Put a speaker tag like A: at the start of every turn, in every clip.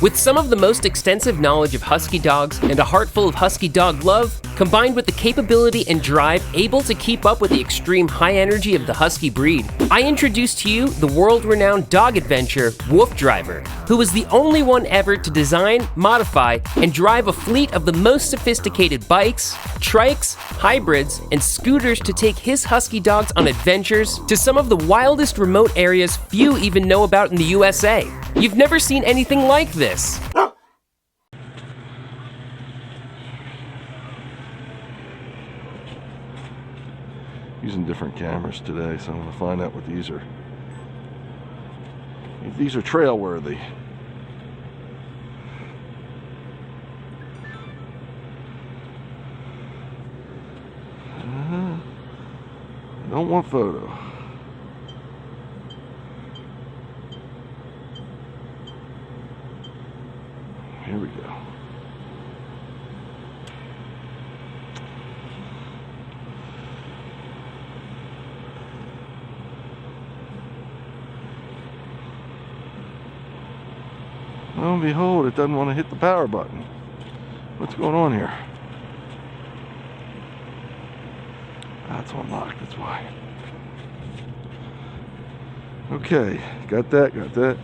A: With some of the most extensive knowledge of Husky dogs and a heart full of Husky dog love, combined with the capability and drive able to keep up with the extreme high energy of the Husky breed, I introduce to you the world-renowned dog adventurer, Wolf Driver, who was the only one ever to design, modify, and drive a fleet of the most sophisticated bikes, trikes, hybrids, and scooters to take his Husky dogs on adventures to some of the wildest remote areas few even know about in the USA. You've never seen anything like this.
B: Using different cameras today, so I'm going to find out what these are. If these are trail worthy. Don't want photo. Here we go. Lo and behold, it doesn't want to hit the power button. What's going on here? That's unlocked, that's why. Okay, got that.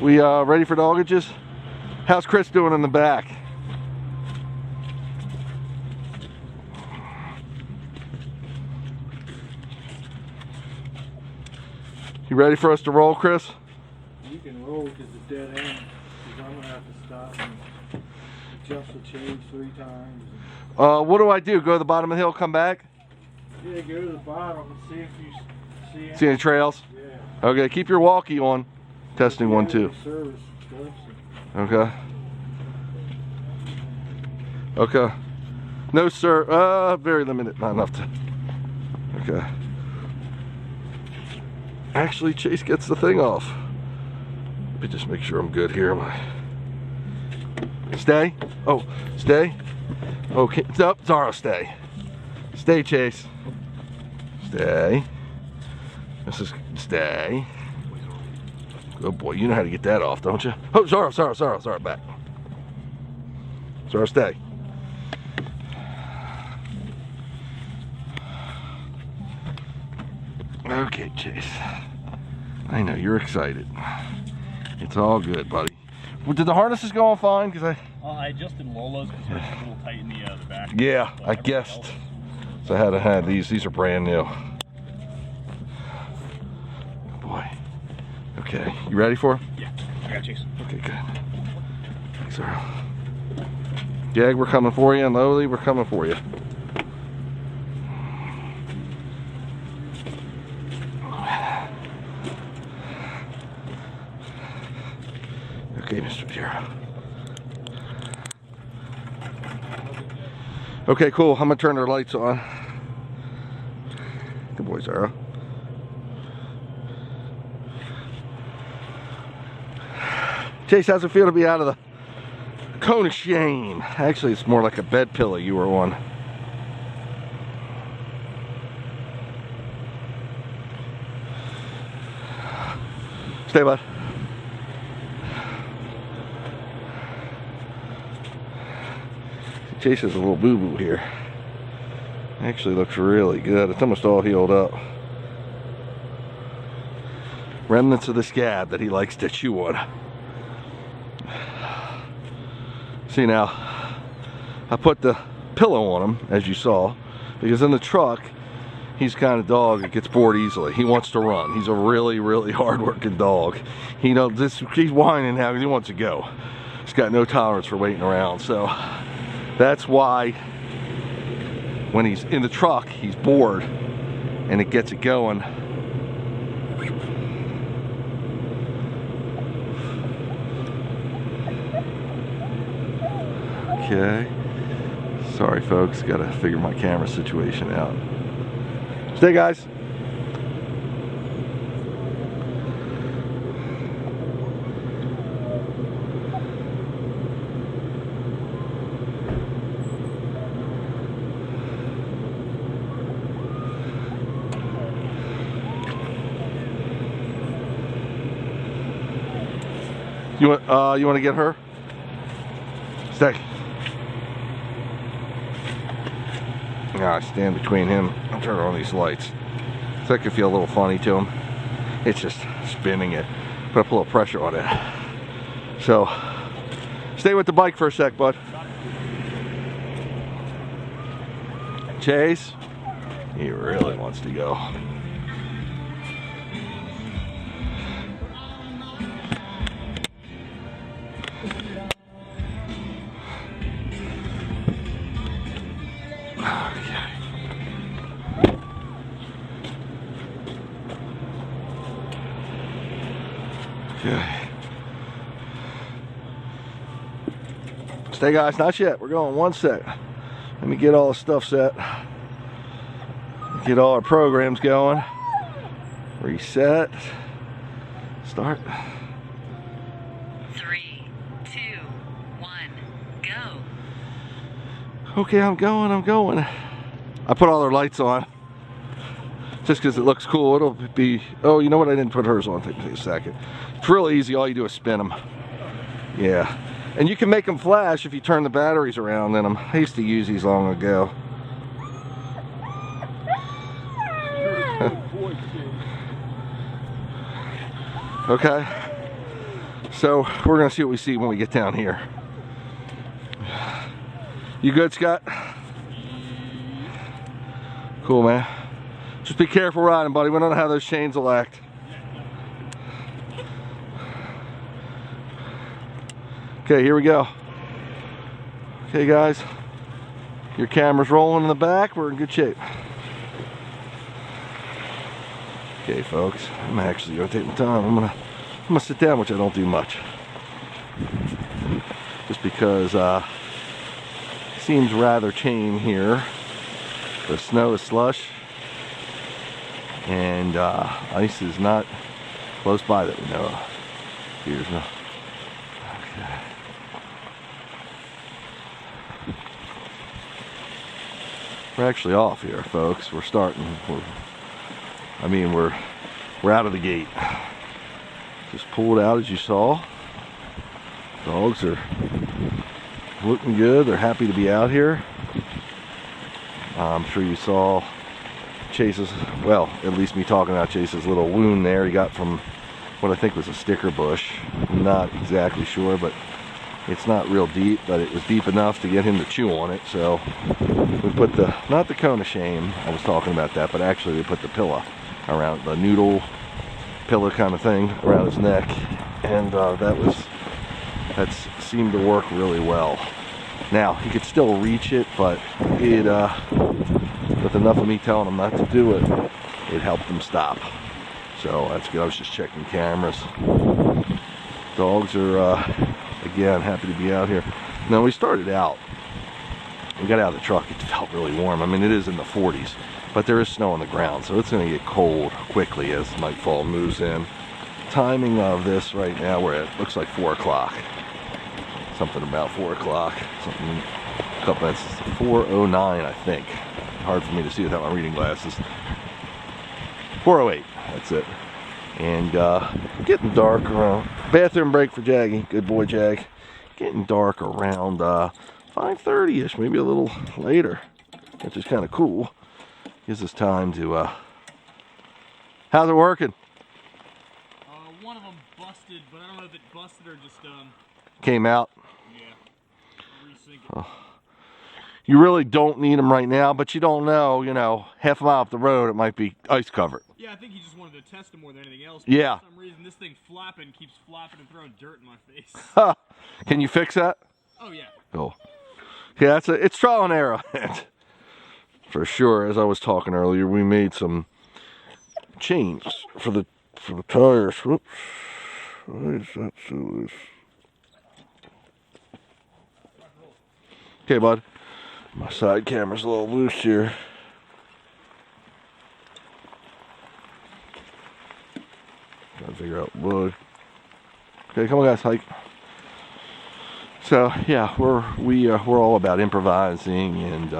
B: We ready for doggages? How's Chris doing in the back? You ready for us to roll, Chris?
C: You can roll because it's dead end. Because I'm going to have to stop and adjust the change 3 times.
B: What do I do? Go to the bottom of the hill, come back?
C: Yeah, go to the bottom and see if you see
B: See any trails?
C: Yeah.
B: Okay, keep your walkie on. Testing 1, 2.
C: Service stuff.
B: Okay. Okay. No, sir. Very limited. Not enough to. Okay. Actually, Chase gets the thing off. Let me just make sure I'm good here. Stay. Oh, stay. Okay. Nope. Zara, stay. Stay, Chase. Stay. This is stay. Oh boy, you know how to get that off, don't you? Oh, Zara, back. Zara, stay. Okay, Chase. I know, you're excited. It's all good, buddy. Well, did the harnesses go on fine? Because
D: I adjusted Lola's because they're a little tight in the back.
B: Yeah, I guessed. So I had to have these. These are brand new. Oh boy. Okay, you ready for it?
D: Yeah, I got Chase.
B: Okay, good. Thanks, Earl. Jag, we're coming for you, and Lowly, we're coming for you. Okay, Mr. Tierra. Okay, cool. I'm gonna turn their lights on. Good boy, Zara. Chase, how's it feel to be out of the cone of shame? Actually, it's more like a bed pillow you were on. Stay, bud. Chase has a little boo-boo here. Actually looks really good. It's almost all healed up. Remnants of the scab that he likes to chew on. See now, I put the pillow on him, as you saw, because in the truck, he's the kind of dog that gets bored easily. He wants to run. He's a really, really hard-working dog. He knows this. He's whining now because he wants to go. He's got no tolerance for waiting around. So that's why when he's in the truck, he's bored, and it gets it going. Okay. Sorry, folks. Got to figure my camera situation out. Stay, guys. You want to get her? Stay. Now I stand between him and turn on these lights. So that could feel a little funny to him. It's just spinning it. Put a little pressure on it. So, stay with the bike for a sec, bud. Chase, he really wants to go. Okay. Stay, guys, not yet. We're going one sec. Let me get all the stuff set. Get all our programs going. Reset. Start.
E: 3, 2, 1, go.
B: Okay, I'm going. I put all our lights on. Just because it looks cool. It'll be, oh, you know what? I didn't put hers on. Take a second. It's really easy. All you do is spin them. Yeah. And you can make them flash if you turn the batteries around in them. I used to use these long ago. Okay. So we're going to see what we see when we get down here. You good, Scott? Cool, man. Just be careful riding, buddy. We don't know how those chains will act. Okay, here we go. Okay, guys. Your camera's rolling in the back. We're in good shape. Okay, folks. I'm actually going to take my time. I'm gonna sit down, which I don't do much. Just because it seems rather tame here. The snow is slush. And ice is not close by that we know of. Here's no. Okay. We're actually off here, folks. We're starting. We're out of the gate. Just pulled out, as you saw. Dogs are looking good. They're happy to be out here. I'm sure you saw Chase's, well, at least me talking about Chase's little wound there he got from what I think was a sticker bush. I'm not exactly sure, but it's not real deep, but it was deep enough to get him to chew on it. So we put the, not the cone of shame, I was talking about that, but actually we put the pillow around, the noodle pillow kind of thing around his neck, and that seemed to work really well. Now he could still reach it, but it with enough of me telling him not to do it, it helped him stop. So that's good. I was just checking cameras. Dogs are again happy to be out here. Now we started out, we got out of the truck, it felt really warm. I mean, it is in the 40s, but there is snow on the ground, so it's going to get cold quickly as nightfall moves in. Timing of this right now, we're at, looks like 4 o'clock. Something about 4 o'clock. Something, a couple minutes. 4:09, I think. Hard for me to see without my reading glasses. 4:08. That's it. And getting dark around. Bathroom break for Jaggy. Good boy, Jag. Getting dark around 5:30ish, maybe a little later, which is kind of cool. Gives us time to. How's it working?
D: One of them busted, but I don't know if it busted or just
B: Came out.
D: Yeah. Resync it.
B: Oh. You really don't need them right now, but you don't know, you know, half a mile up the road it might be ice covered.
D: Yeah, I think he just wanted to test them more than anything else.
B: Yeah.
D: For some reason, this thing keeps flopping and throwing dirt in my face.
B: Can you fix that?
D: Oh yeah.
B: Cool. Yeah, it's trial and error. For sure. As I was talking earlier, we made some chains for the tires. Whoops. Why is that so loose? Okay, bud. My side camera's a little loose here. Trying to figure out wood. Okay, come on, guys, hike. So yeah, we're all about improvising and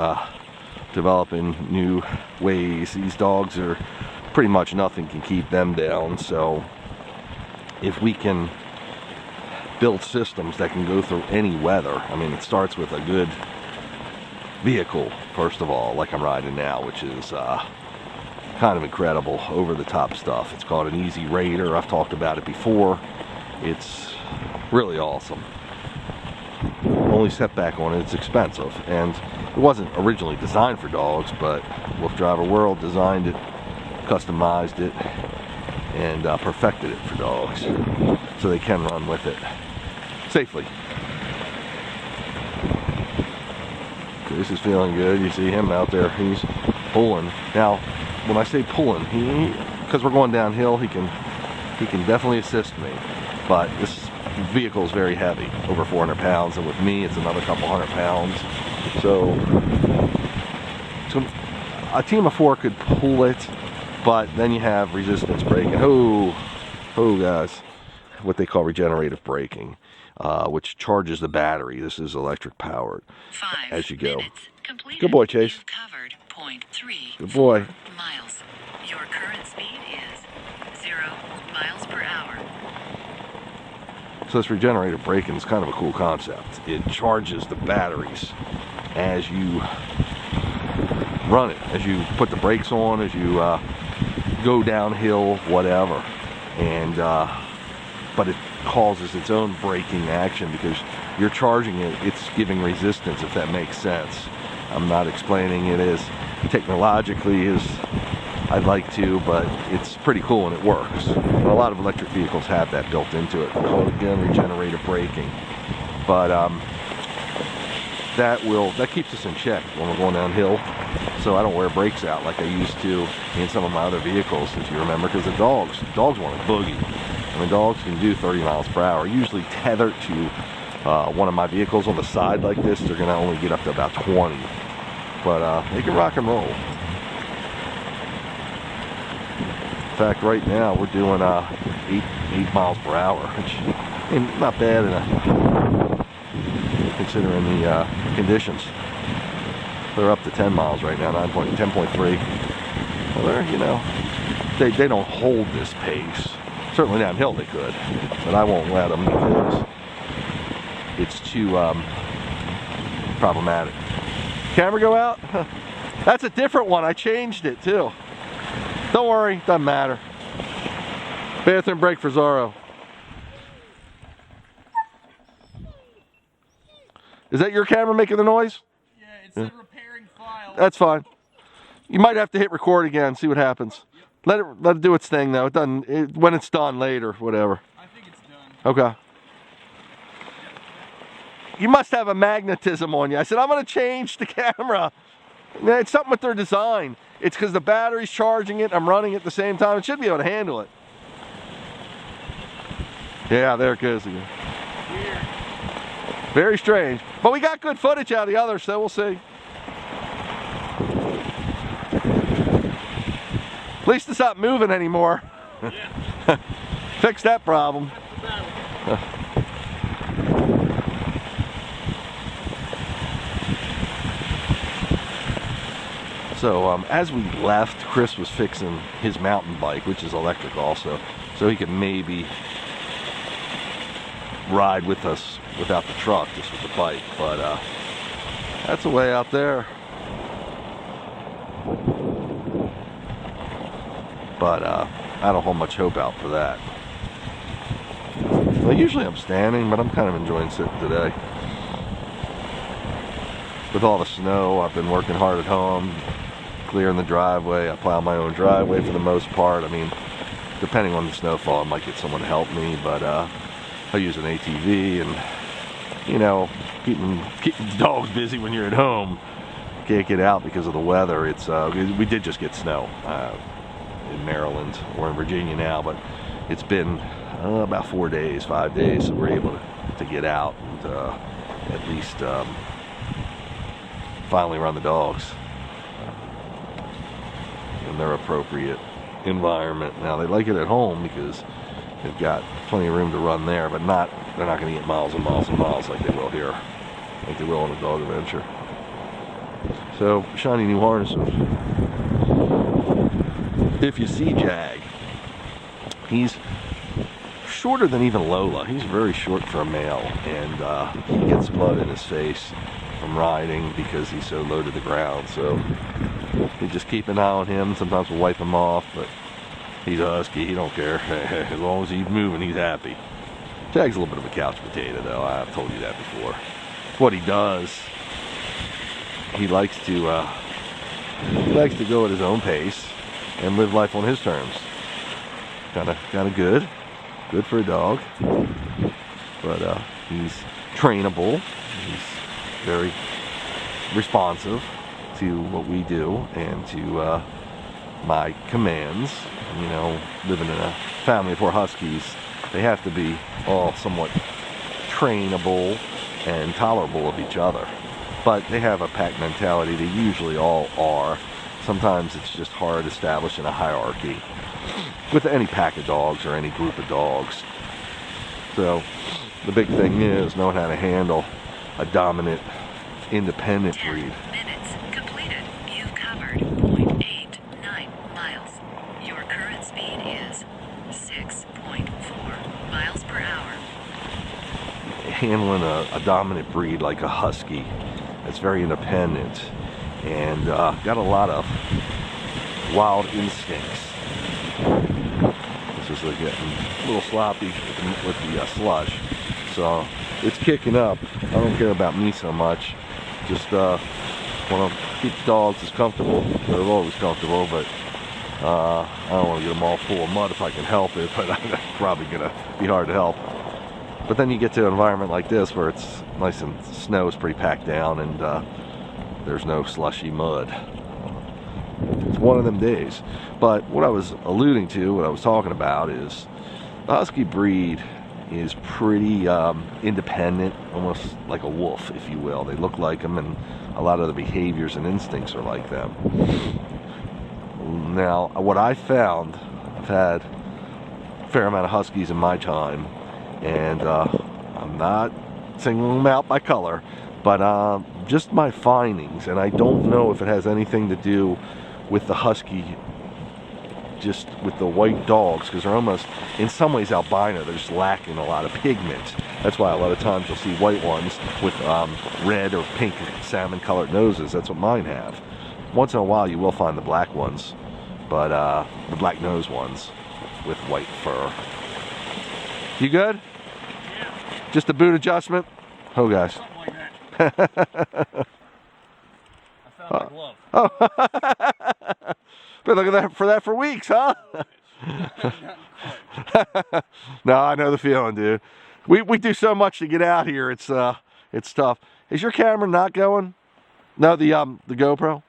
B: developing new ways. These dogs are pretty much nothing can keep them down. So if we can built systems that can go through any weather. I mean, it starts with a good vehicle, first of all, like I'm riding now, which is kind of incredible, over-the-top stuff. It's called an Easy Raider. I've talked about it before. It's really awesome. Only setback on it, it's expensive, and it wasn't originally designed for dogs, but Wolf Driver World designed it, customized it, and perfected it for dogs so they can run with it safely. This is feeling good. You see him out there, he's pulling. Now, when I say pulling, because we're going downhill, he can definitely assist me, but this vehicle is very heavy, over 400 pounds, and with me it's another couple hundred pounds. So a team of 4 could pull it, but then you have resistance braking. Oh guys, what they call regenerative braking, which charges the battery. This is electric powered.
E: 5
B: as you go.
E: minutes completed.
B: Good boy, Chase.
E: You've covered 0.3
B: Good boy.
E: miles. Your current speed is 0 miles per hour.
B: So this regenerative braking is kind of a cool concept. It charges the batteries as you run it, as you put the brakes on, as you go downhill, whatever. And but it causes its own braking action because you're charging it, it's giving resistance, if that makes sense. I'm not explaining it as technologically as I'd like to, but it's pretty cool and it works. And a lot of electric vehicles have that built into it. We call it, again, regenerative braking. But that keeps us in check when we're going downhill. So I don't wear brakes out like I used to in some of my other vehicles, if you remember, because the dogs want to boogie. I mean, dogs can do 30 miles per hour. Usually tethered to one of my vehicles on the side like this, they're going to only get up to about 20. But they can rock and roll. In fact, right now we're doing 8 miles per hour, which is not bad considering the conditions. They're up to 10 miles right now, 10.3. Well, they're, they don't hold this pace. Certainly downhill they could, but I won't let them because it's too problematic. Camera go out? That's a different one. I changed it too. Don't worry, doesn't matter. Bathroom break for Zorro. Is that your camera making the noise?
D: Yeah, it said repairing file.
B: That's fine. You might have to hit record again, see what happens. Let it do its thing though. It doesn't. When it's done later, whatever.
D: I think it's done.
B: Okay. You must have a magnetism on you. I said, I'm going to change the camera. It's something with their design. It's because the battery's charging it. I'm running it at the same time. It should be able to handle it. Yeah, there it goes again.
D: Weird.
B: Very strange. But we got good footage out of the others, so we'll see. At least it's not moving anymore.
D: Yeah.
B: Fix that problem. So as we left, Chris was fixing his mountain bike, which is electric also, so he could maybe ride with us without the truck, just with the bike. But that's a way out there. But I don't hold much hope out for that. Well, usually I'm standing, but I'm kind of enjoying sitting today. With all the snow, I've been working hard at home, clearing the driveway. I plow my own driveway for the most part. I mean, depending on the snowfall, I might get someone to help me, but I use an ATV, and you know, keeping the dogs busy when you're at home. Can't get out because of the weather. It's we did just get snow in Maryland. We're in Virginia now, but it's been about 5 days, so we're able to get out and at least finally run the dogs in their appropriate environment. Now they like it at home because they've got plenty of room to run there, but they're not going to get miles and miles and miles like they will here, like they will on a dog adventure. So shiny new harnesses. If you see Jag, he's shorter than even Lola. He's very short for a male, and he gets blood in his face from riding because he's so low to the ground. So you just keep an eye on him. Sometimes we'll wipe him off, but he's a husky. He don't care. As long as he's moving, he's happy. Jag's a little bit of a couch potato, though. I've told you that before. It's what he does. He likes to go at his own pace and live life on his terms. Kind of good for a dog. But he's trainable. He's very responsive to what we do and to my commands. You know, living in a family of 4 huskies, they have to be all somewhat trainable and tolerable of each other. But they have a pack mentality. They usually all are. Sometimes it's just hard establishing a hierarchy with any pack of dogs or any group of dogs. So the big thing is knowing how to handle a dominant, independent
E: 10
B: breed.
E: minutes completed. You've covered 0.89 miles. Your current speed is 6.4 miles per hour.
B: Handling a dominant breed like a husky that's very independent and got a lot of wild instincts. This is getting a little sloppy with the slush, so it's kicking up. I don't care about me so much. Just want to keep the dogs as comfortable. They're always comfortable, but I don't want to get them all full of mud if I can help it. But that's probably gonna be hard to help. But then you get to an environment like this where it's nice and snow is pretty packed down and there's no slushy mud. It's one of them days. But what I was alluding to, what I was talking about is the husky breed is pretty independent, almost like a wolf, if you will. They look like them and a lot of the behaviors and instincts are like them. Now, what I found, I've had a fair amount of huskies in my time, and I'm not singling them out by color, but just my findings, and I don't know if it has anything to do with the husky, just with the white dogs, because they're almost, in some ways, albino. They're just lacking a lot of pigment. That's why a lot of times you'll see white ones with red or pink salmon colored noses. That's what mine have. Once in a while you will find the black ones, but the black nose ones with white fur. You good?
D: Yeah,
B: Just a boot adjustment? Oh, guys.
D: something like that. I found my glove.
B: Oh. Been looking for that for weeks, huh? No, I know the feeling, dude. We do so much to get out here. It's tough. Is your camera not going? No, the GoPro.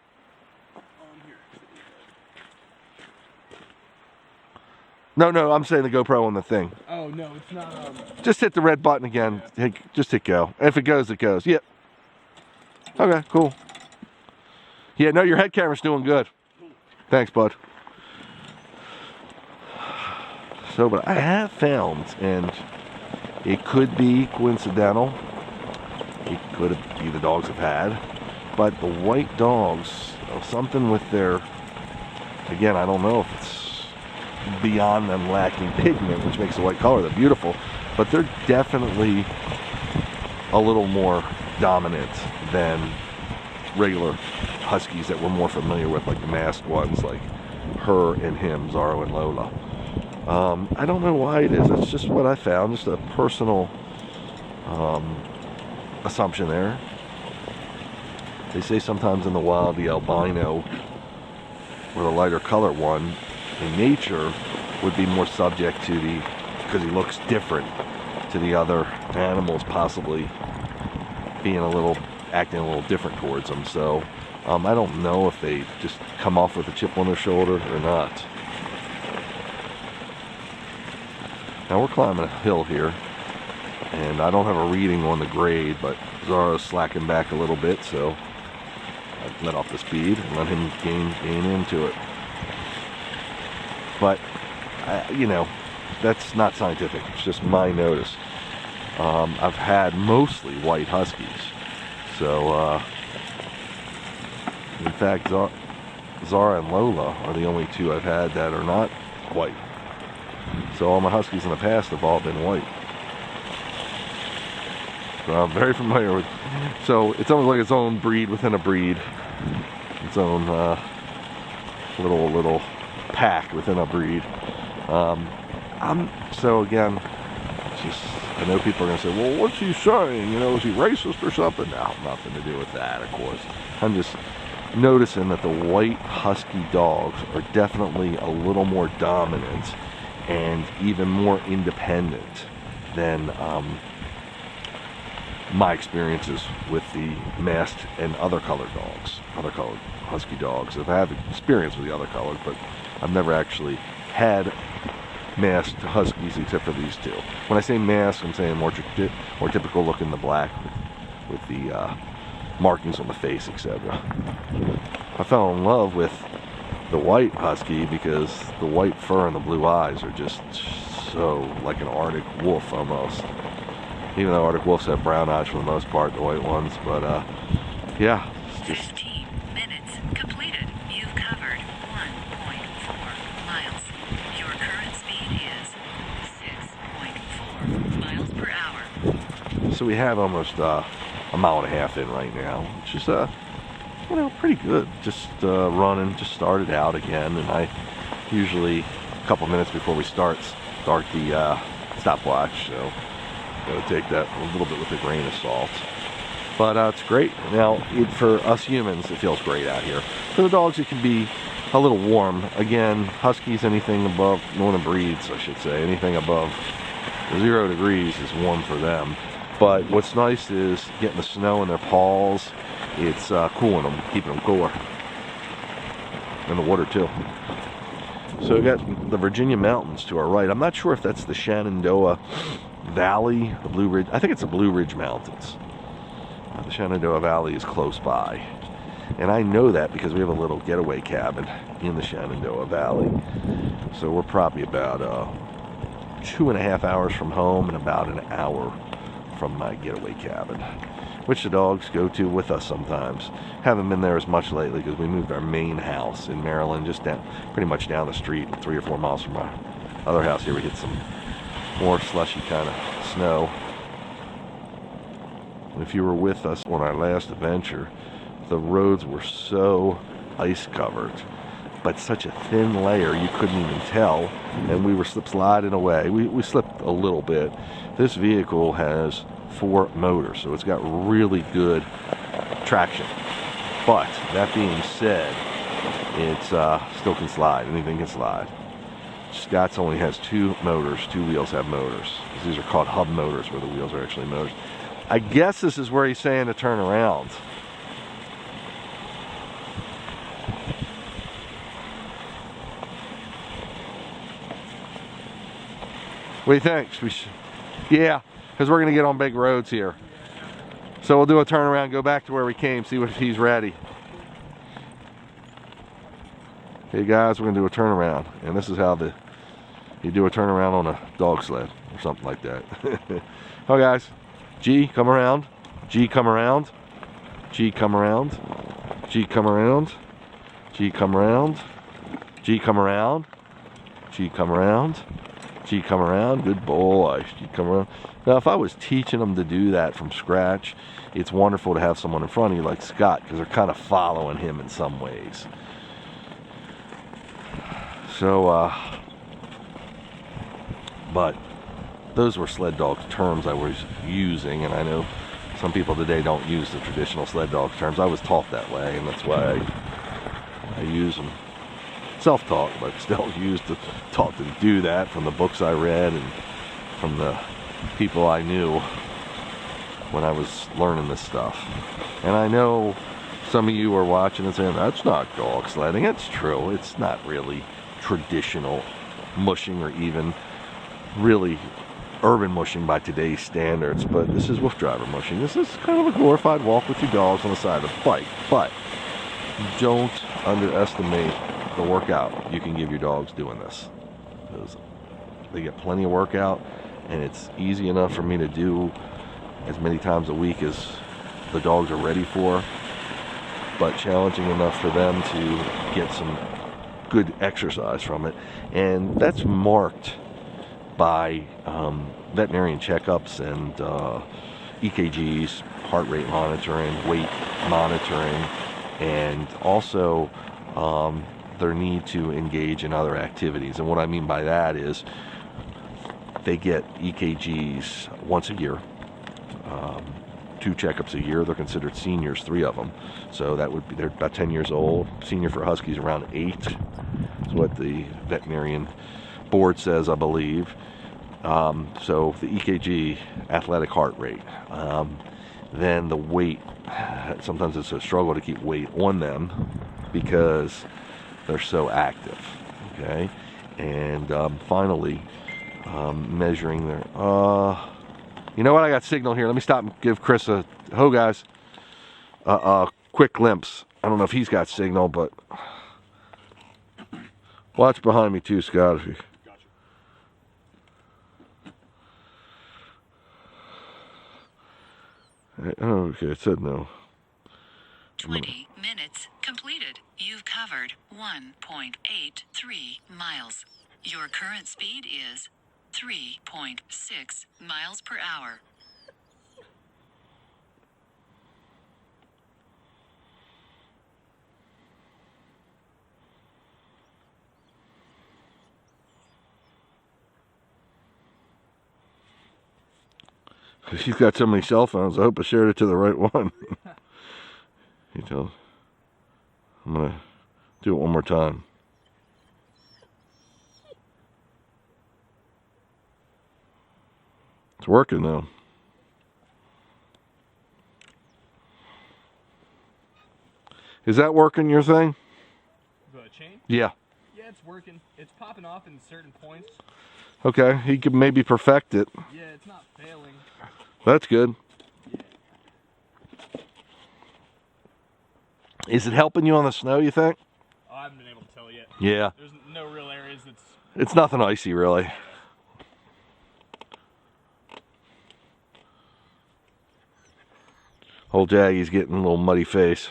B: No, I'm saying the GoPro on the thing.
D: Oh no, it's not.
B: Just hit the red button again. Just hit go. If it goes, it goes. Yep. Okay, cool. Yeah, no, your head camera's doing good. Thanks, bud. So, but I have found, and it could be coincidental. It could be the dogs have had, but the white dogs, something with their, again, I don't know if it's beyond them lacking pigment, which makes the white color. They're beautiful, but they're definitely a little more dominant than regular huskies that we're more familiar with, like the masked ones, like her and him, Zorro and Lola. I don't know why it is. It's just what I found, just a personal assumption there. They say sometimes in the wild, the albino or the lighter color one in nature would be more subject to because he looks different to the other animals, possibly acting a little different towards them. So I don't know if they just come off with a chip on their shoulder or not. Now we're climbing a hill here, and I don't have a reading on the grade, but Zorro's slacking back a little bit, so I let off the speed and let him gain into it. But that's not scientific. It's just my notice. I've had mostly white huskies, so in fact, Zara and Lola are the only two I've had that are not white. So all my Huskies in the past have all been white. So I'm very familiar with. So it's almost like its own breed within a breed, its own little pack within a breed. So again, it's just, I know people are gonna say, well, what's he saying? You know, is he racist or something? No, nothing to do with that, of course. I'm just noticing that the white Husky dogs are definitely a little more dominant and even more independent than my experiences with the masked and other colored dogs, other colored Husky dogs. I've had experience with the other colored, but I've never actually had masked Huskies except for these two. When I say masked, I'm saying more typical look in the black with the markings on the face, etc. I fell in love with the white Husky because the white fur and the blue eyes are just so like an Arctic wolf almost. Even though Arctic wolves have brown eyes for the most part, the white ones, but yeah, it's just
E: 15 minutes completed. You've covered 1.4 miles. Your current speed is 6.4 miles per hour.
B: so we have almost a mile and a half in right now, which is you know, pretty good. Just running, just started out again, and I usually a couple minutes before we start the stopwatch, so gotta take that a little bit with a grain of salt. But it's great. Now, for us humans, it feels great out here. For the dogs, it can be a little warm. Again, Huskies, anything above, northern breeds, I should say, anything above 0 degrees is warm for them. But what's nice is getting the snow in their paws. It's cooling them, keeping them cooler. And the water, too. So we got the Virginia Mountains to our right. I'm not sure if that's the Shenandoah Valley, the Blue Ridge. I think it's the Blue Ridge Mountains. The Shenandoah Valley is close by. And I know that because we have a little getaway cabin in the Shenandoah Valley. So we're probably about 2.5 hours from home and about an hour from my getaway cabin, which the dogs go to with us sometimes. Haven't been there as much lately because we moved our main house in Maryland just down, pretty much down the street, 3 or 4 miles from our other house here. We hit some more slushy kind of snow. If you were with us on our last adventure, the roads were so ice covered, but such a thin layer you couldn't even tell, and we were sliding away. We slipped a little bit. This vehicle has 4 motors, so it's got really good traction. But that being said, it still can slide. Anything can slide. Scott's only has 2 motors. 2 wheels have motors. These are called hub motors, where the wheels are actually motors. I guess this is where he's saying to turn around. What do you think? Yeah, because we're going to get on big roads here. So we'll do a turnaround, go back to where we came, see if he's ready. Hey guys, we're going to do a turnaround. And this is how you do a turnaround on a dog sled or something like that. Oh guys, G, come around. G, come around. G, come around. G, come around. G, come around. G, come around. G, come around. G, come around. Good boy. G, come around. Now, if I was teaching them to do that from scratch, it's wonderful to have someone in front of you like Scott, because they're kind of following him in some ways. So, but those were sled dog terms I was using, and I know some people today don't use the traditional sled dog terms. I was taught that way, and that's why I use them. Self-taught, but still taught to do that from the books I read and from the people I knew when I was learning this stuff. And I know some of you are watching and saying, that's not dog sledding. It's true. It's not really traditional mushing or even really urban mushing by today's standards, but this is wolf driver mushing. This is kind of a glorified walk with your dogs on the side of the bike, but don't underestimate the workout you can give your dogs doing this. They get plenty of workout, and it's easy enough for me to do as many times a week as the dogs are ready for, but challenging enough for them to get some good exercise from it. And that's marked by veterinarian checkups and EKGs, heart rate monitoring, weight monitoring, and also their need to engage in other activities. And what I mean by that is they get EKGs once a year, 2 checkups a year. They're considered seniors, 3 of them. So that would be, they're about 10 years old. Senior for Huskies around 8 is what the veterinarian board says, I believe. So the EKG, athletic heart rate, then the weight. Sometimes it's a struggle to keep weight on them because they're so active. Okay, and finally measuring their. You know what? I got signal here. Let me stop and give Chris a guys. Quick glimpse. I don't know if he's got signal, but watch behind me too, Scott. If you... Okay, it said no.
E: 20 minutes completed. You've covered 1.83 miles. Your current speed is 3.6 miles per hour.
B: She's got so many cell phones. I hope I shared it to the right one. You tell. I'm gonna do it one more time. It's working though. Is that working, your thing?
D: The chain?
B: Yeah.
D: Yeah, it's working. It's popping off in certain points.
B: Okay, he could maybe perfect it.
D: Yeah, it's not failing.
B: That's good. Is it helping you on the snow, you think?
D: Oh, I haven't been able to tell yet.
B: Yeah.
D: There's no real areas that's...
B: It's nothing icy, really. Old Jaggy's getting a little muddy face.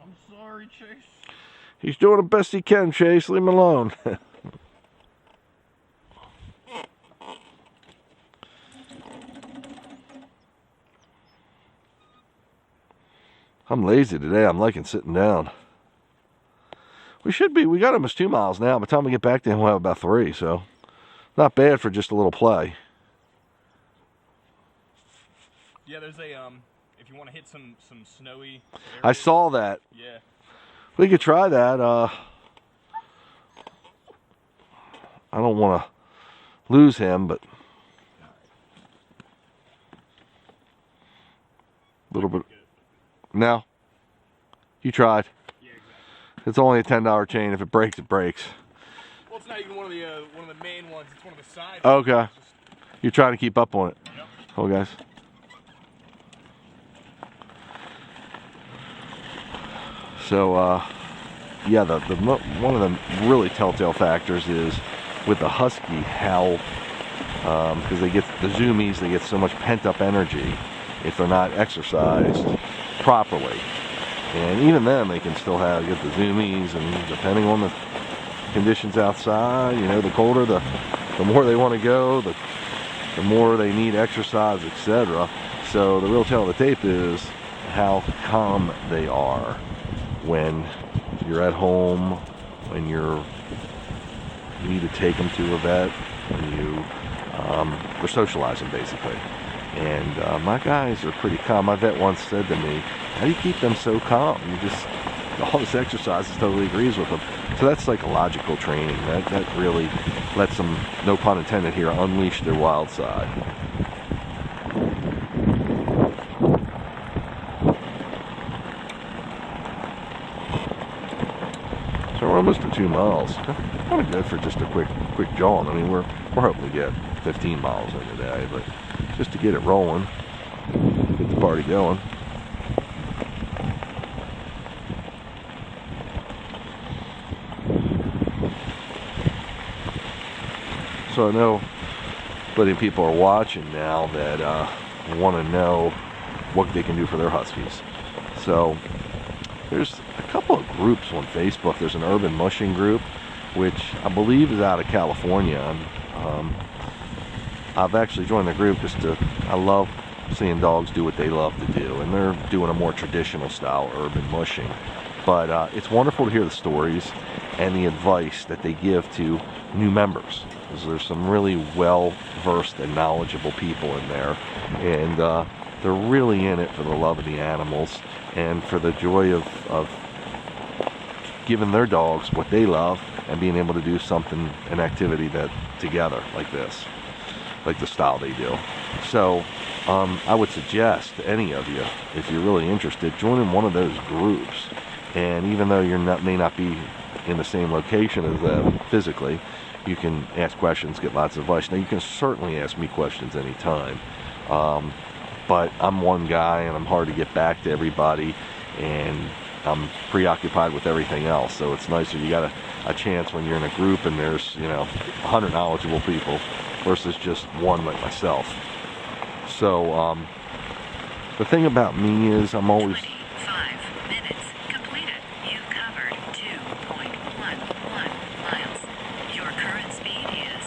D: I'm sorry, Chase.
B: He's doing the best he can, Chase. Leave him alone. I'm lazy today. I'm liking sitting down. We should be. We got almost 2 miles now. By the time we get back to him, we'll have about 3. So, not bad for just a little play.
D: Yeah, there's a, if you want to hit some snowy areas.
B: I saw that.
D: Yeah.
B: We could try that. I don't want to lose him, but a little bit. No, you tried.
D: Yeah, exactly.
B: It's only a $10 chain. If it breaks, it breaks.
D: Well, it's not even one of the main ones. It's one of the side.
B: Okay.
D: Ones.
B: You're trying to keep up on it.
D: Yep.
B: Oh, guys. So, yeah, one of the really telltale factors is with the Husky how, because they get the zoomies, they get so much pent-up energy if they're not exercised properly. And even then, they can still get the zoomies, and depending on the conditions outside, you know, the colder, the more they want to go, the more they need exercise, etc. So the real tell of the tape is how calm they are when you're at home, when you need to take them to a vet, when we're socializing basically. And my guys are pretty calm. My vet once said to me, how do you keep them so calm? All this exercise totally agrees with them. So that's psychological training. That really lets them, no pun intended here, unleash their wild side. So we're almost to 2 miles. Kind of good for just a quick jaunt. I mean, we're hoping to get 15 miles in today, but just to get it rolling, get the party going. So I know plenty of people are watching now that want to know what they can do for their Huskies. So there's a couple of groups on Facebook. There's an urban mushing group, which I believe is out of California. I've actually joined the group I love seeing dogs do what they love to do, and they're doing a more traditional style urban mushing. But it's wonderful to hear the stories and the advice that they give to new members, because there's some really well-versed and knowledgeable people in there, and they're really in it for the love of the animals and for the joy of giving their dogs what they love and being able to do something, an activity that together like this, like the style they do. So I would suggest to any of you, if you're really interested, join in one of those groups. And even though may not be in the same location as them physically, you can ask questions, get lots of advice. Now, you can certainly ask me questions anytime, but I'm one guy and I'm hard to get back to everybody, and I'm preoccupied with everything else. So it's nicer, you got a chance when you're in a group and there's 100 knowledgeable people versus just one like myself. So the thing about me is I'm always
E: 25 minutes completed. You covered 2.11 miles. Your current speed is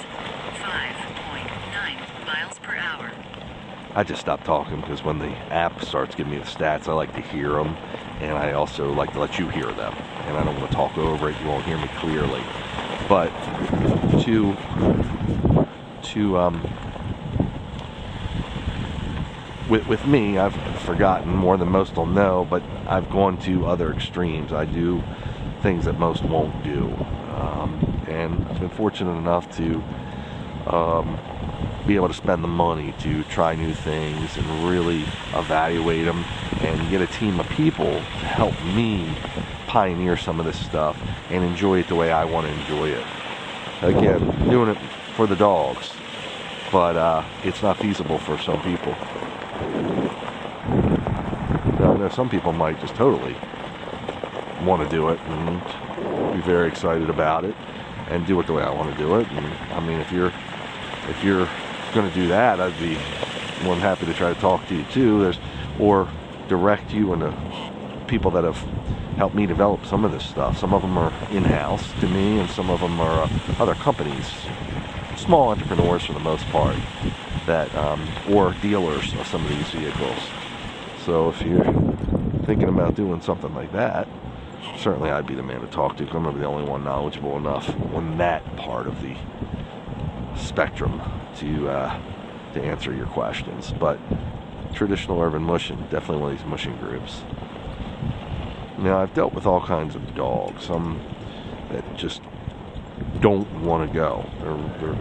E: 5.9 miles per hour.
B: I just stop talking because when the app starts giving me the stats, I like to hear them, and I also like to let you hear them, and I don't want to talk over it. You won't hear me clearly. But with me, I've forgotten more than most will know, but I've gone to other extremes. I do things that most won't do, and I've been fortunate enough to be able to spend the money to try new things and really evaluate them and get a team of people to help me pioneer some of this stuff and enjoy it the way I want to enjoy it. Again, doing it for the dogs, but it's not feasible for some people. Now, some people might just totally want to do it and be very excited about it and do it the way I want to do it. And I mean, if you're going to do that, I'd be more than happy to try to talk to you too, or direct you into people that have helped me develop some of this stuff. Some of them are in-house to me, and some of them are other companies, small entrepreneurs for the most part, that or dealers of some of these vehicles. So if you're thinking about doing something like that, certainly I'd be the man to talk to, because I'm going to be the only one knowledgeable enough on that part of the spectrum to answer your questions. But traditional urban mushing, definitely one of these mushing groups. Now, I've dealt with all kinds of dogs, some that just don't want to go. They're,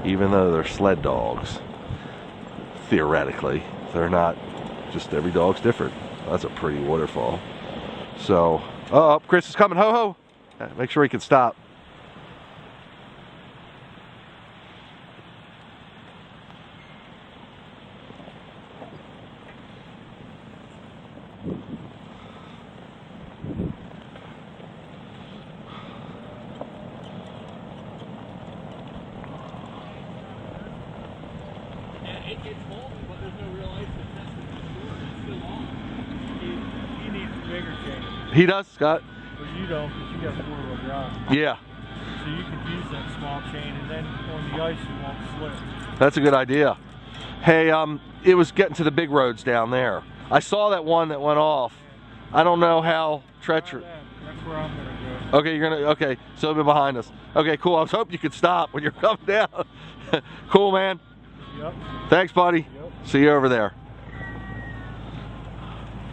B: even though they're sled dogs, theoretically, they're not. Just every dog's different. That's a pretty waterfall. So, oh, Chris is coming. Ho ho! Make sure he can stop.
D: It's full, but there's no real ice to test it. It's still on.
C: He needs a bigger chain.
B: He does, Scott?
C: But you don't, because you got four-wheel drive.
B: Yeah.
C: So you could use that small chain, and then on the ice you won't slip.
B: That's a good idea. Hey, it was getting to the big roads down there. I saw that one that went off. I don't know how treacherous.
C: That's where I'm gonna go.
B: Okay, okay, so it'll be behind us. Okay, cool. I was hoping you could stop when you're coming down. Cool, man.
C: Yep.
B: Thanks, buddy.
C: Yep.
B: See you over there.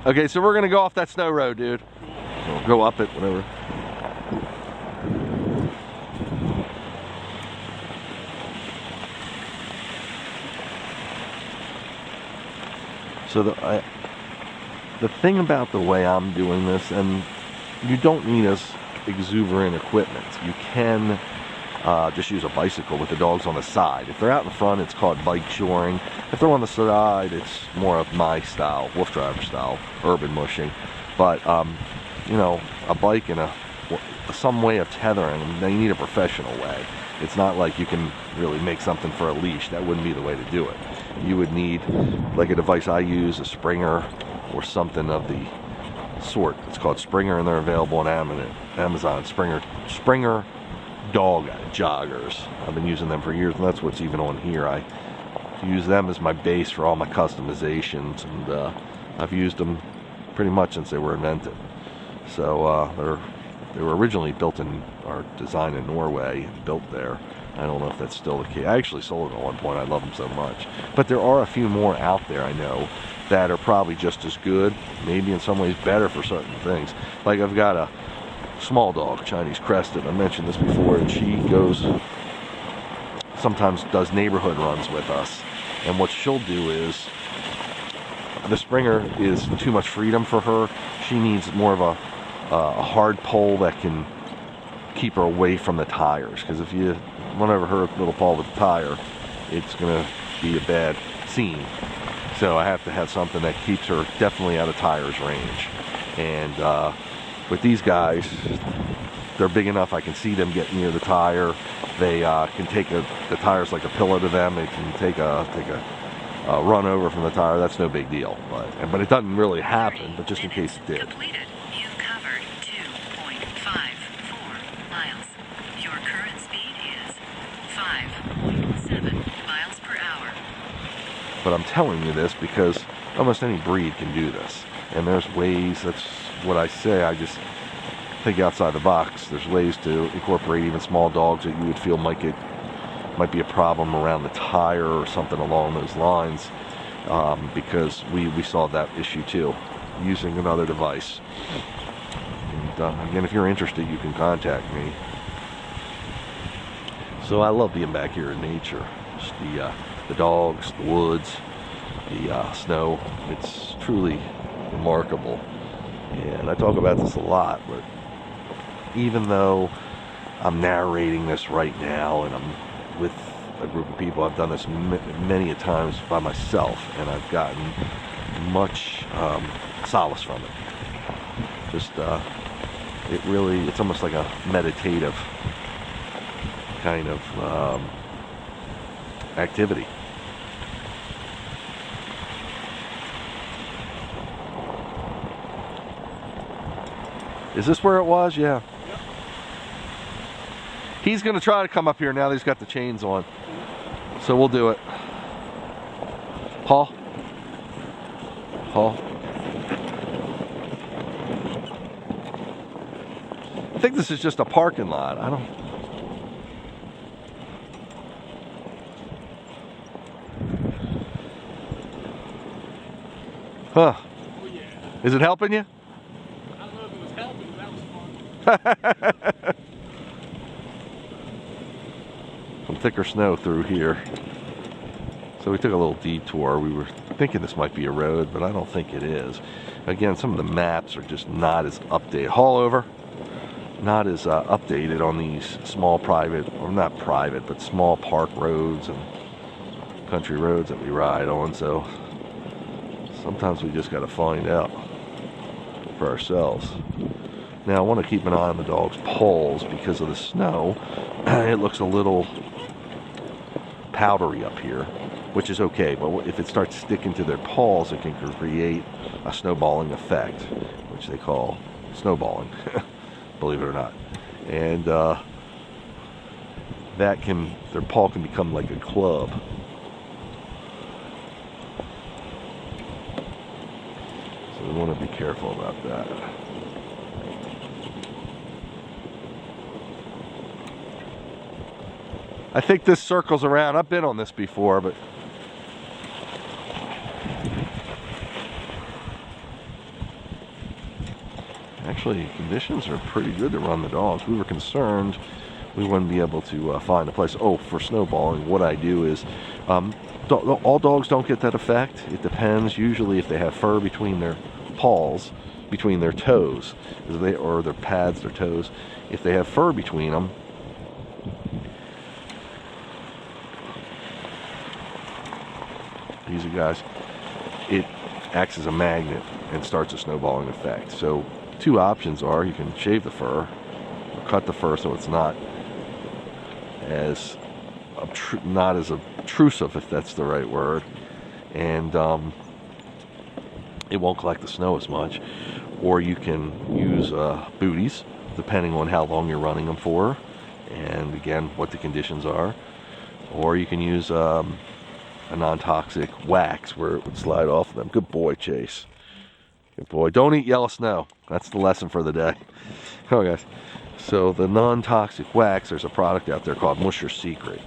B: Okay, so we're gonna go off that snow road, dude. We'll go up it, whatever. So the thing about the way I'm doing this, and you don't need as exuberant equipment. You can just use a bicycle with the dogs on the side. If they're out in front, it's called bike shoring. If they're on the side, it's more of my style, wolf driver style, urban mushing. But you know, a bike and some way of tethering them, they need a professional way. It's not like you can really make something for a leash. That wouldn't be the way to do it. You would need, like a device I use, a Springer or something of the sort. It's called Springer, and they're available on Amazon. Springer dog joggers. I've been using them for years, and that's what's even on here. I use them as my base for all my customizations, and I've used them pretty much since they were invented. So they were originally built in, or designed in Norway and built there. I don't know if that's still the case. I actually sold them at one point. I love them so much. But there are a few more out there, I know, that are probably just as good, maybe in some ways better for certain things. Like I've got a small dog, Chinese Crested. I mentioned this before, and she sometimes does neighborhood runs with us. And what she'll do is, the Springer is too much freedom for her. She needs more of a hard pole that can keep her away from the tires. Because if you run over her little paw with the tire, it's going to be a bad scene. So I have to have something that keeps her definitely out of tires range. And with these guys, they're big enough I can see them get near the tire. They can take the tires like a pillow to them. They can take a run over from the tire. That's no big deal. But it doesn't really happen, but just in case it did.
E: Completed. You've covered 2.54 miles. Your current speed is 5.7 miles per hour.
B: But I'm telling you this because almost any breed can do this. And there's ways, that's what I say, I just think outside the box. There's ways to incorporate even small dogs that you would feel might be a problem around the tire or something along those lines, because we saw that issue too, using another device. And again, if you're interested, you can contact me. So I love being back here in nature. Just the dogs, the woods, the snow. It's truly remarkable. And I talk about this a lot, but even though I'm narrating this right now and I'm with a group of people, I've done this many a times by myself, and I've gotten much solace from it. Just it's almost like a meditative kind of activity. Is this where it was? Yeah. He's going to try to come up here now that he's got the chains on. So we'll do it. Paul? Paul? I think this is just a parking lot. I don't... Huh.
D: Oh yeah.
B: Is it helping you?
D: I don't know if it was helping, but that was fun.
B: Some thicker snow through here. So we took a little detour. We were thinking this might be a road, but I don't think it is. Again, some of the maps are just not as updated. Haul over. Not as updated on these small private, or not private, but small park roads and country roads that we ride on. So sometimes we just got to find out for ourselves. Now I want to keep an eye on the dog's poles because of the snow. It looks a little powdery up here, which is okay, but if it starts sticking to their paws, it can create a snowballing effect, which they call snowballing, believe it or not. And their paw can become like a club. So we want to be careful about that. I think this circles around. I've been on this before, but actually conditions are pretty good to run the dogs. We were concerned we wouldn't be able to find a place. Oh, for snowballing, what I do is all dogs don't get that effect. It depends. Usually if they have fur between their paws, between their toes, or their pads, their toes, if they have fur between them, easy guys, it acts as a magnet and starts a snowballing effect. So two options are you can shave the fur or cut the fur so it's not as obtrusive, if that's the right word, and it won't collect the snow as much. Or you can use booties, depending on how long you're running them for, and again, what the conditions are. Or you can use a non-toxic wax where it would slide off of them. Good boy, Chase. Good boy. Don't eat yellow snow. That's the lesson for the day. Come on, guys. So the non-toxic wax, there's a product out there called Musher Secret.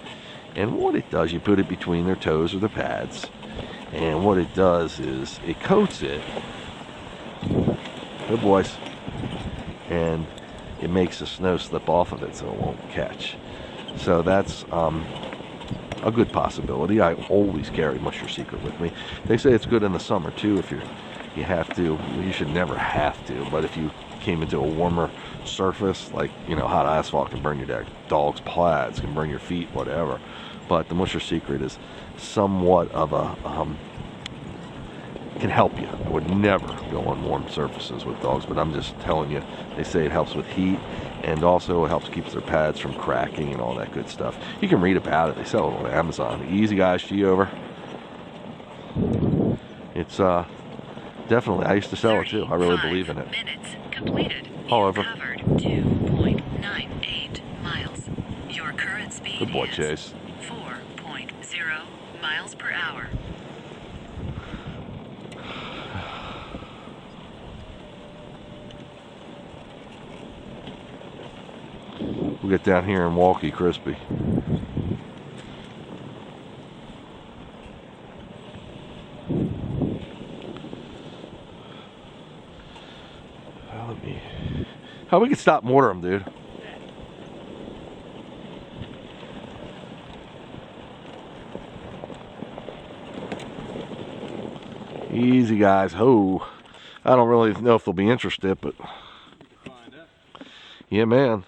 B: And what it does, you put it between their toes or their pads. And what it does is it coats it. Good boys. And it makes the snow slip off of it so it won't catch. So that's a good possibility. I always carry Musher Secret with me. They say it's good in the summer too if you have to. You should never have to, but if you came into a warmer surface, like, you know, hot asphalt can burn your dog's plaids, can burn your feet, whatever. But the Musher Secret is somewhat of a can help you. I would never go on warm surfaces with dogs, but I'm just telling you, they say it helps with heat, and also it helps keep their pads from cracking and all that good stuff. You can read about it. They sell it on Amazon. Easy Guys, G over. It's definitely, I used to sell it too. I really believe in it.
E: Minutes completed.
B: All
E: You've
B: over.
E: covered 2.98 miles. Your current speed
B: Good boy,
E: is
B: Chase.
E: 4.0 miles per hour.
B: We'll get down here and walkie Crispy. How we can stop mortar them, dude? Easy, guys. Ho. I don't really know if they'll be interested, but
D: Find out.
B: yeah, man.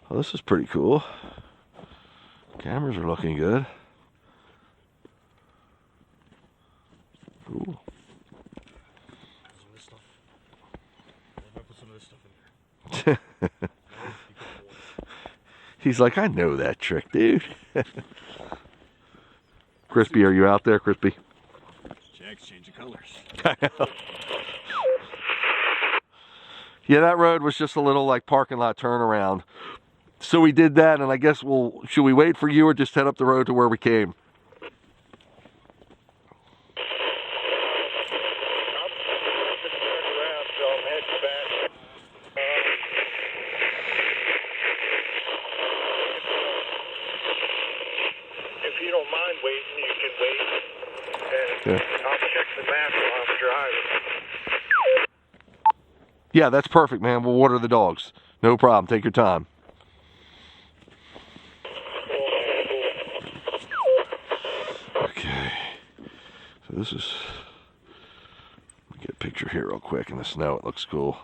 B: Well, this is pretty cool. Cameras are looking good. Cool.
D: I put some of this stuff in here.
B: He's like, I know that trick, dude. Crispy, are you out there, Crispy?
D: Jack's changing colors.
B: Yeah, that road was just a little like parking lot turnaround. So we did that, and I guess should we wait for you or just head up the road to where we came?
C: If you don't mind waiting, you can wait. And
B: Yeah.
C: I'll check the map while I'm driving.
B: Yeah, that's perfect, man. We'll water the dogs. No problem. Take your time. Okay. So this is... Let me get a picture here real quick in the snow. It looks cool.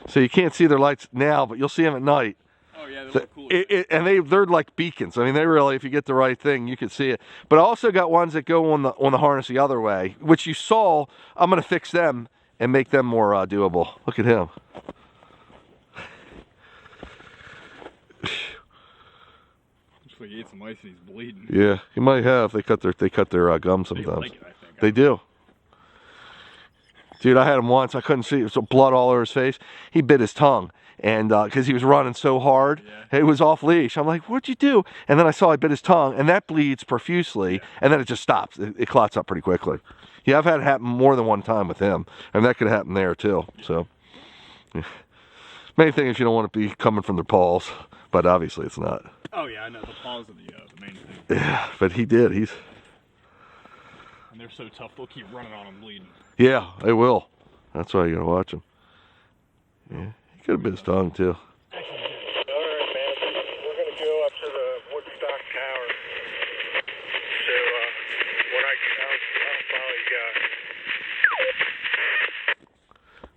B: So you can't see their lights now, but you'll see them at night.
D: Oh yeah, they
B: So
D: look cool.
B: and they're like beacons. I mean, they really, if you get the right thing, you can see it. But I also got ones that go on the harness the other way, which you saw. I'm gonna fix them and make them more doable. Look at him.
D: Looks like he ate some ice and he's bleeding.
B: Yeah, he might have. They cut their gum
D: They
B: sometimes.
D: like it, I think.
B: They do. Dude, I had him once. I couldn't see. So blood all over his face. He bit his tongue, and because he was running so hard, it was off leash. I'm like, "What'd you do?" And then I saw I bit his tongue, and that bleeds profusely, and then it just stops. It clots up pretty quickly. Yeah, I've had it happen more than one time with him, and that could happen there too. So, yeah. Main thing is you don't want to be coming from their paws, but obviously it's not.
D: Oh yeah, I know. The paws are the main thing.
B: Yeah, but he did.
D: And they're so tough, they'll keep running on them bleeding.
B: Yeah, they will. That's why you gotta watch him. Yeah, he could have bit his tongue too.
C: All right, man. We're going to go up to the Woodstock Tower. So when I get out, I'll follow you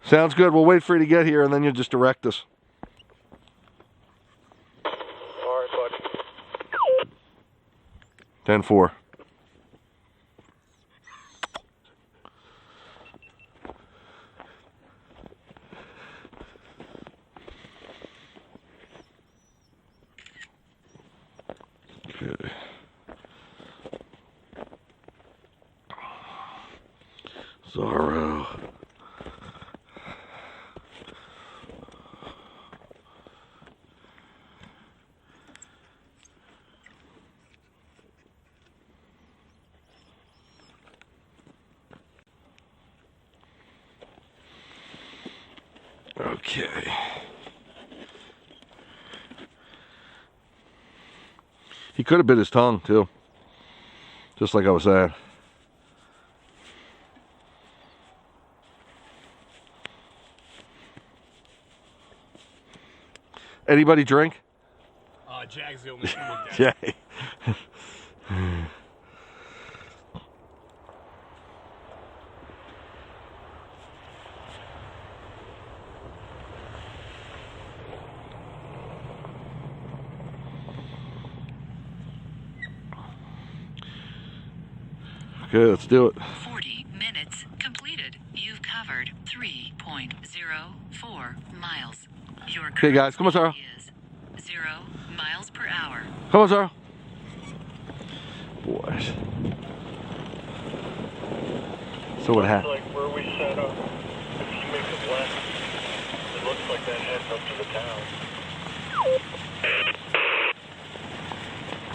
C: guys.
B: Sounds good. We'll wait for you to get here, and then you'll just direct us.
C: All right, buddy.
B: 10-4. Okay. Zorro. Okay. He could have bit his tongue too. Just like I was saying. Anybody drink?
D: Jag's the only one.
B: Jay. Okay, let's do it.
E: 40 minutes completed. You've covered 3.04 miles. Your
B: Okay, guys, come on, Sarah.
E: is 0 miles per hour.
B: Come on, Sarah. Boys. So what happened?
C: Like where we set up, if you make a left, it looks like that heads up to the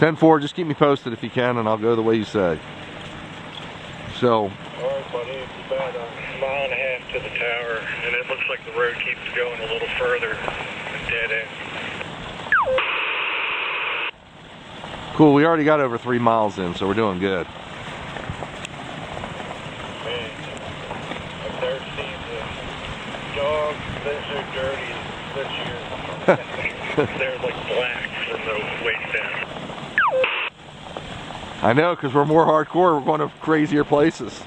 C: town.
B: 10-4, just keep me posted if you can, and I'll go the way you say. So,
C: Alright, buddy, it's about a mile and a half to the tower, and it looks like the road keeps going a little further and dead end.
B: cool, we already got over 3 miles in, so we're doing good.
C: Man, I've never seen the dogs that so dirty this year. They're like black from the waist down.
B: I know, because we're more hardcore, we're going to crazier places.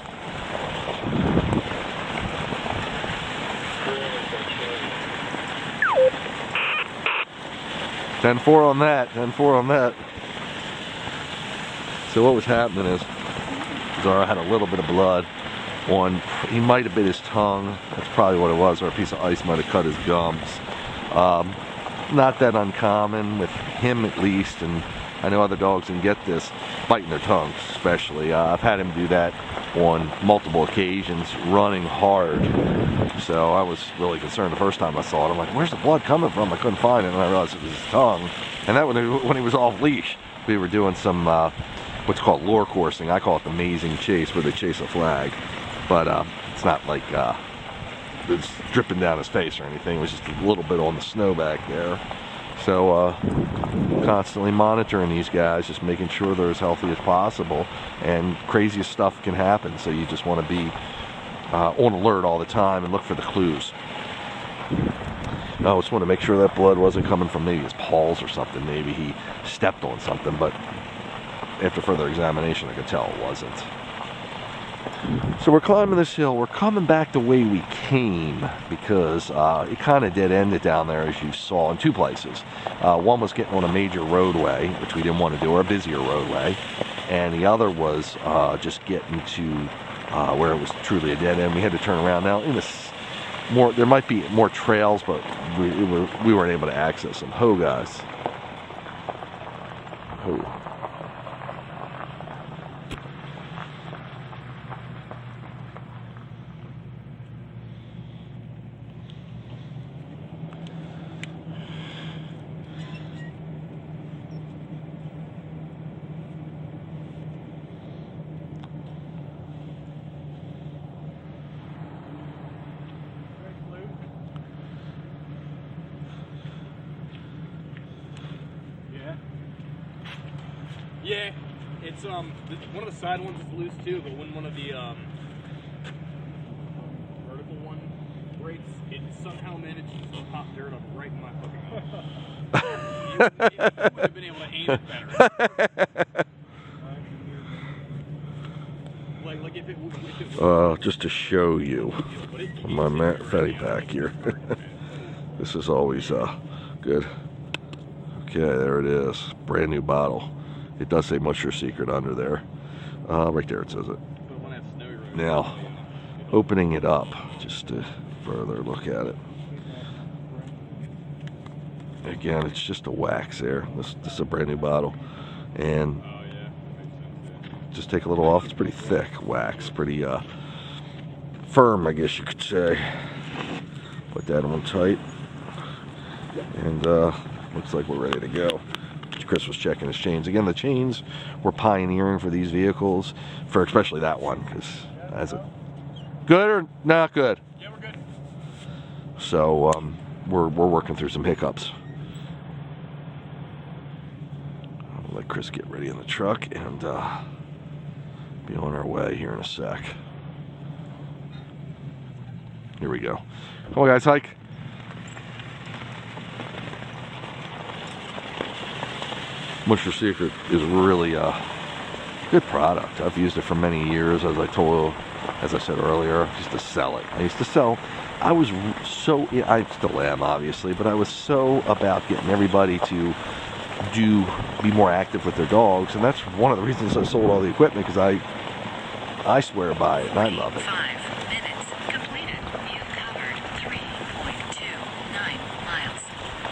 B: Ten 4 on that, 10-4 on that. So what was happening is, Zara had a little bit of blood on, he might have bit his tongue, that's probably what it was, or a piece of ice might have cut his gums. Not that uncommon with him at least, and I know other dogs can get this, biting their tongues especially. I've had him do that on multiple occasions, running hard. So I was really concerned the first time I saw it. I'm like, where's the blood coming from? I couldn't find it, and I realized it was his tongue. And that when he was off leash, we were doing some what's called lure coursing. I call it the mazing chase, where they chase a flag. But it's not like it's dripping down his face or anything. It was just a little bit on the snow back there. So constantly monitoring these guys, just making sure they're as healthy as possible, and craziest stuff can happen, so you just want to be on alert all the time and look for the clues. I just want to make sure that blood wasn't coming from maybe his paws or something. Maybe he stepped on something, but after further examination I could tell it wasn't. So we're climbing this hill. We're coming back the way we came, because it kind of dead-ended down there, as you saw, in 2 places. One was getting on a major roadway, which we didn't want to do, or a busier roadway, and the other was just getting to where it was truly a dead end. We had to turn around. Now, in this there might be more trails, but we weren't able to access them. Ho, guys. Ho.
D: Yeah, it's one of the side ones is loose too, but when one of the vertical one breaks, it somehow manages to pop dirt up right in my fucking mouth. You would have been able to aim it better. Like if it was,
B: just to show you my fatty pack here. This is always good. Okay, there it is. Brand new bottle. It does say "What's your secret" under there. Right there it says it. Now, opening it up just to further look at it. Again, it's just a wax there. This is a brand new bottle. and
D: Oh yeah, that makes sense. Yeah.
B: just take a little off. It's pretty thick wax, pretty firm, I guess you could say. Put that on tight, and looks like we're ready to go. Chris was checking his chains. Again, the chains were pioneering for these vehicles, for especially that one, because as a good or not good.
D: Yeah, we're good.
B: So we're working through some hiccups. I'll let Chris get ready in the truck and be on our way here in a sec. Here we go. Come on, guys, hike. Musher Secret is really a good product. I've used it for many years, as I said earlier. I used to sell it. I was so, I still am obviously, but I was so about getting everybody to be more active with their dogs, and that's one of the reasons I sold all the equipment, because I swear by it and I love it.
E: 5 minutes completed. You've covered 3.29 miles.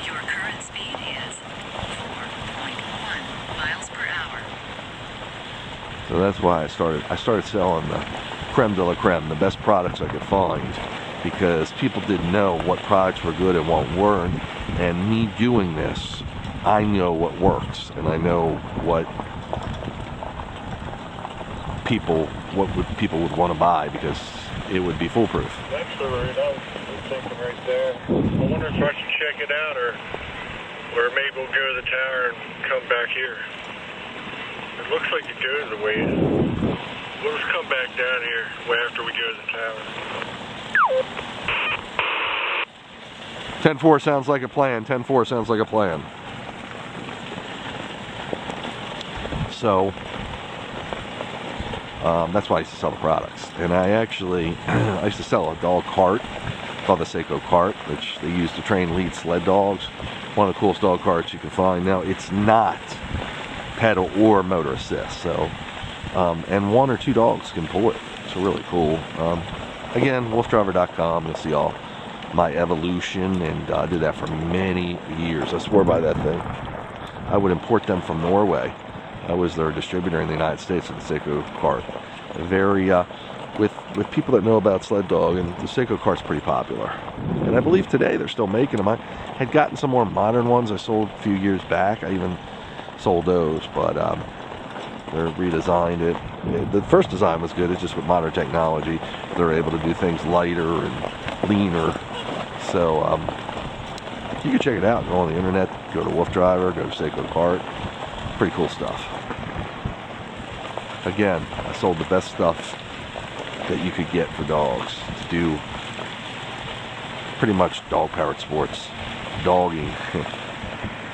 E: Your current speed is 4.1 miles per hour.
B: So that's why I started selling the creme de la creme, the best products I could find, because people didn't know what products were good and what weren't. And me doing this, I know what works, and I know what people would want to buy, because it would be foolproof.
C: That's the route I was thinking right there. I wonder if I can check it out, or maybe we'll go to the tower and come back here. It looks like it goes the way it is. We'll just come back down here after we go to the tower.
B: 10-4 sounds like a plan. 10-4 sounds like a plan. So that's why I used to sell the products. And I used to sell a dog cart called the Seiko cart, which they use to train lead sled dogs. One of the coolest dog carts you can find. Now, it's not pedal or motor assist, so and 1 or 2 dogs can pull it. It's really cool. Again, wolfdriver.com, you'll see all my evolution, and I did that for many years. I swore by that thing. I would import them from Norway. I was their distributor in the United States of the Seiko cart. Very with people that know about sled dog, and the Seiko cart's pretty popular. And I believe today they're still making them. I had gotten some more modern ones I sold a few years back. I even sold those, but they're redesigned it. The first design was good. It's just with modern technology, they're able to do things lighter and leaner. So you can check it out. Go on the internet, go to Wolf Driver, go to Seiko Cart. Pretty cool stuff. Again, I sold the best stuff that you could get for dogs to do pretty much dog-powered sports. Dogging.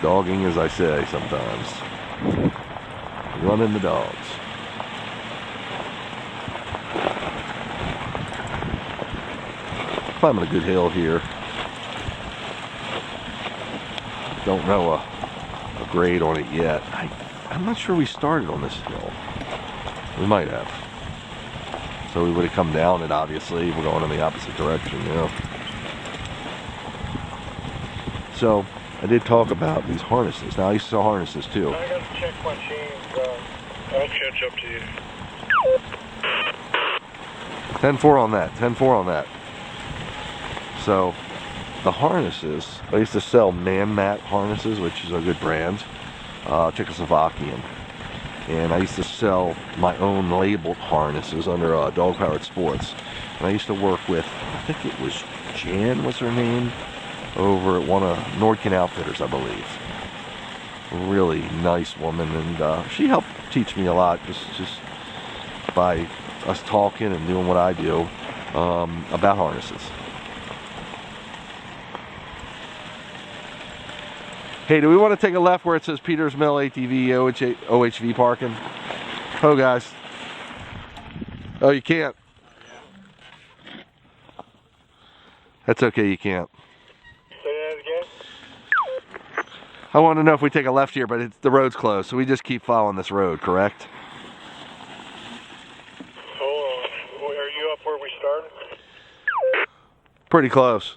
B: Dogging, as I say sometimes. Running the dogs. Climbing a good hill here. Don't know a grade on it yet. I'm not sure we started on this hill. We might have. So we would have come down it, obviously. We're going in the opposite direction, you know. So I did talk about these harnesses. Now I used to sell harnesses too.
C: I gotta check my chains. I'll catch up to you.
B: 10-4 on that. 10-4 on that. So the harnesses, I used to sell Man-Mat harnesses, which is a good brand, Czechoslovakian. And I used to sell my own labeled harnesses under Dog Powered Sports. And I used to work with, I think it was Jan, what's her name, over at one of Nordkin Outfitters, I believe. A really nice woman, and she helped teach me a lot, just by us talking and doing what I do about harnesses. Hey, do we want to take a left where it says Peters Mill ATV OHV parking? Oh, guys. Oh, you can't. That's okay, you can't.
C: Say that again?
B: I want to know if we take a left here, but the road's closed, so we just keep following this road, correct?
C: Hold on. Are you up where we started?
B: Pretty close.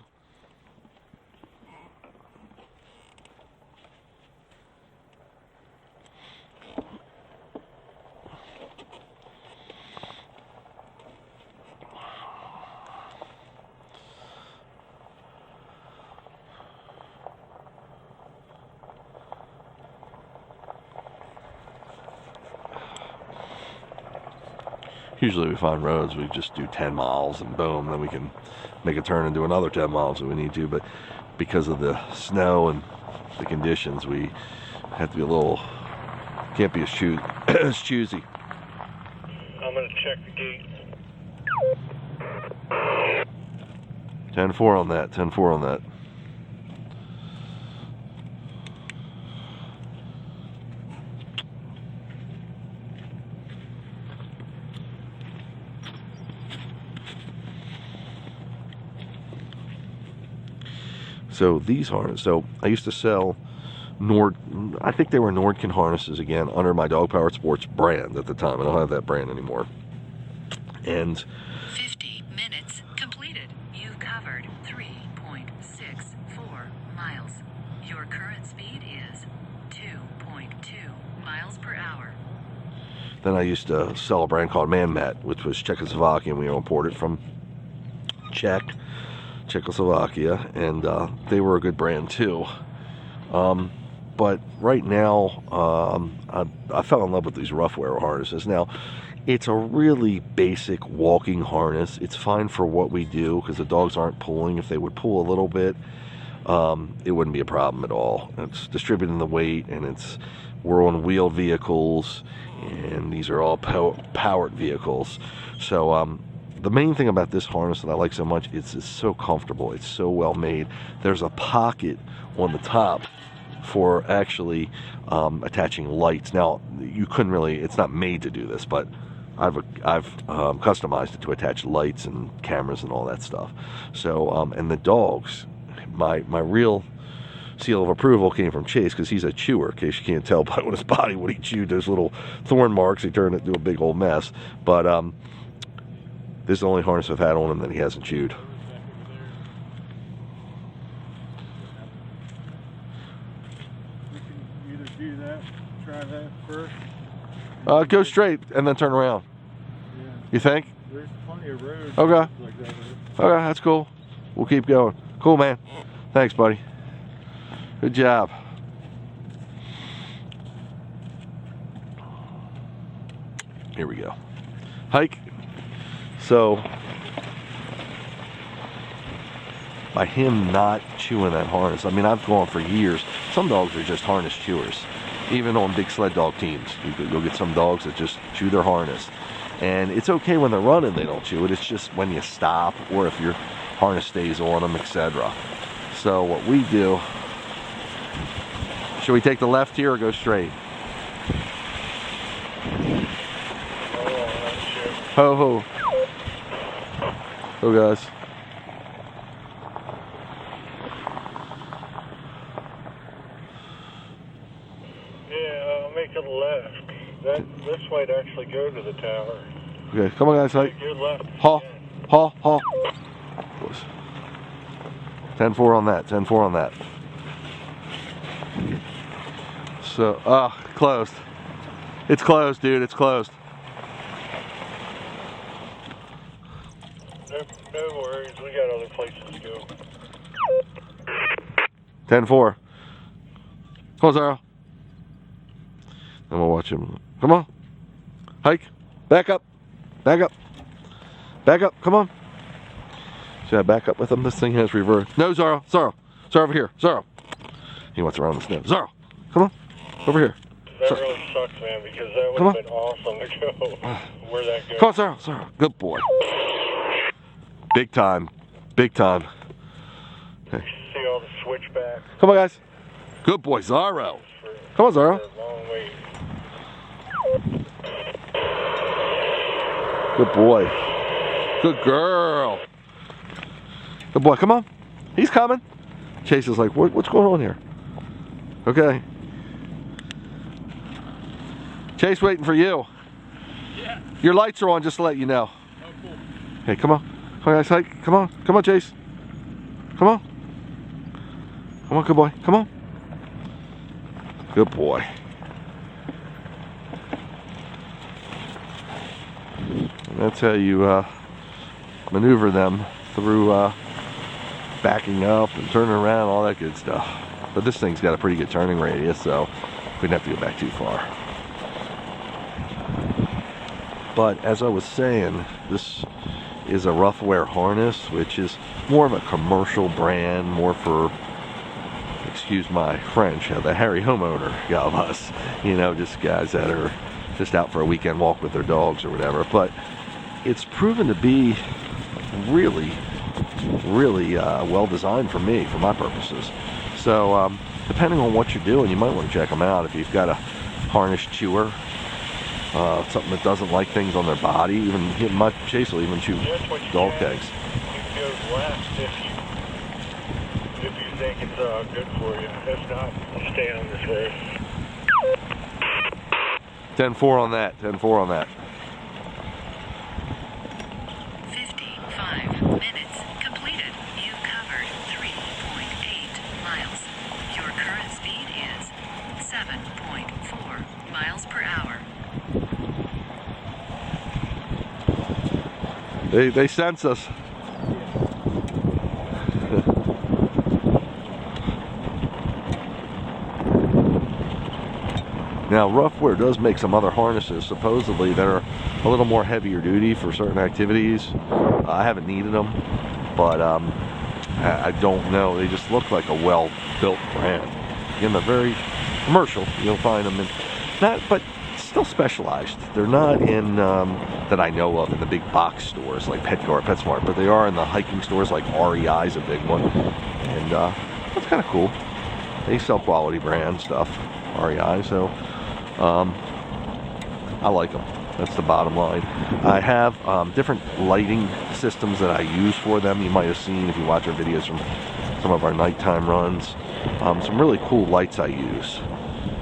B: Usually we find roads, we just do 10 miles and boom, then we can make a turn and do another 10 miles if we need to. But because of the snow and the conditions, we have to be a little, can't be as choosy.
C: I'm going to check the gate.
B: 10-4 on that, 10-4 on that. So these harnesses, so I used to sell I think they were Nordkin harnesses again under my Dog Powered Sports brand at the time. I don't have that brand anymore. And
E: 50 minutes completed. You've covered 3.64 miles. Your current speed is 2.2 miles per hour.
B: then I used to sell a brand called Manmet, which was Czechoslovakian. We imported from Czechoslovakia, and they were a good brand too. But right now, I fell in love with these rough wear harnesses. Now, it's a really basic walking harness. It's fine for what we do because the dogs aren't pulling. If they would pull a little bit, it wouldn't be a problem at all. It's distributing the weight, and we're on wheeled vehicles, and these are all powered vehicles. So the main thing about this harness that I like so much, it's so comfortable. It's so well made. There's a pocket on the top for actually attaching lights. Now, you couldn't really, it's not made to do this, but I've customized it to attach lights and cameras and all that stuff. So, and the dogs, my real seal of approval came from Chase, because he's a chewer, in case you can't tell by his body what he chewed. Those little thorn marks, he turned it into a big old mess. But this is the only harness I've had on him that he hasn't chewed.
C: Either do that, try that first.
B: Go straight and then turn around.
C: Yeah.
B: You think?
C: There's plenty of roads
B: Okay.
C: like that.
B: Okay, that's cool. We'll keep going. Cool, man. Thanks, buddy. Good job. Here we go. Hike. So, by him not chewing that harness, I mean, I've gone for years. Some dogs are just harness chewers. Even on big sled dog teams, you'll get some dogs that just chew their harness. And it's okay when they're running, they don't chew it. It's just when you stop, or if your harness stays on them, etc. So what we do, should we take the left here or go straight? Ho ho. Ho guys.
C: Yeah, make a left. This might actually go to the tower.
B: Okay, come on guys, hike.
C: Your left.
B: Ha, ha, ha. 10-4 on that, 10-4 on that. So, closed. It's closed, dude, it's closed.
C: No worries, we got other places to go.
B: 10-4. Come on, Zara. And we'll watch him. Come on. Hike. Back up. Back up. Back up. Come on. Should I back up with him? This thing has reverse. No, Zara. Zara. Zara, over here. Zara. He wants around the snow. Zara. Come on. Over here.
C: That
B: Zara.
C: really sucks, man, because that
B: Come
C: would
B: on.
C: have been awesome to go where that goes.
B: Come on, Zara. Zara. Good boy. Big time. Big time. Okay.
C: See all the switchbacks.
B: Come on, guys. Good boy, Zara. Come on, Zara.
C: A long way.
B: Good boy. Good girl. Good boy, come on. He's coming. Chase is like, what's going on here? Okay. Chase waiting for you.
D: Yeah.
B: Your lights are on, just to let you know.
D: Oh, cool.
B: Hey, come on. Come on, guys, hike. Come on. Come on, Chase. Come on. Come on, good boy. Come on. Good boy. And that's how you maneuver them through backing up and turning around, all that good stuff. But this thing's got a pretty good turning radius, so we didn't have to go back too far. But as I was saying, this is a Roughwear harness, which is more of a commercial brand, more for, excuse my French, the hairy homeowner of us, you know, just guys that are just out for a weekend walk with their dogs or whatever. But it's proven to be really well designed for me, for my purposes. So depending on what you're doing, you might want to check them out. If you've got a harness chewer, something that doesn't like things on their body, even Chase will even chew dog tags.
C: You go left if you think it's good for you. If not, stay on this road.
B: 10-4 on that. 10-4 on that.
E: 55 minutes completed. You covered 3.8 miles. Your current speed is 7.4 miles per hour.
B: They sense us. Now, Roughwear does make some other harnesses, supposedly, that are a little more heavier duty for certain activities. I haven't needed them, but I don't know. They just look like a well-built brand. Again, they're very commercial. You'll find them in, but still specialized. They're not in, that I know of, in the big box stores like Petco or PetSmart, but they are in the hiking stores, like REI is a big one. And that's kind of cool. They sell quality brand stuff, REI, so I like them. That's the bottom line. I have different lighting systems that I use for them. You might have seen if you watch our videos from some of our nighttime runs. Some really cool lights I use.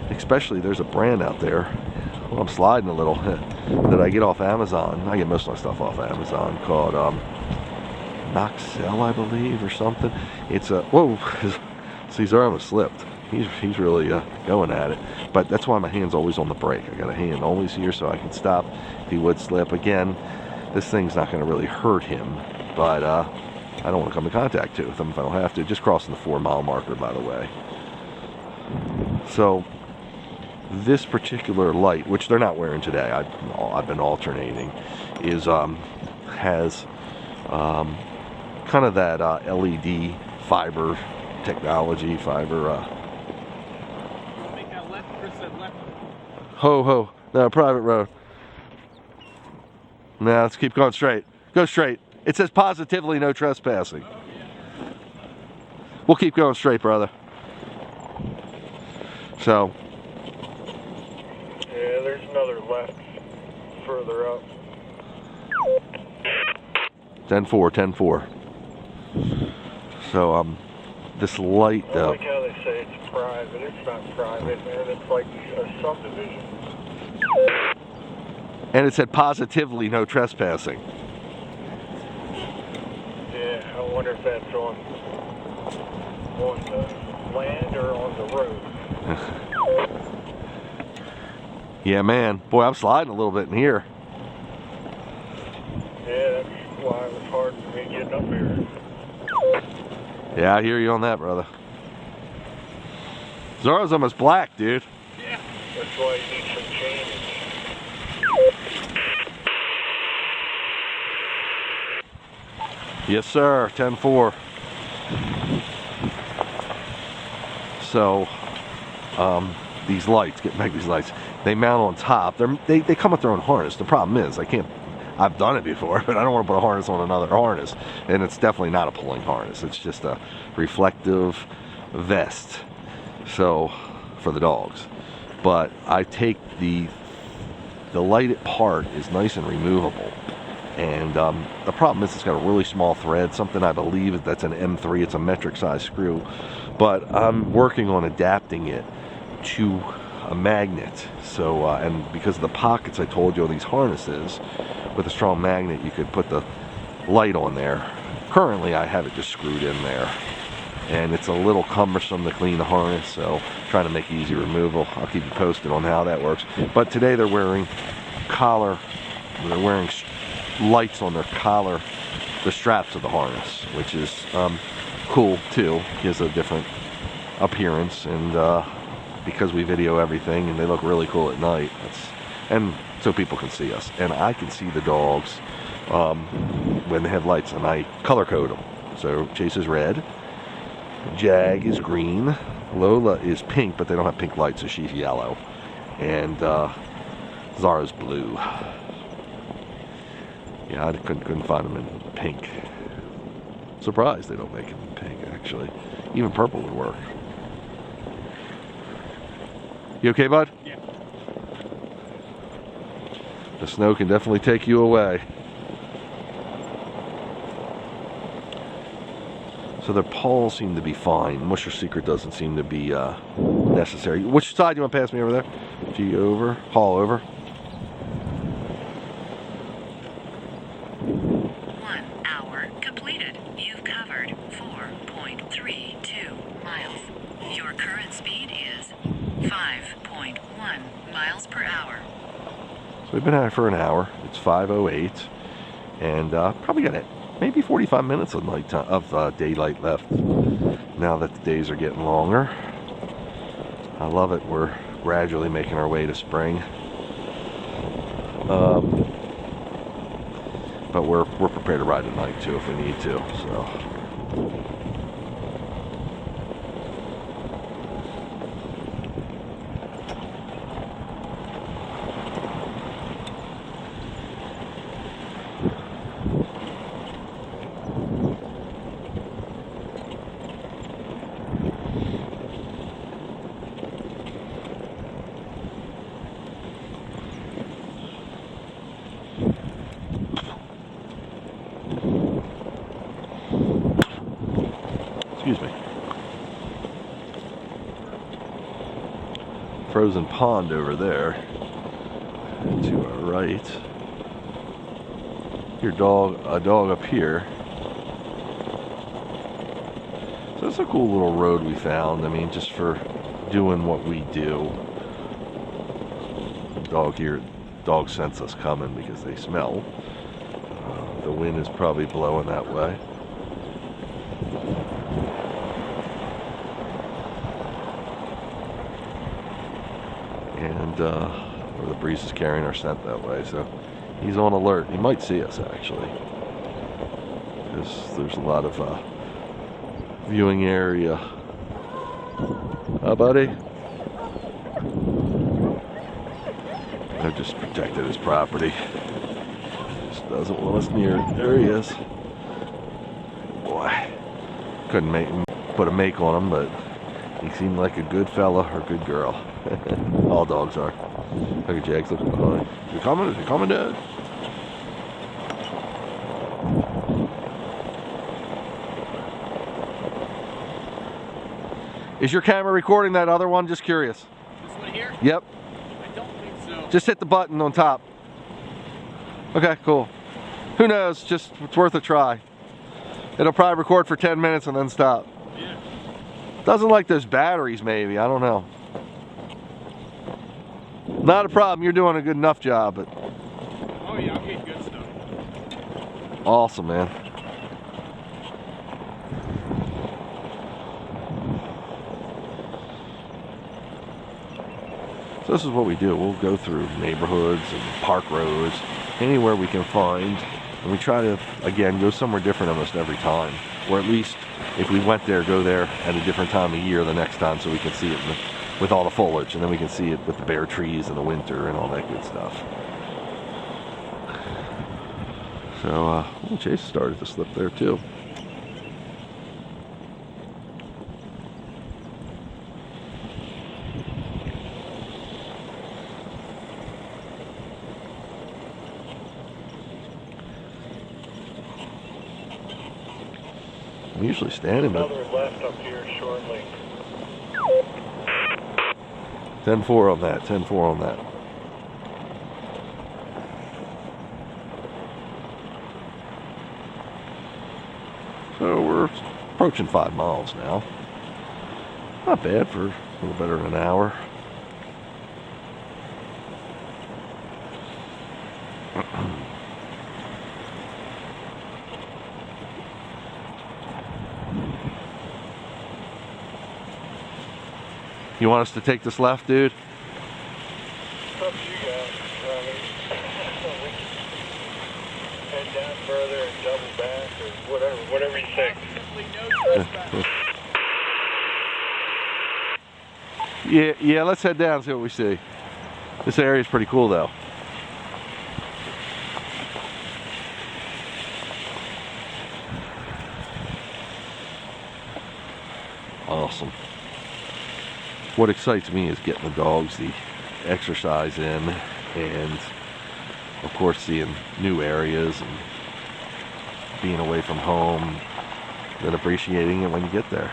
B: Especially, there's a brand out there, well, I'm sliding a little, that I get off Amazon. I get most of my stuff off Amazon, called Noxel, I believe, or something. It's a, whoa, Cesar almost slipped. He's really going at it. But that's why my hand's always on the brake. I got a hand always here so I can stop if he would slip. Again, this thing's not going to really hurt him, but I don't want to come in contact with him if I don't have to. Just crossing the 4-mile marker, by the way. So this particular light, which they're not wearing today, I've been alternating, is has kind of that LED fiber technology, Ho, no, private road. Now let's keep going straight. Go straight. It says positively no trespassing. We'll keep going straight, brother. So.
C: Yeah, there's another left further up.
B: 10-4. So, this light,
C: I
B: though.
C: like how they say it's private. It's not private, man. It's like a subdivision.
B: And it said positively no trespassing.
C: Yeah, I wonder if that's on the land or on the road.
B: Yeah, man. Boy, I'm sliding a little bit in here.
C: Yeah, that's why it was hard for me getting up here.
B: Yeah, I hear you on that, brother. Zorro's almost black, dude.
C: Yeah. That's why you need some change.
B: Yes, sir. 10-4. So, these lights, getting back to these lights, they mount on top. They come with their own harness. The problem is, I've done it before, but I don't want to put a harness on another harness. And it's definitely not a pulling harness. It's just a reflective vest. So, for the dogs. But I take the lighted part is nice and removable. And the problem is it's got a really small thread, something I believe that's an M3, it's a metric size screw. But I'm working on adapting it to a magnet. So, and because of the pockets I told you on these harnesses, with a strong magnet you could put the light on there. Currently I have it just screwed in there. And it's a little cumbersome to clean the harness, so trying to make easy removal. I'll keep you posted on how that works. But today they're wearing lights on their collar, the straps of the harness, which is cool too. Gives a different appearance, and because we video everything and they look really cool at night, and so people can see us. And I can see the dogs when they have lights, and I color code them. So Chase is red, Jag is green, Lola is pink, but they don't have pink lights, so she's yellow, and Zara's blue. Yeah, I couldn't find them in pink. Surprised they don't make it in pink, actually. Even purple would work. You okay, bud?
D: Yeah.
B: The snow can definitely take you away. So their paws seem to be fine. Musher Secret doesn't seem to be necessary. Which side do you want to pass me over there? G over, haul over.
E: 1 hour completed. You've covered 4.32 miles. Your current speed is 5.1 miles per hour.
B: So we've been at it for an hour. It's 5:08, and probably got maybe 45 minutes of nighttime of daylight left. Now that the days are getting longer, I love it. We're gradually making our way to spring, but we're prepared to ride at night too if we need to. So. Excuse me. Frozen pond over there. To our right. A dog up here. So it's a cool little road we found. I mean, just for doing what we do. Dog sense us coming because they smell. The wind is probably blowing that way. And or the breeze is carrying our scent that way, so he's on alert. He might see us actually, because there's a lot of viewing area. Buddy? I've just protected his property. Just doesn't want us near it. There he is. Boy, couldn't put a make on him, but he seemed like a good fella or good girl. All dogs are. Look at Jags looking behind. Is he coming? Is he coming, Dad? Is your camera recording that other one? Just curious.
D: This one here?
B: Yep.
D: I don't think so.
B: Just hit the button on top. Okay, cool. Who knows? Just, it's worth a try. It'll probably record for 10 minutes and then stop.
D: Yeah.
B: Doesn't like those batteries, maybe. I don't know. Not a problem. You're doing a good enough job, but
D: Oh yeah, I'm getting good stuff.
B: awesome, man. So this is what we do. We'll go through neighborhoods and park roads, anywhere we can find, and we try to, again, go somewhere different almost every time. Or at least, if we went there, go there at a different time of year the next time so we can see it with all the foliage, and then we can see it with the bare trees in the winter and all that good stuff. So, Chase started to slip there too. I'm usually standing, but
C: Another left up here shortly.
B: 10-4 on that, 10-4 on that. So we're approaching 5 miles now. Not bad for a little better than an hour. You want us to take this left, dude?
C: Up you got? We can head down further and double back or whatever you think.
D: Absolutely no trespass.
B: Yeah, let's head down and see what we see. This area's pretty cool though. Awesome. What excites me is getting the dogs the exercise in, and of course seeing new areas and being away from home, then appreciating it when you get there.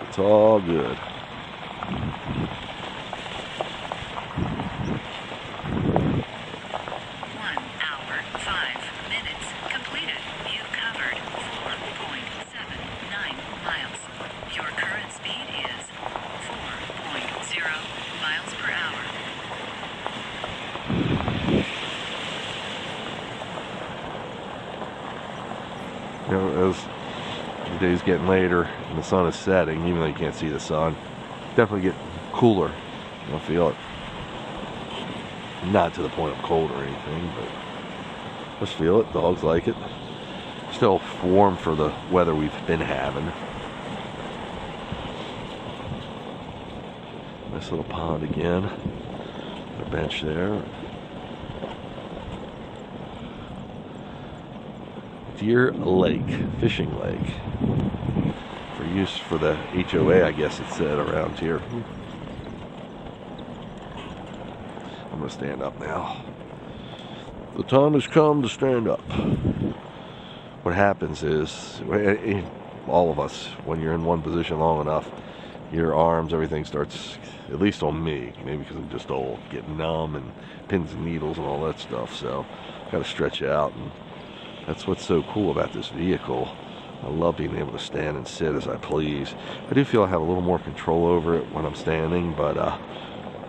B: It's all good.
E: 1 hour, 5 minutes completed. You covered 4.79 miles. Your current speed is 4.0 miles per hour.
B: You know, as the day's getting later and the sun is setting, even though you can't see the sun, definitely get cooler. You'll feel it. Not to the point of cold or anything, but just feel it. Dogs like it. Still warm for the weather we've been having. Nice little pond again. A bench there. Deer Lake, fishing lake. For use for the HOA, I guess it said around here. I'm gonna stand up now. The time has come to stand up. What happens is, all of us, when you're in one position long enough, your arms, everything starts, at least on me, maybe because I'm just old, getting numb and pins and needles and all that stuff. So, gotta stretch out, and that's what's so cool about this vehicle. I love being able to stand and sit as I please. I do feel I have a little more control over it when I'm standing, but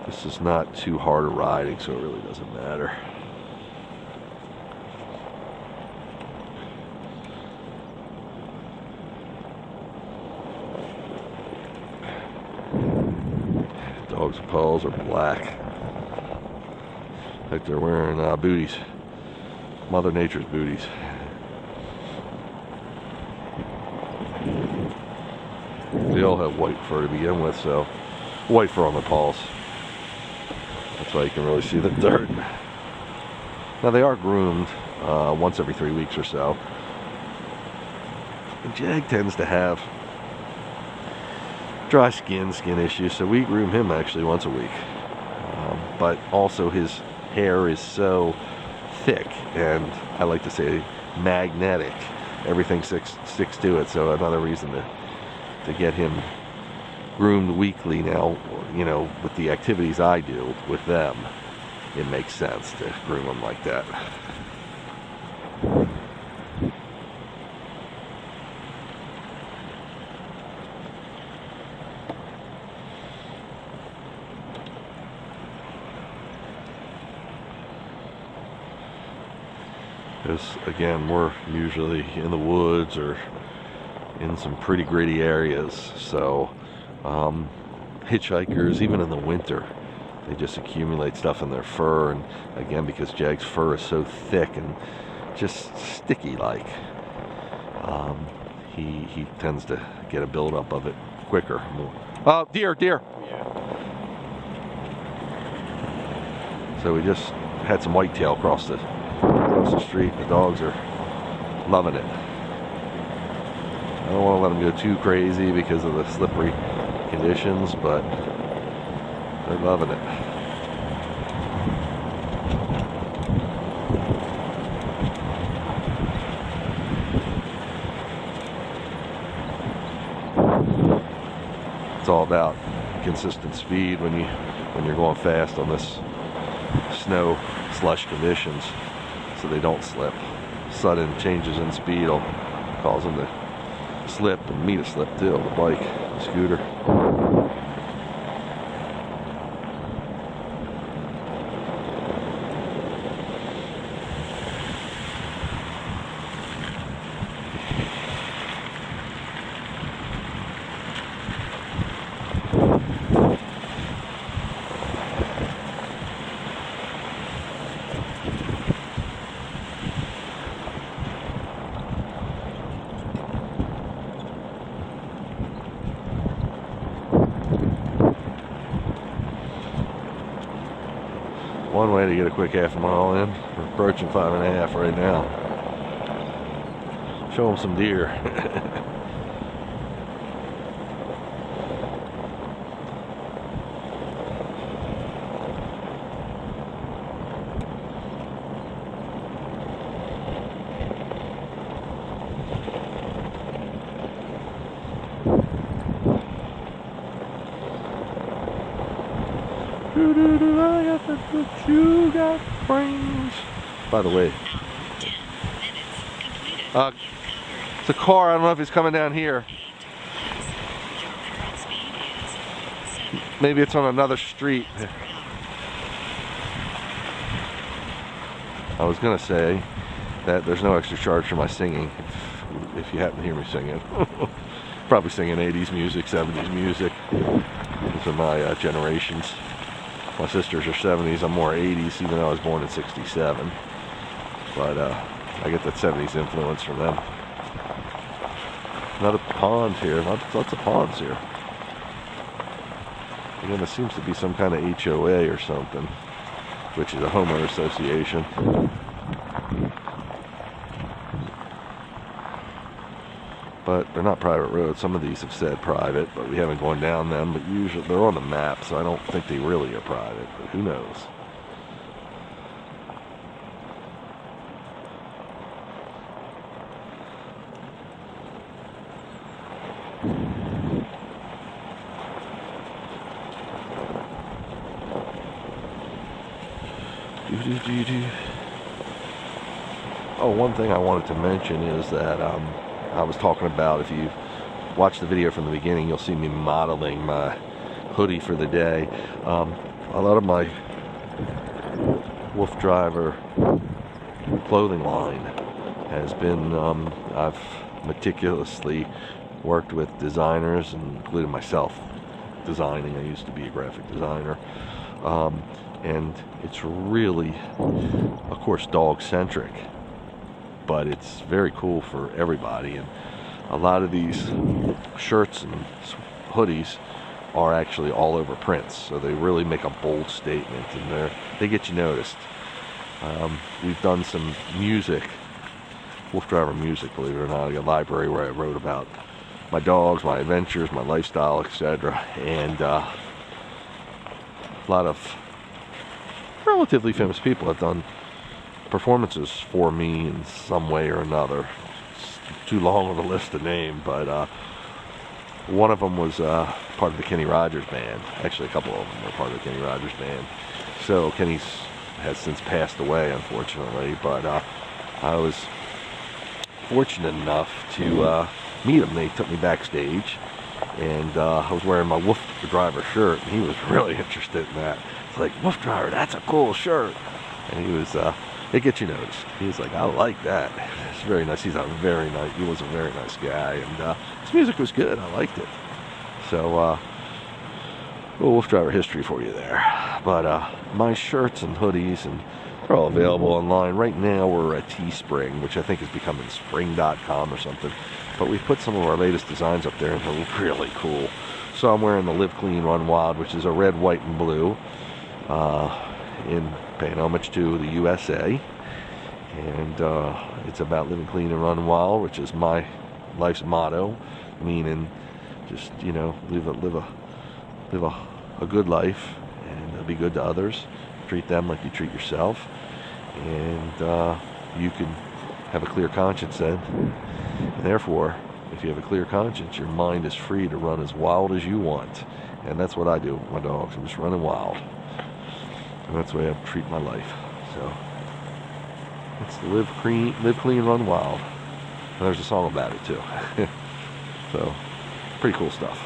B: this is not too hard a riding, so it really doesn't matter. Dogs' paws are black. Like they're wearing booties. Mother Nature's booties. They all have white fur to begin with, so white fur on their paws. That's why you can really see the dirt. Now they are groomed once every 3 weeks or so. And Jag tends to have dry skin issues, so we groom him actually once a week. But also his hair is so thick, and I like to say magnetic. Everything sticks to it, so another reason to get him groomed weekly now, you know, with the activities I do with them, it makes sense to groom them like that. Because again, we're usually in the woods or in some pretty gritty areas, so hitchhikers, even in the winter, they just accumulate stuff in their fur, and again, because Jag's fur is so thick and just sticky like, he tends to get a buildup of it quicker. Oh, deer!
D: Yeah.
B: So we just had some whitetail across the street. The dogs are loving it. I don't want to let them go too crazy because of the slippery conditions, but they're loving it. It's all about consistent speed when you're going fast on this snow slush conditions, so they don't slip. Sudden changes in speed will cause them to slip, and me to slip too, the bike, the scooter. One way to get a quick half a mile in. We're approaching 5.5 right now. Show them some deer. I got the you got brains. By the way,
E: 10 minutes completed.
B: it's a car. I don't know if he's coming down here.
E: Your current speed is 7
B: Maybe it's on another street.
E: per hour.
B: I was gonna say that there's no extra charge for my singing. If you happen to hear me singing, probably singing 80s music, 70s music. Those are my generations. My sisters are 70s, I'm more 80s, even though I was born in 67. But I get that 70s influence from them. Another pond here, lots of ponds here. Again, there seems to be some kind of HOA or something, which is a homeowner association. But they're not private roads. Some of these have said private, but we haven't gone down them. But usually they're on the map, so I don't think they really are private. But who knows? Oh, one thing I wanted to mention is that I was talking about, if you watch the video from the beginning, you'll see me modeling my hoodie for the day. A lot of my Wolf Driver clothing line has been, I've meticulously worked with designers, including myself designing. I used to be a graphic designer. And it's really, of course, dog-centric, but it's very cool for everybody. And a lot of these shirts and hoodies are actually all over prints, so they really make a bold statement, and they get you noticed. We've done some music, Wolf Driver music, believe it or not. I got a library where I wrote about my dogs, my adventures, my lifestyle, etc. And a lot of relatively famous people have done performances for me in some way or another. It's too long of a list to name, but one of them was part of the Kenny Rogers band. Actually, a couple of them were part of the Kenny Rogers band. So Kenny's has since passed away, unfortunately, but I was fortunate enough to meet him. They took me backstage, and I was wearing my Wolf Driver shirt, and he was really interested in that. It's like, Wolf Driver, that's a cool shirt. And he was, it gets you noticed. He was like, I like that. It's very nice. He was a very nice guy, and his music was good. I liked it. So, little Wolf Driver history for you there. But my shirts and hoodies, and they're all available online. Right now we're at Teespring, which I think is becoming spring.com or something. But we've put some of our latest designs up there, and they're really cool. So I'm wearing the Live Clean, Run Wild, which is a red, white, and blue, in paying homage to the USA. And it's about living clean and run wild, which is my life's motto, meaning just, you know, live a good life, and be good to others, treat them like you treat yourself, and you can have a clear conscience then. And therefore, if you have a clear conscience, your mind is free to run as wild as you want. And that's what I do with my dogs. I'm just running wild. And that's the way I treat my life. So it's live clean, run wild. And there's a song about it too. So pretty cool stuff.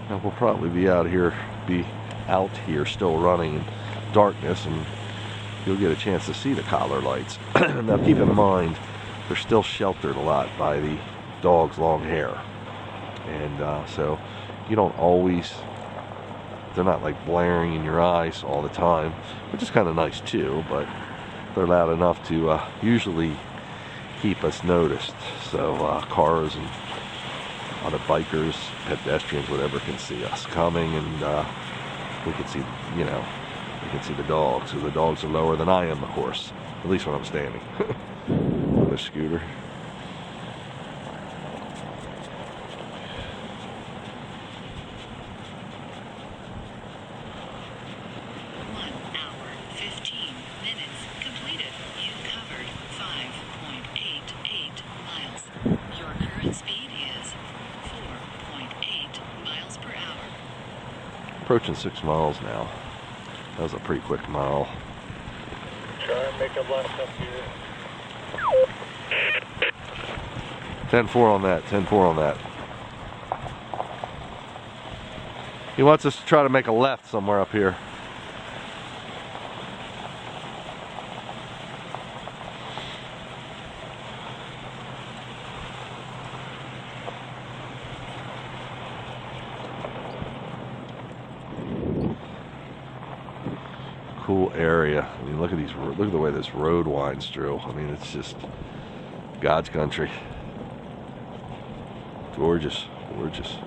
B: Now we'll probably be out here still running in darkness, and you'll get a chance to see the collar lights. Now keep in mind, they're still sheltered a lot by the dog's long hair, and so you don't always They're not like blaring in your eyes all the time, which is kind of nice too, but they're loud enough to usually keep us noticed. So cars and other bikers, pedestrians, whatever, can see us coming, and we can see, you know, we can see the dogs. So the dogs are lower than I am, of course, at least when I'm standing. Another scooter.
E: 1 hour, 15 minutes completed. You covered 5.88 miles. Your current speed is 4.8 miles per hour.
B: Approaching 6 miles now. That was a pretty quick mile.
C: Try and make a left up here.
B: 10-4 on that, 10-4 on that. He wants us to try to make a left somewhere up here. Cool area. I mean, look at these. Look at the way this road winds through. I mean, it's just God's country. Gorgeous, gorgeous.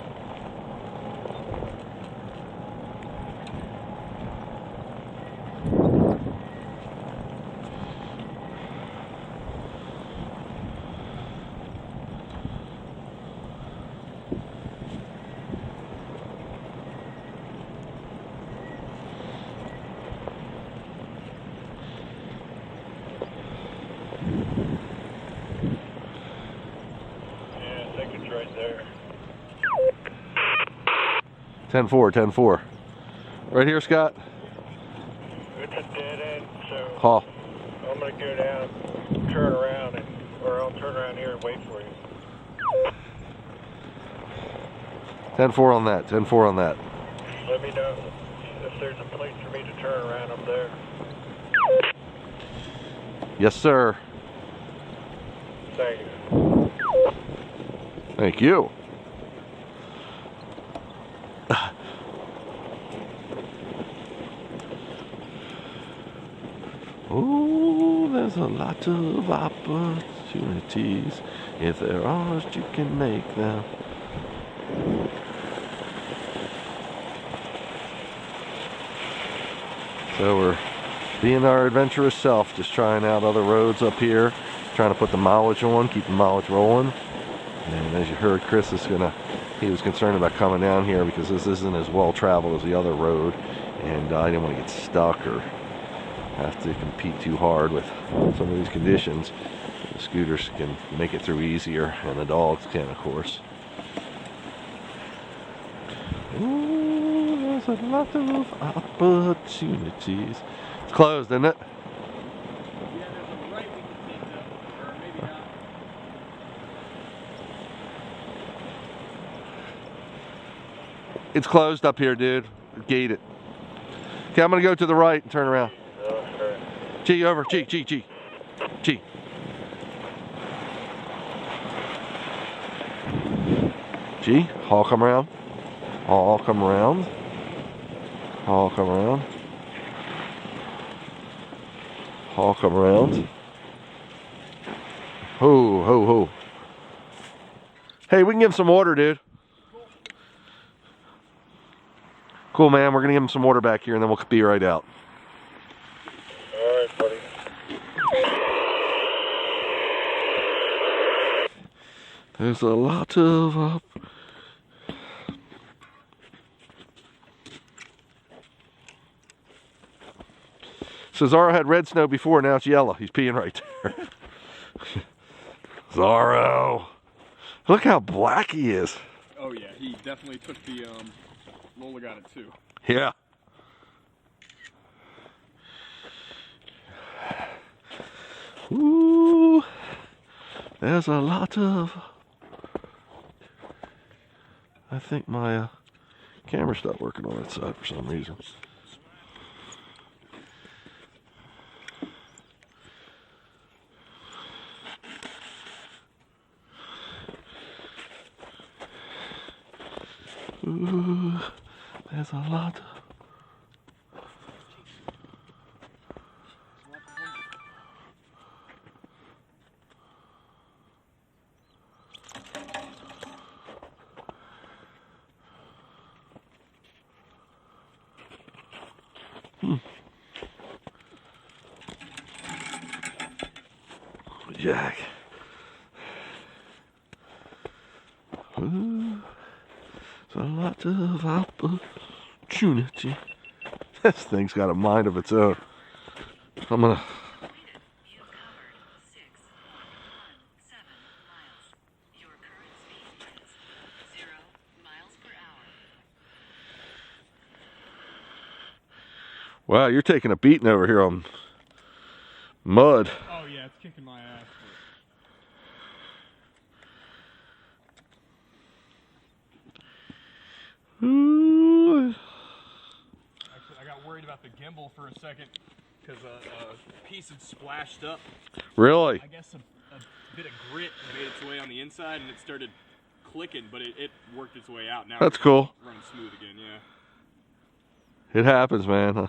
C: Yeah, I think it's right there.
B: 10-4, 10-4. Right here, Scott.
C: It's a dead end, so
B: Huh.
C: I'm gonna go down, turn around, or I'll turn around here and wait for you.
B: 10-4 on that, 10-4 on that.
C: Let me know if there's a place for me to turn around up there.
B: Yes, sir.
C: Thank you.
B: Thank you. Oh, there's a lot of opportunities. If there are, you can make them. So we're being our adventurous self, just trying out other roads up here, trying to put the mileage on, keep the mileage rolling. And as you heard, Chris he was concerned about coming down here because this isn't as well traveled as the other road, and I didn't want to get stuck or have to compete too hard with some of these conditions. The scooters can make it through easier, and the dogs can, of course. Ooh, there's a lot of opportunities. It's closed, isn't it?
D: Yeah, there's a right we can take though, or maybe not.
B: It's closed up here, dude. Gated. Okay, I'm gonna go to the right and turn around.
C: Oh, sure.
B: G, over. G. G, haul come around. Haul come around. Haul come around. Haul come around. Ho, ho, ho. Hey, we can give him some water, dude. Cool, man. We're gonna give him some water back here, and then we'll be right out.
C: All right, buddy.
B: There's a lot of Cesaro had red snow before, now it's yellow. He's peeing right there. Zorro. Look how black he is.
D: Oh yeah, he definitely took the Lola got it too.
B: Yeah. Ooh. There's a lot of... I think my camera stopped working on that side for some reason. Ooh, there's a lot of Jack. Ooh, there's a lot of opportunity. This thing's got a mind of its own. I'm gonna.
E: You covered 6.17 miles. Your current speed is 0 miles per hour.
B: Wow, you're taking a beating over here on mud.
D: Oh yeah, it's kicking my ass.
B: Ooh.
D: Actually, I got worried about the gimbal for a second because a piece had splashed up.
B: Really?
D: I guess a bit of grit made its way on the inside and it started clicking, but it worked its way out. Now
B: That's
D: it's
B: cool.
D: running smooth again, yeah.
B: It happens, man.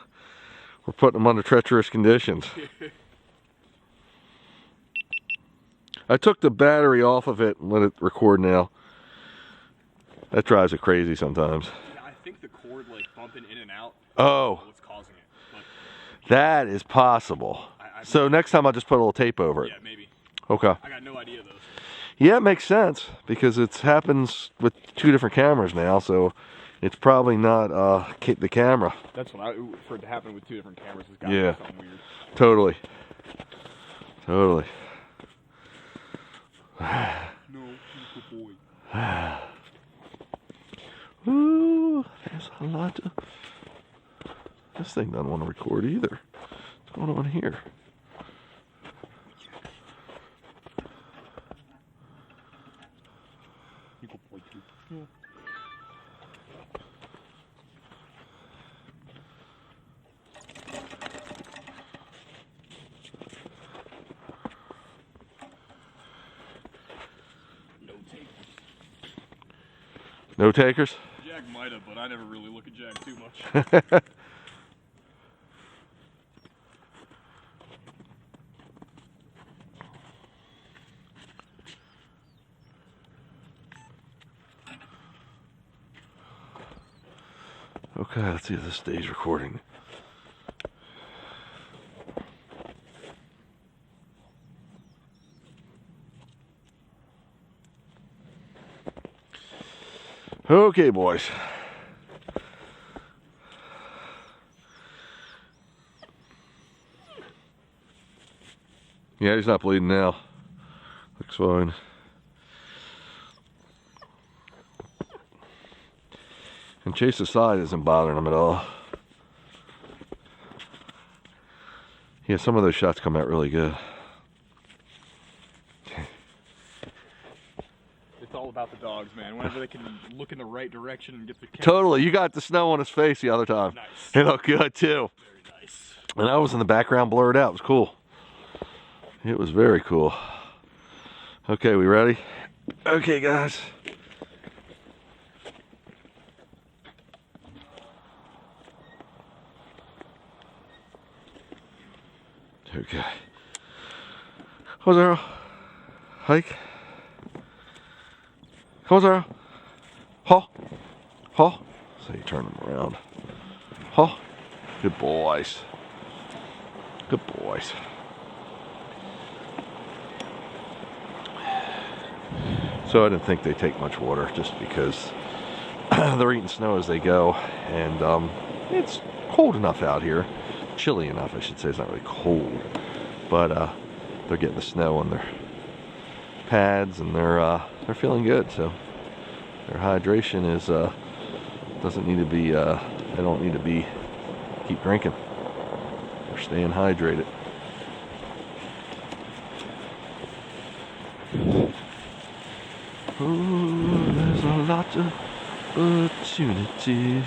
B: We're putting them under treacherous conditions. I took the battery off of it and let it record now. That drives it crazy sometimes.
D: Yeah, I think the cord like bumping in and out.
B: Oh.
D: What's causing it? But
B: That is possible. So next time I'll just put a little tape over it.
D: yeah, maybe.
B: Okay.
D: I got no idea though.
B: Yeah, it makes sense because it happens with 2 different cameras now, so it's probably not the camera.
D: That's what for it to happen with 2 different cameras has got to
B: Yeah.
D: be something weird.
B: Totally. Totally.
D: No, good boy.
B: Ooh, there's a lot of... This thing doesn't want to record either. What's going on here?
D: Good boy too. Yeah. No takers.
B: No takers?
D: Jack might have, but I never really look at Jack too much.
B: Okay, let's see if this stays recording. Okay, boys. Yeah, he's not bleeding now. Looks fine. And Chase's side isn't bothering him at all. Yeah, some of those shots come out really good.
D: It's all about the dogs, man. Whenever they can look in the right direction and get the camera.
B: Totally, you got the snow on his face the other time.
D: Nice.
B: It looked good too.
D: Very nice.
B: And I was in the background blurred out. It was cool. It was very cool. Okay, we ready? Okay, guys. Okay. Jose, hike. Jose, ho, ho. So you turn them around. Ho. Good boys. Good boys. So I didn't think they'd take much water just because they're eating snow as they go, and it's cold enough out here. Chilly enough, I should say. It's not really cold, but they're getting the snow on their pads, and they're feeling good. So their hydration is doesn't need to be. They don't need to be keep drinking. They're staying hydrated. Oh, there's a lot of opportunities.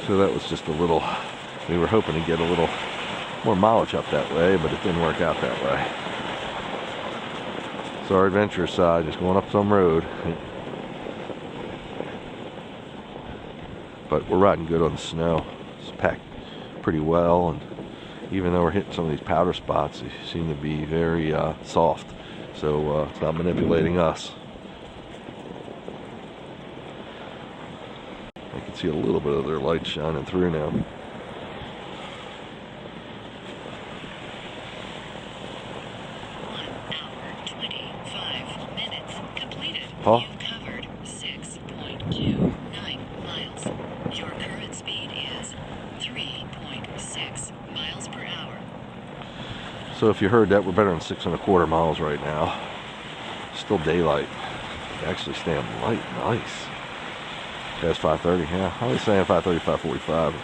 B: So that was just a little, we were hoping to get a little more mileage up that way, but it didn't work out that way. So our adventure side is going up some road. But we're riding good on the snow. It's packed pretty well, and even though we're hitting some of these powder spots, they seem to be very soft. So it's not manipulating us. I can see a little bit of their light shining through now. Huh?
E: You've covered 6.29 miles. Your current speed is 3.6 miles per hour.
B: So if you heard that, we're better than 6.25 miles right now. Still daylight. Actually staying light. Nice. Past 5:30. Yeah, I was saying 5:30, 5:45.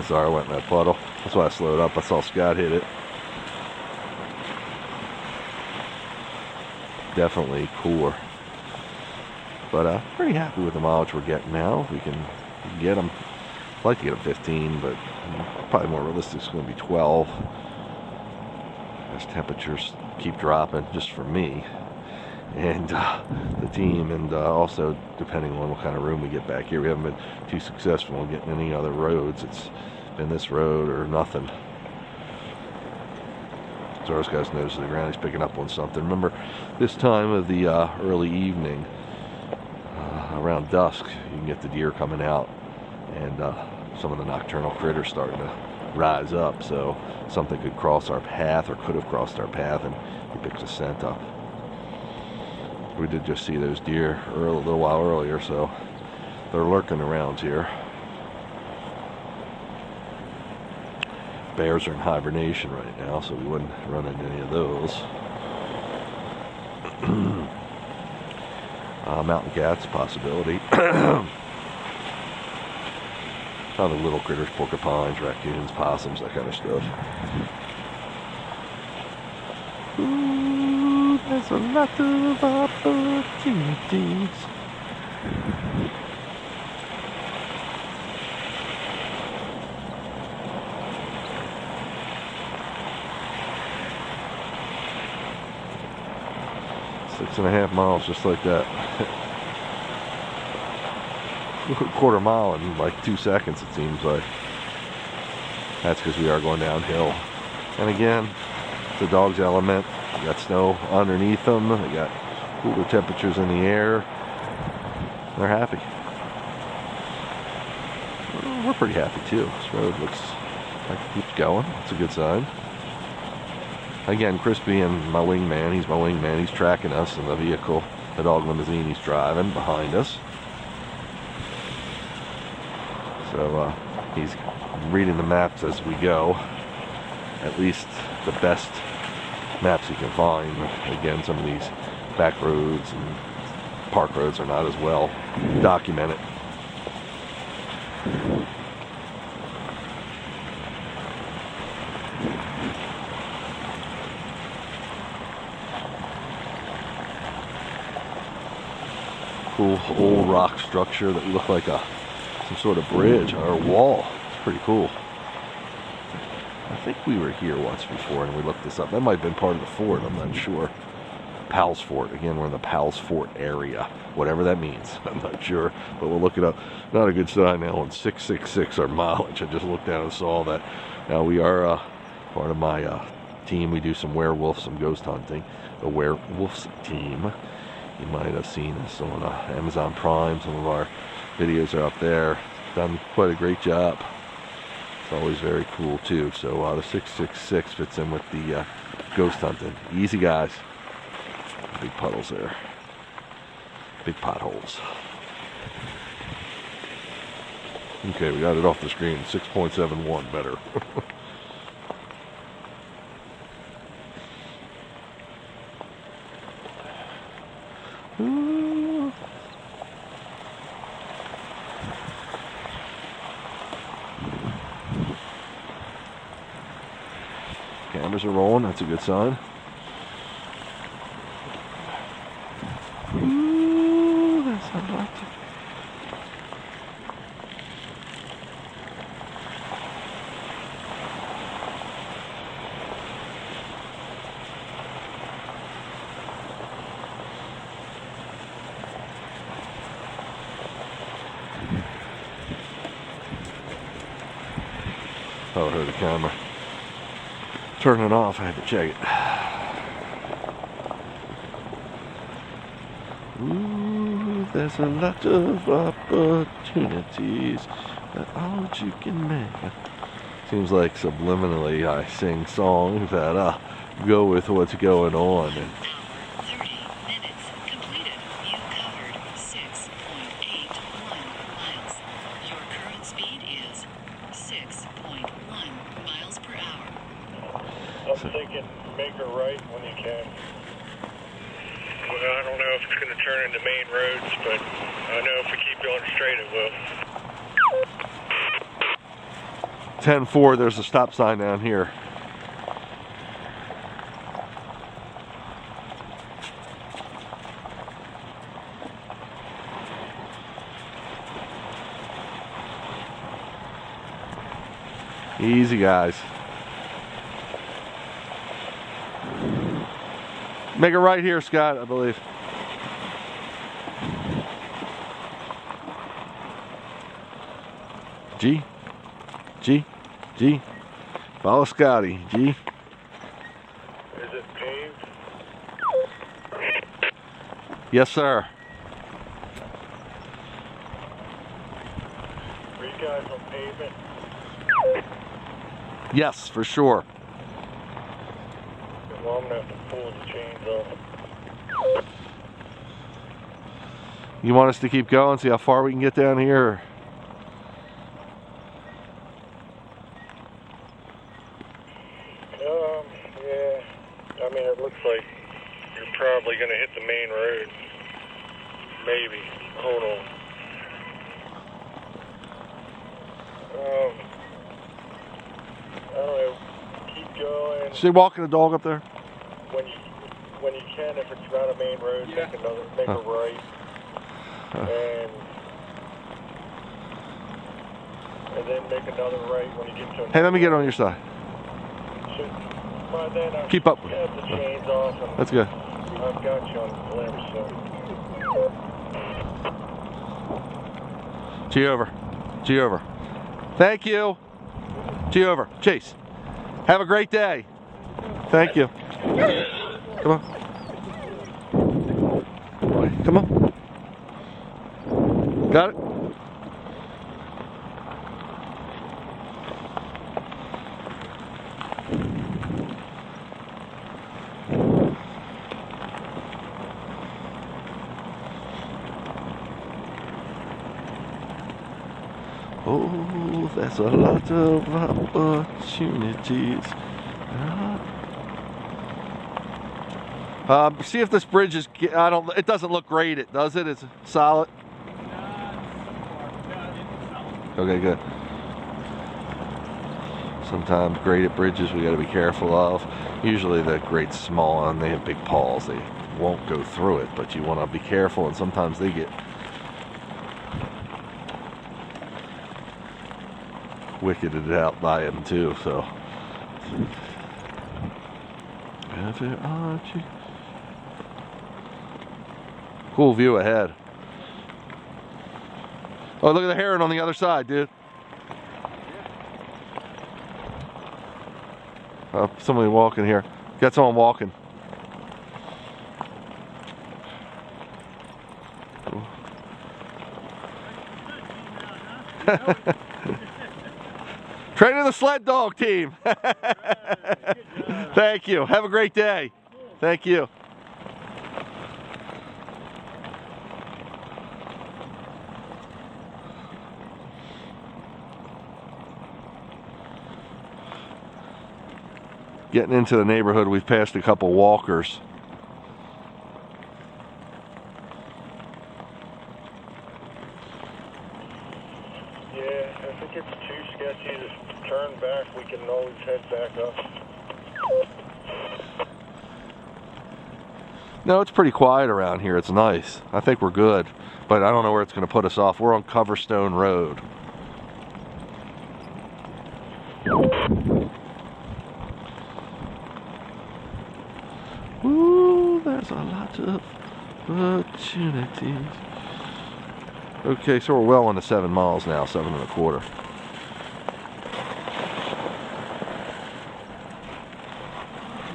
B: Sorry, I went in that puddle. That's why I slowed up. I saw Scott hit it. Definitely cooler. But pretty happy with the mileage we're getting now. If we can get them, I'd like to get them 15, but probably more realistic it's going to be 12. As temperatures keep dropping, just for me and the team, and also depending on what kind of room we get back here. We haven't been too successful in getting any other roads. It's been this road or nothing. So those guys notice the ground he's picking up on something. Remember, this time of the early evening, around dusk, you can get the deer coming out, and some of the nocturnal critters starting to rise up. So something could cross our path, or could have crossed our path, and we picked the scent up. We did just see those deer a little while earlier, so they're lurking around here. Bears are in hibernation right now, so we wouldn't run into any of those. Mountain cats, possibility. Other little critters, porcupines, raccoons, possums, that kind of stuff. Ooh, there's a lot of opportunities. Six and a half miles, just like that. Quarter mile in like 2 seconds, it seems like. That's because we are going downhill. And again, it's a dog's element. You got snow underneath them. They got cooler temperatures in the air. They're happy. We're pretty happy too. This road looks like it keeps going. That's a good sign. Again, Crispy and my wingman. He's my wingman. He's tracking us in the vehicle, the dog limousine he's driving behind us. So he's reading the maps as we go. At least the best maps he can find. Again, some of these back roads and park roads are not as well documented. Cool old rock structure that looked like some sort of bridge or a wall. It's pretty cool. I think we were here once before and we looked this up. That might have been part of the fort, I'm not sure. Powell's Fort. Again, we're in the Powell's Fort area. Whatever that means. I'm not sure, but we'll look it up. Not a good sign now on 666 our mileage. I just looked down and saw that. Now we are part of my team. We do some werewolf, some ghost hunting. The werewolves team. You might have seen us on Amazon Prime. Some of our videos are up there. Done quite a great job. It's always very cool too. So the 666 fits in with the ghost hunting. Easy, guys. Big puddles there. Big potholes. Okay, we got it off the screen. 6.71 better. Cameras are rolling, that's a good sign. Ooh, that's a lot. Oh, I heard the camera. turn it off. I had to check it. Ooh, there's a lot of opportunities that all you can make. Seems like subliminally I sing songs that go with what's going on. And
E: 30 minutes completed. You covered 6.81 miles. Your current speed is 6.1 miles per hour.
C: I'm thinking make a right when you can. Well, I don't know if it's going to turn into main roads, but I know if we keep going straight, it will.
B: 10-4, there's a stop sign down here. Easy, guys. Make it right here, Scott, I believe. G. Follow Scotty. G.
C: Is it paved?
B: Yes, sir.
C: Are you guys on pavement?
B: Yes, for sure.
C: Well, I'm going to have to pull the chains off.
B: You want us to keep going, see how far we can get down here? Or?
C: Yeah. I mean, it looks like you're probably going to hit the main road. Maybe. Hold on. I don't know. Keep going.
B: Is she walking the dog up there?
C: When you can, if it's not a main road,
D: Yeah.
C: make a right. And then make another right when you get to.
B: Hey, let me get on your side.
C: By then, I've
B: Keep up.
C: got the chains off, and
B: That's good.
C: I've got you on the limb, so.
B: G over. G over. Thank you. G over. Chase. Have a great day. Thank you. Come on. Come on. Got it? Oh, there's a lot of opportunities. See if this bridge is. It doesn't look great. Does it? It's solid. Okay, good. Sometimes graded bridges we got to be careful of. Usually the grade's small and they have big paws. They won't go through it, but you want to be careful. And sometimes they get wicketed out by him too. So. Cool view ahead. Oh, look at the heron on the other side, dude. Somebody walking here. Got someone walking. Training the sled dog team. Thank you. Have a great day. Thank you. Getting into the neighborhood, we've passed a couple walkers.
C: Yeah, if it gets too sketchy to turn back, we can always head back up.
B: No, it's pretty quiet around here. It's nice. I think we're good, but I don't know where it's going to put us off. We're on Coverstone Road. Ooh, there's a lot of opportunities. Okay, so we're well into 7 miles now, 7 1/4.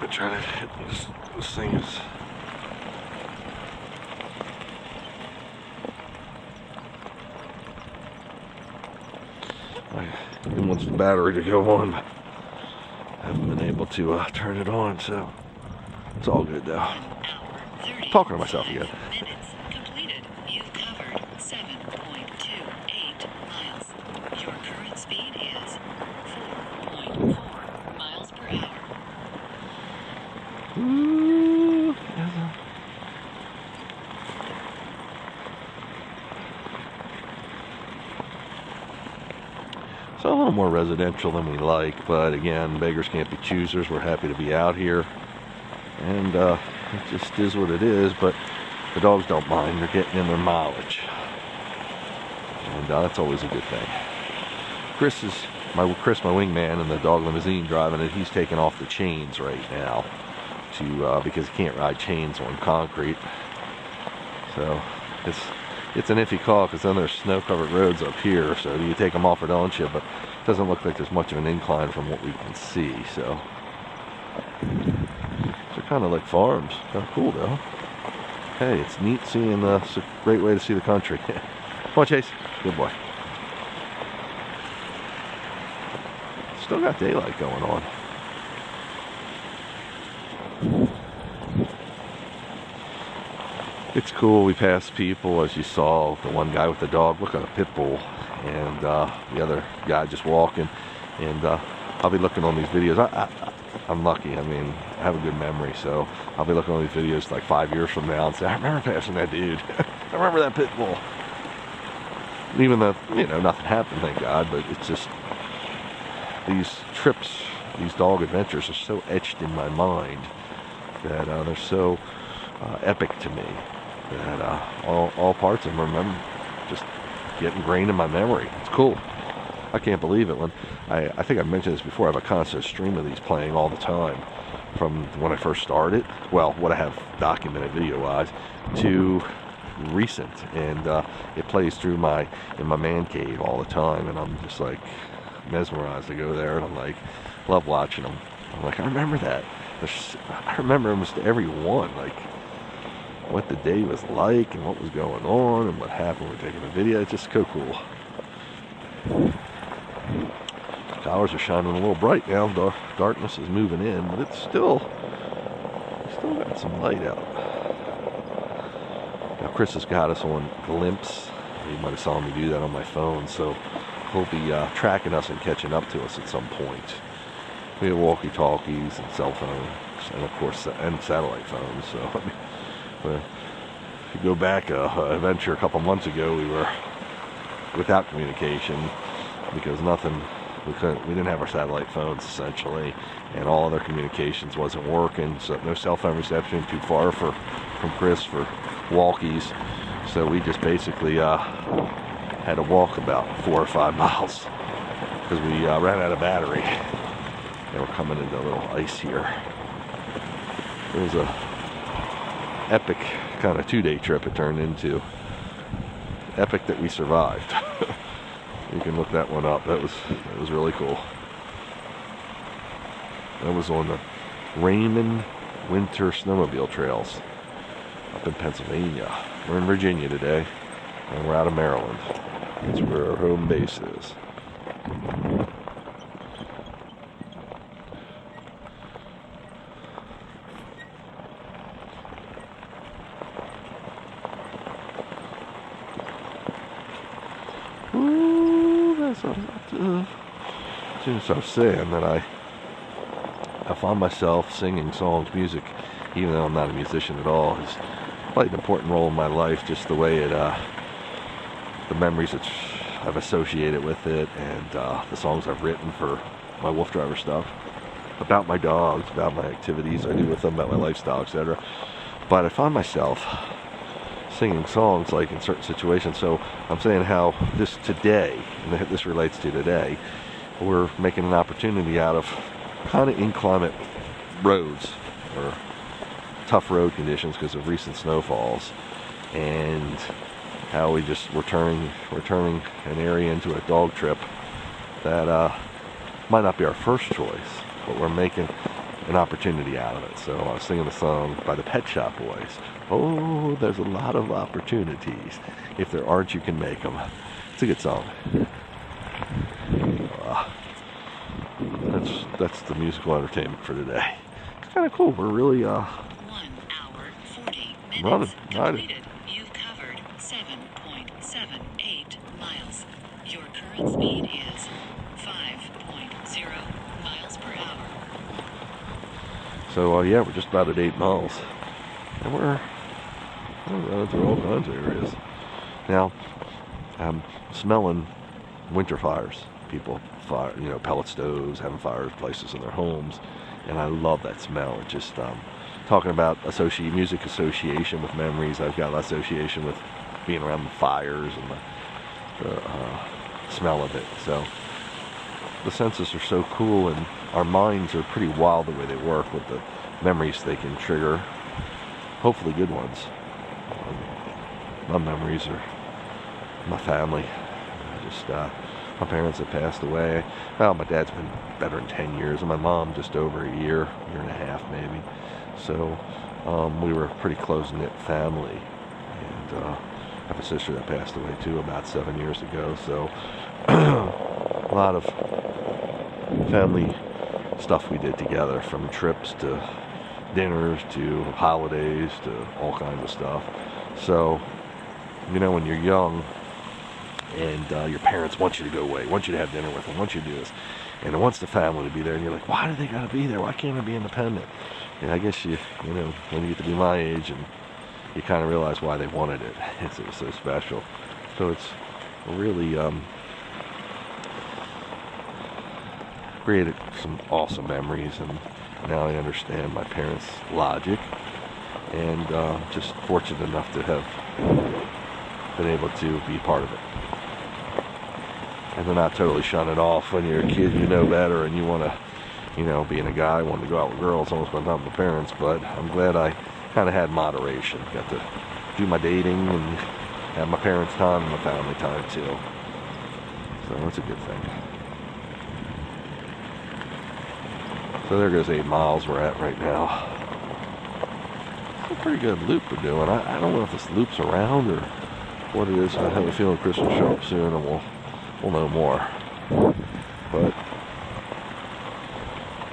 B: been trying to hit this thing is. It wants the battery to go on, but I haven't been able to turn it on, so it's all good though. Talking to myself again.
E: Minutes completed. You've covered 7.28 miles. Your current speed is 4.4 miles per hour.
B: Ooh, so a little more residential than we like, but again, beggars can't be choosers. We're happy to be out here, and it just is what it is. But the dogs don't mind; they're getting in their mileage, and that's always a good thing. Chris, my wingman, and the dog limousine driving it. He's taking off the chains right now because he can't ride chains on concrete. So it's an iffy call, because then there's snow-covered roads up here, so do you take them off or don't you? But it doesn't look like there's much of an incline from what we can see, so they're kind of like farms. Kind of cool though. Hey, it's neat seeing it's a great way to see the country. Come on, Chase. Good boy. Still got daylight going on. It's cool. We pass people, as you saw, the one guy with the dog, look at a pit bull, and the other guy just walking. And I'll be looking on these videos. I'm lucky. I mean, I have a good memory, so I'll be looking on these videos like 5 years from now and say, I remember passing that dude. I remember that pit bull. Even though, nothing happened, thank God, but it's just these trips, these dog adventures are so etched in my mind that they're so epic to me. That all parts of them remember, just get ingrained in my memory. It's cool. I can't believe it. When I think I mentioned this before, I have a constant stream of these playing all the time, from when I first started, well, what I have documented video-wise, to recent, and it plays through in my man cave all the time, and I'm just like mesmerized to go there, and I'm like, love watching them. I'm like, I remember that. I remember almost every one, like what the day was like and what was going on and what happened when taking the video. It's just so cool. Towers are shining a little bright now. Darkness is moving in, but it's still got some light out. Now Chris has got us on Glimpse. You might have saw me do that on my phone, so he'll be tracking us and catching up to us at some point. We have walkie-talkies and cell phones, and of course, and satellite phones. So if you go back an adventure a couple months ago, we were without communication because we didn't have our satellite phones essentially, and all other communications wasn't working. So no cell phone reception, too far from Chris for walkies. So we just basically had to walk about 4 or 5 miles because we ran out of battery. And we're coming into a little ice here. It was a epic kind of 2-day trip it turned into. Epic that we survived. You can look that one up. That was really cool. That was on the Raymond Winter Snowmobile Trails up in Pennsylvania. We're in Virginia today, and we're out of Maryland. That's where our home base is. As I was saying, that I find myself singing songs, music, even though I'm not a musician at all, has played an important role in my life. Just the way it, the memories that I've associated with it, and the songs I've written for my Wolf Driver stuff, about my dogs, about my activities I do with them, about my lifestyle, etc. But I find myself singing songs like in certain situations. So I'm saying how this today, and this relates to today, we're making an opportunity out of kind of inclement roads or tough road conditions because of recent snowfalls, and how we're turning an area into a dog trip that might not be our first choice, but we're making an opportunity out of it. So I was singing the song by the Pet Shop Boys. Oh, there's a lot of opportunities. If there aren't, you can make them. It's a good song. That's the musical entertainment for today. It's kind of cool. We're really
E: 1 hour 40 minutes
B: running.
E: completed. You've covered 7.78 miles. Your current speed is 5.0 miles per hour.
B: So yeah, we're just about at 8 miles, and we're running through all kinds of areas. Now, I'm smelling winter fires. People fire, pellet stoves, having fireplaces in their homes, and I love that smell. It just talking about music association with memories. I've got association with being around the fires and the smell of it. So the senses are so cool, and our minds are pretty wild the way they work with the memories they can trigger. Hopefully good ones. My memories are my family. My parents have passed away. Well, my dad's been better than 10 years, and my mom just over a year and a half maybe. So we were a pretty close-knit family. And I have a sister that passed away too about 7 years ago. So a lot of family stuff we did together, from trips to dinners to holidays to all kinds of stuff. So, when you're young, and your parents want you to go away, want you to have dinner with them, want you to do this, and it wants the family to be there, and you're like, why do they gotta be there? Why can't I be independent? And I guess when you get to be my age, and you kind of realize why they wanted it. It was so special. So it's really created some awesome memories, and now I understand my parents' logic, and just fortunate enough to have been able to be part of it. And to not totally shun it off when you're a kid, you know better, and you want to, being a guy, wanted to go out with girls, almost spend time with my parents, but I'm glad I kind of had moderation. Got to do my dating and have my parents' time and my family time too. So that's a good thing. So there goes 8 miles we're at right now. It's a pretty good loop we're doing. I don't know if this loop's around or what it is. I have a feeling Chris will show up soon, and we'll know more. But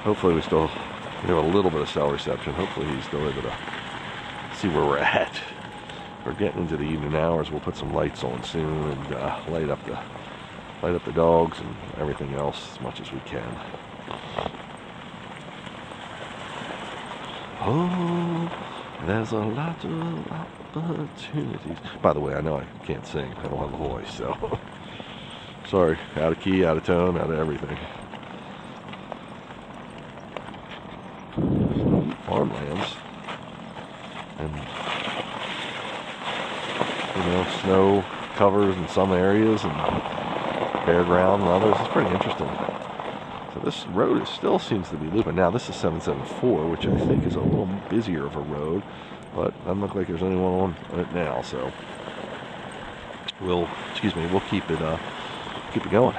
B: hopefully we still have a little bit of cell reception. Hopefully he's still able to see where we're at. We're getting into the evening hours. We'll put some lights on soon and light up the dogs and everything else as much as we can. Oh, there's a lot of opportunities. By the way, I know I can't sing. I don't have a voice, so sorry. Out of key, out of tone, out of everything. Farmlands. And, snow covers in some areas and bare ground in others. It's pretty interesting. So this road still seems to be looping. Now this is 774, which I think is a little busier of a road, but doesn't look like there's anyone on it now. So we'll keep it going.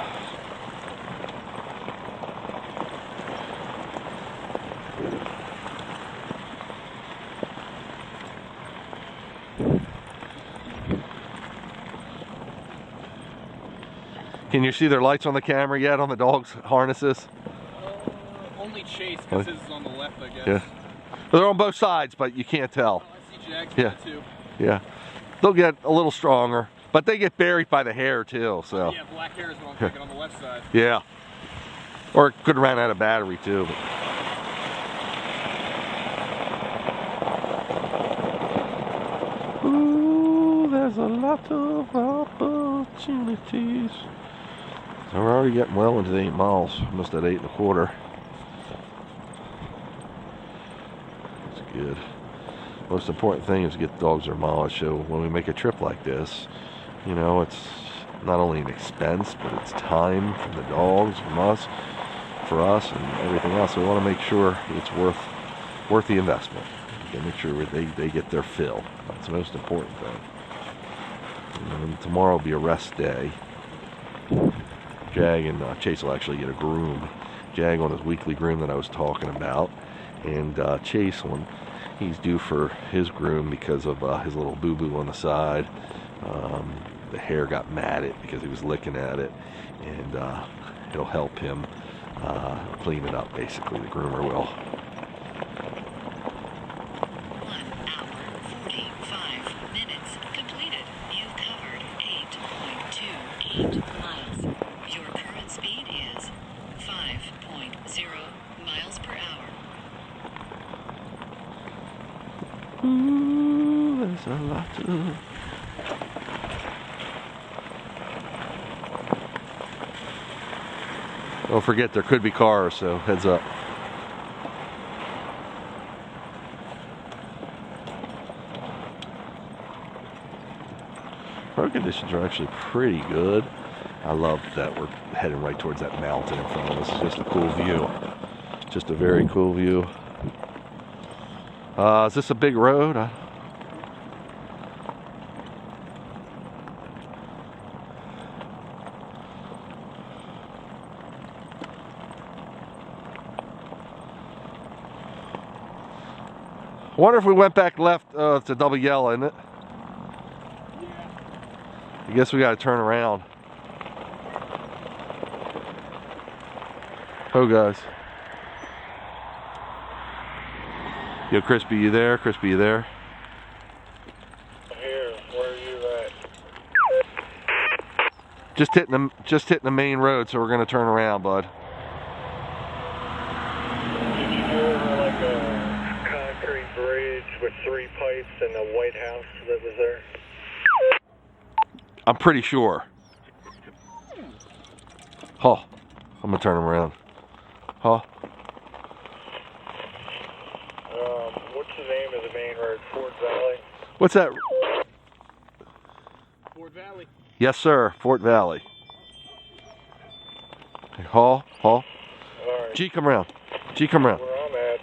B: Can you see their lights on the camera yet on the dogs' harnesses?
D: Only Chase, because his is on the left, I guess.
B: Yeah. Well, they're on both sides, but you can't tell.
D: Oh, I see Jack's too.
B: Yeah. They'll get a little stronger, but they get buried by the hair too. So.
D: Yeah, black hair is what I'm thinking on the left side.
B: Yeah. Or it could have ran out of battery too. But. Ooh, there's a lot of opportunities. So we're already getting well into the 8 miles, almost at 8 1/4. That's good. Most important thing is to get the dogs their mileage. So when we make a trip like this, it's not only an expense, but it's time from the dogs, from us, for us, and everything else. So we want to make sure it's worth the investment. We make sure they get their fill. That's the most important thing. And tomorrow will be a rest day. Jag and Chase will actually get a groom. Jag on his weekly groom that I was talking about. And Chase, when he's due for his groom because of his little boo-boo on the side, the hair got matted because he was licking at it, and it'll help him clean it up, basically, the groomer will.
E: 1 hour, 45 minutes completed. You've covered 8.28 miles. Your current speed is 5.0 miles per hour.
B: Ooh, there's a lot to... Don't forget, there could be cars, so heads up. Road conditions are actually pretty good. I love that we're heading right towards that mountain in front of us. It's just a cool view. Just a very cool view. Is this a big road? I wonder if we went back left, it's a double yellow, isn't it?
D: Yeah.
B: I guess we gotta turn around. Oh, guys. Yo, Crispy, you there? Crispy, you there?
C: I'm here. Where are you at?
B: Just hitting the main road, so we're gonna turn around, bud.
C: Did you go over like a concrete bridge with 3 pipes and a White House that was there?
B: I'm pretty sure. Oh, I'm gonna turn him around. Oh,
C: What's the name of the main road? Fort Valley?
B: what's that?
D: Fort Valley.
B: Yes, sir, Fort Valley. Hey, Hall.
C: All right.
B: G, come around. G, come around.
C: Where I'm at,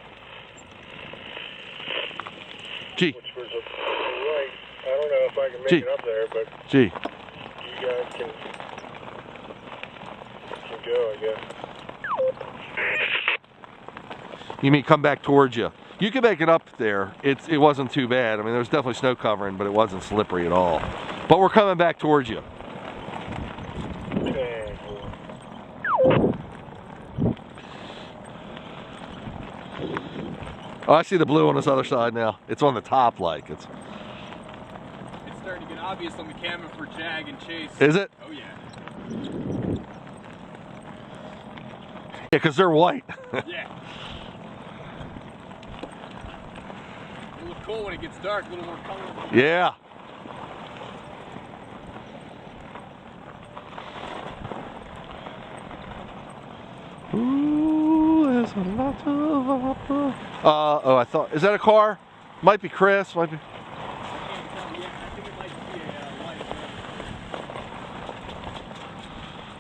B: G,
C: which was a right. I don't know if I can make
B: Gee.
C: it up there, but
B: G.
C: you guys can go, I guess.
B: You mean come back towards you? You can make it up there. It wasn't too bad. I mean, there was definitely snow covering, but it wasn't slippery at all. But we're coming back towards you.
C: Okay.
B: Oh, I see the blue on this other side now. It's on the top, like it's.
D: It's starting to get obvious on the camera for Jag and Chase.
B: Is it?
D: Oh yeah.
B: Yeah, because they're white.
D: Yeah. It looks cool when it gets dark, a little more colorful.
B: Yeah. Ooh, there's a lot of opera. Oh, I thought, is that a car? Might be Chris, might be.
D: I can't tell yet. I think it might be a light.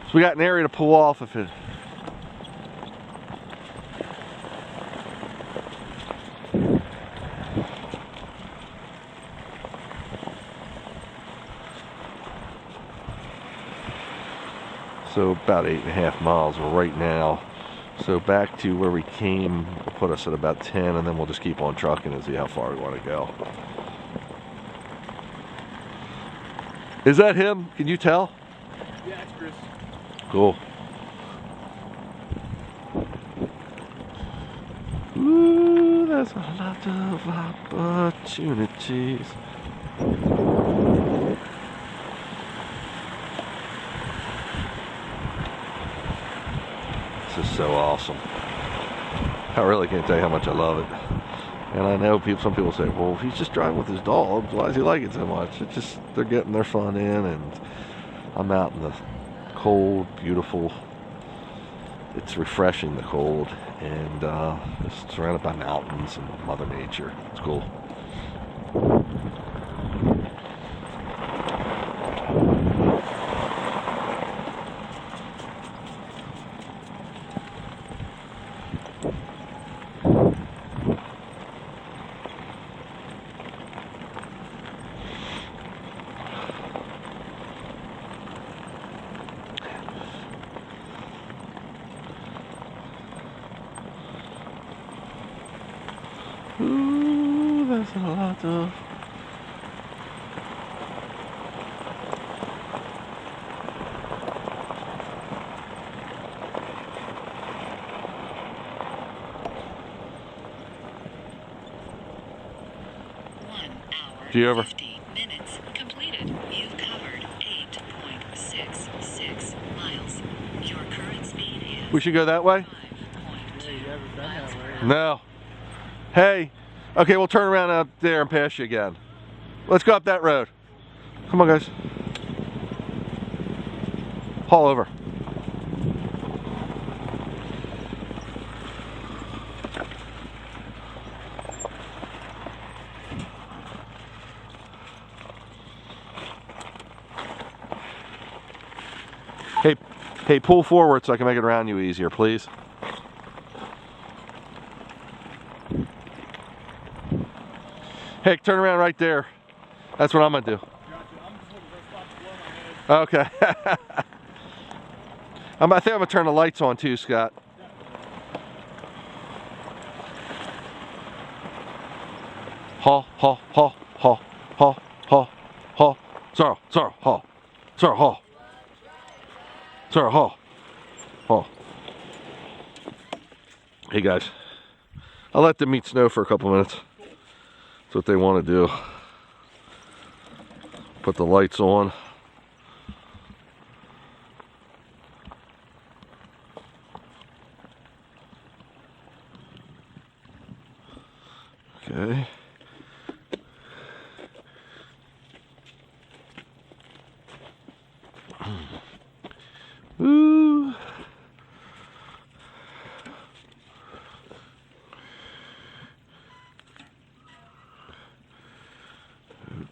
B: So we got an area to pull off if it. So about 8.5 miles right now. So back to where we came will put us at about 10, and then we'll just keep on trucking and see how far we want to go. Is that him? Can you tell?
D: Yeah, that's Chris.
B: Cool. Ooh, there's a lot of opportunities. This is so awesome. I really can't tell you how much I love it. And I know some people say, well, he's just driving with his dogs. Why does he like it so much? It's just, they're getting their fun in, and I'm out in the cold, beautiful. It's refreshing, the cold, and just surrounded by mountains and Mother Nature. It's cool. Ooh, that's a lot of. Do you ever?
E: 50 minutes completed. You've covered 8.66 miles. Your current speed is
B: We should go that way?
E: 5.2 miles per hour.
B: No. Hey. Okay, we'll turn around up there and pass you again. Let's go up that road. Come on, guys. Haul over. Hey, pull forward so I can make it around you easier, please. Hey, turn around right there. That's what I'm gonna do. Okay. I think I'm gonna turn the lights on too, Scott. Haul, haul, haul, haul, haul, haul, haul. Sorrow, haul. Sorrow, haul. Sorry, haul. Haul. Hey guys, I'll let them meet snow for a couple minutes. That's what they want to do. Put the lights on. Okay. Ooh.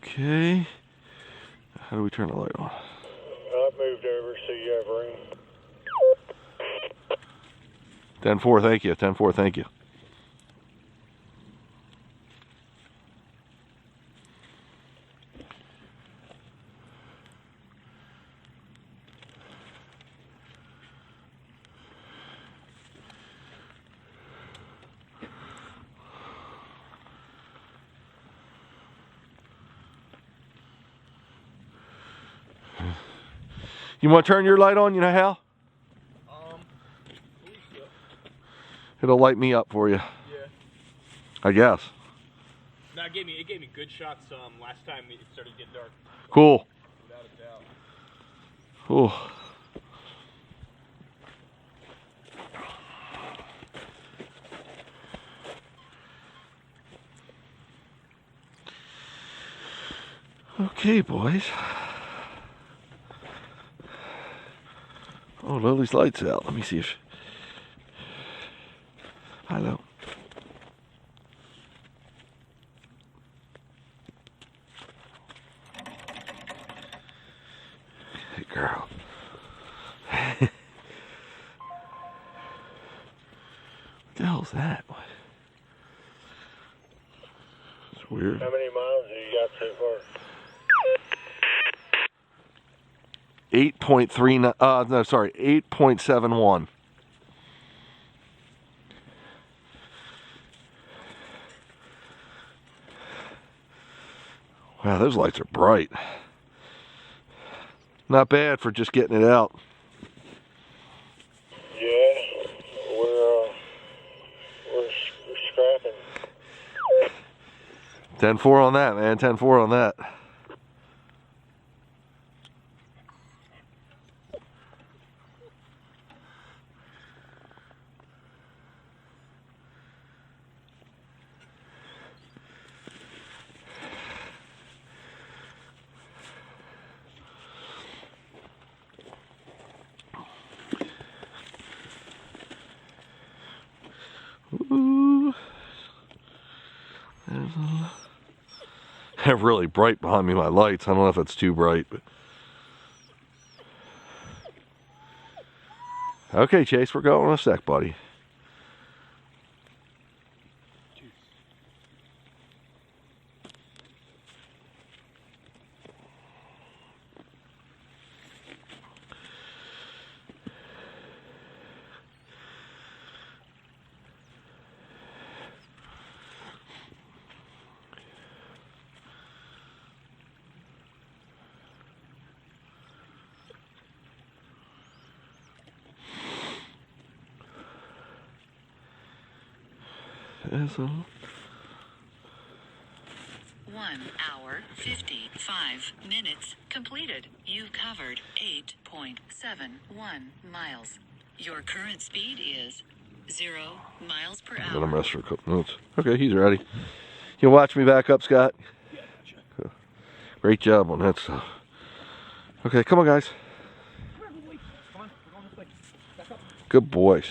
B: Okay. How do we turn the light on?
C: I've moved over so you have room.
B: 10-4, thank you. 10-4, thank you. You want to turn your light on? You know how? It'll light me up for you.
D: Yeah.
B: I guess.
D: No, it gave me good shots last time it started getting dark.
B: Cool.
D: Without a doubt.
B: Cool. Okay, boys. Oh, Lily's lights out. Let me see if. Hello. Hey, girl. What the hell's that? It's weird.
C: How many miles have you got so far?
B: 8.39. No, sorry, 8.71. Wow, those lights are bright. Not bad for just getting it out.
C: Yeah, we're scrapping.
B: 10-4 on that, man. 10-4 on that. Ooh. They're really bright behind me, my lights. I don't know if it's too bright, but. Okay, Chase, we're going in a sec, buddy. Asshole.
E: 1 hour, 55 minutes completed. You've covered 8.71 miles. Your current speed is 0 miles per
B: Let him
E: hour.
B: rest for a couple minutes. Okay, he's ready. You watch me back up, Scott?
D: Yeah, gotcha.
B: Cool. Great job on that stuff. Okay, come on, guys.
D: Come on, Lily. Come on, we're going this way. Back up.
B: Good boys.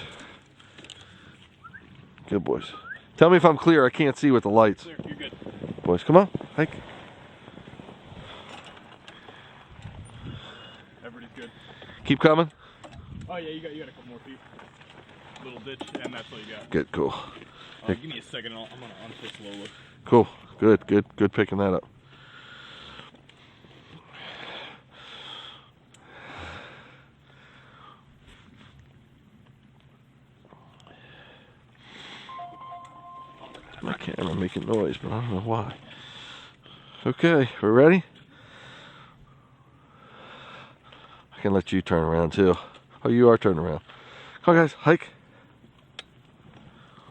B: Good boys. Tell me if I'm clear. I can't see with the lights.
D: Clear, you're good.
B: Boys, come on. Hike.
D: Everybody's good.
B: Keep coming.
D: Oh yeah, you got a couple more feet. Little ditch, and that's all you got.
B: Good, cool.
D: Give me a second, and I'm gonna untwist Lola.
B: Cool. Good, good, good picking that up. My camera making noise, but I don't know why. Okay, we're ready? I can let you turn around too. Oh, you are turning around. Come on, guys, hike.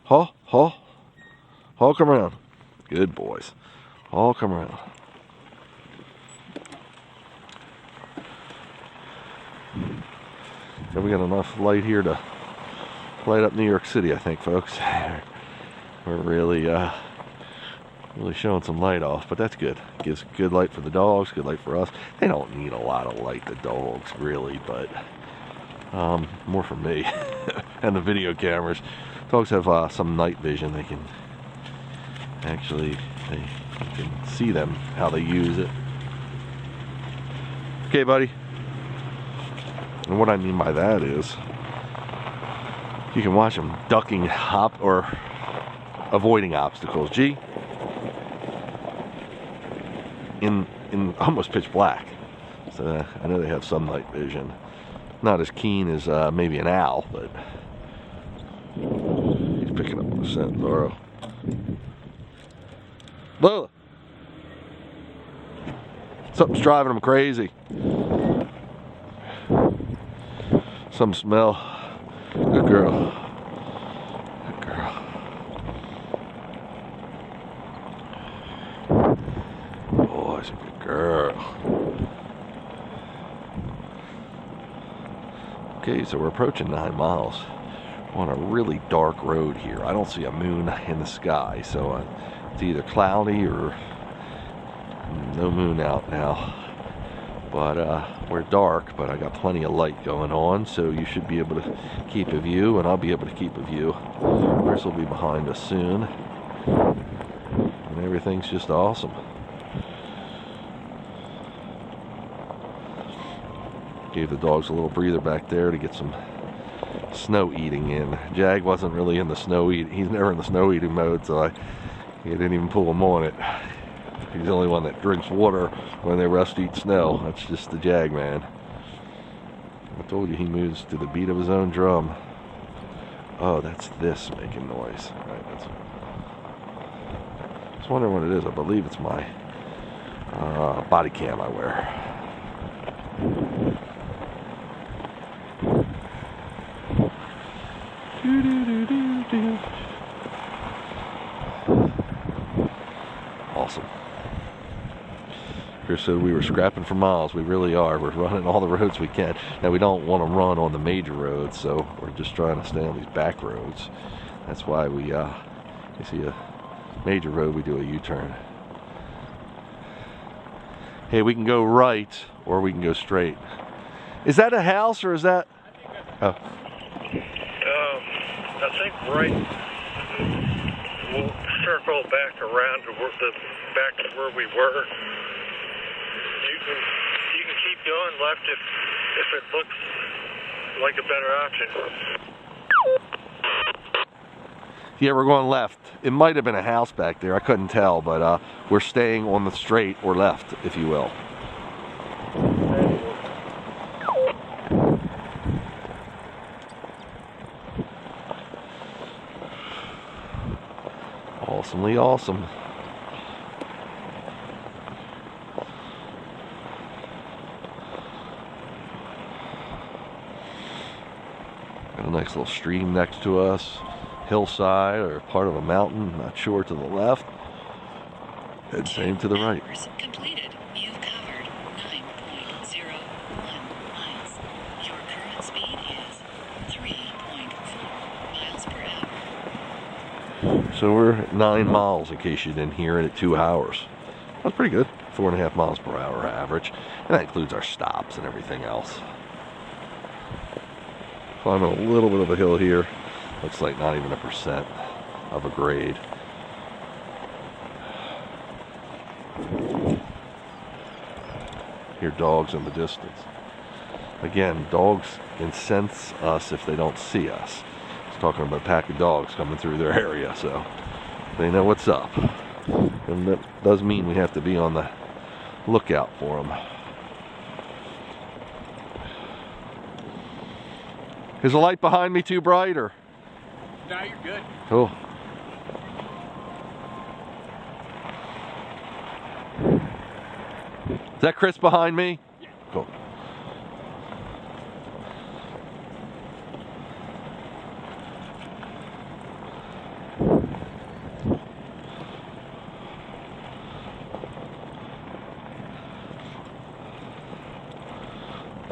B: Haul, haul. Haul, come around. Good boys. All come around. And we got enough light here to light up New York City, I think, folks. We're really showing some light off, but that's good. Gives good light for the dogs, good light for us. They don't need a lot of light, the dogs, really, but more for me and the video cameras. Dogs have some night vision. They can actually, you can see them, how they use it. Okay, buddy. And what I mean by that is, you can watch them ducking or avoiding obstacles. Gee, in almost pitch black. So I know they have some night vision. Not as keen as maybe an owl, but he's picking up the scent. Laura. Lola. Something's driving him crazy. Some smell. Good girl. Good girl. Oh, she's a good girl. Okay, so we're approaching 9 miles. We're on a really dark road here. I don't see a moon in the sky, so it's either cloudy or no moon out now. But we're dark, but I got plenty of light going on, so you should be able to keep a view, and I'll be able to keep a view. Chris will be behind us soon, and everything's just awesome. Gave the dogs a little breather back there to get some snow eating in. Jag wasn't really in the snow eating. He's never in the snow eating mode, so I didn't even pull him on it. He's the only one that drinks water when they rest eat snow. That's just the Jag man. I told you he moves to the beat of his own drum. Oh, that's this making noise. Right, that's. Just wondering what it is. I believe it's my body cam I wear. Awesome. Chris said we were scrapping for miles. We really are. We're running all the roads we can. Now, we don't want to run on the major roads, so we're just trying to stay on these back roads. That's why we, you see a major road, we do a U-turn. Hey, we can go right, or we can go straight. Is that a house, or is that... Oh.
C: I think right. We'll circle back around to back to where we were. You can keep going left if it looks like a better option.
B: Yeah, we're going left. It might have been a house back there. I couldn't tell, but we're staying on the straight or left, if you will. Awesomely awesome. Got a nice little stream next to us. hillside or part of a mountain, not sure, to the left. And same to the right.
E: Hours completed. You've covered 9.01 miles. Your current speed is 3.4 miles per hour.
B: So we're at 9 miles in case you didn't hear it at 2 hours. That's pretty good. 4.5 miles per hour average. And that includes our stops and everything else. Climbing a little bit of a hill here. Looks like not even 1% of a grade. Hear dogs in the distance. Again, dogs incense us if they don't see us. It's talking about a pack of dogs coming through their area, so they know what's up. And that does mean we have to be on the lookout for them. Is the light behind me too bright, or?
D: No, you're good.
B: Cool. Is that Chris behind me?
D: Yeah.
B: Cool.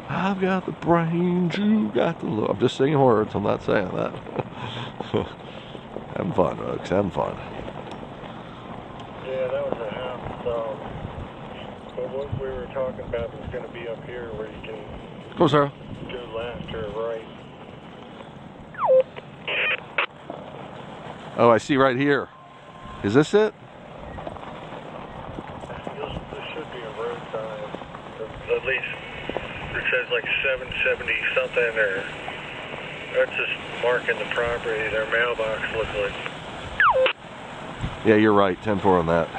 B: I've got the brains, you got the look. I'm just singing words, I'm not saying that. Having fun, folks, having fun.
C: Yeah, that was a house. But what we were talking about was going to be up here where you can
B: Go, Sarah.
C: go left or right.
B: Oh, I see right here. Is this it?
C: There should be a road sign. At least it says like 770 something, or that's just marking the property. Their mailbox looks like.
B: Yeah, you're right. 10-4 on that.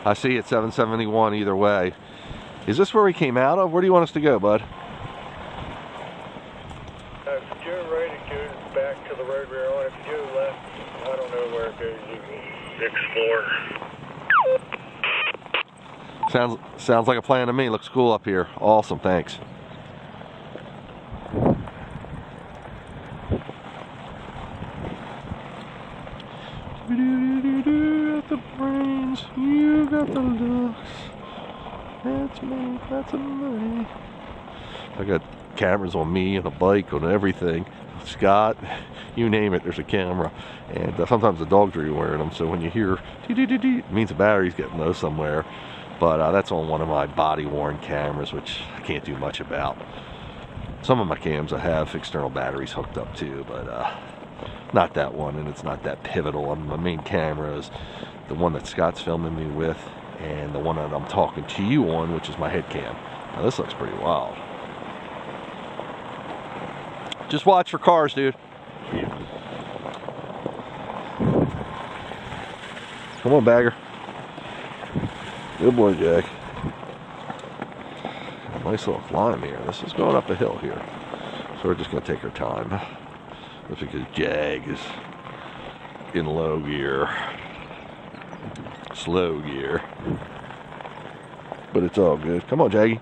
B: I see it, 771 either way. Is this where we came out of? Where do you want us to go, bud?
C: If you go right, it goes back to the road we're on. If you go left, I don't know where it goes. You can explore.
B: Sounds like a plan to me. Looks cool up here. Awesome, thanks. Got the brains, you got the looks. That's me, that's me. I got cameras on me and a bike, on everything. Scott, you name it, there's a camera. And sometimes the dogs are wearing them, so when you hear dee-dee-dee-dee, it means the battery's getting low somewhere. But that's on one of my body-worn cameras, which I can't do much about. Some of my cams I have external batteries hooked up to, but not that one, and it's not that pivotal. My main camera is the one that Scott's filming me with, and the one that I'm talking to you on, which is my head cam. Now this looks pretty wild. Just watch for cars, dude. Come on, Bagger. Good boy, Jack. Nice little climb here. This is going up a hill here, so we're just going to take our time. That's because Jag is in low gear, slow gear, but it's all good. Come on, Jaggy.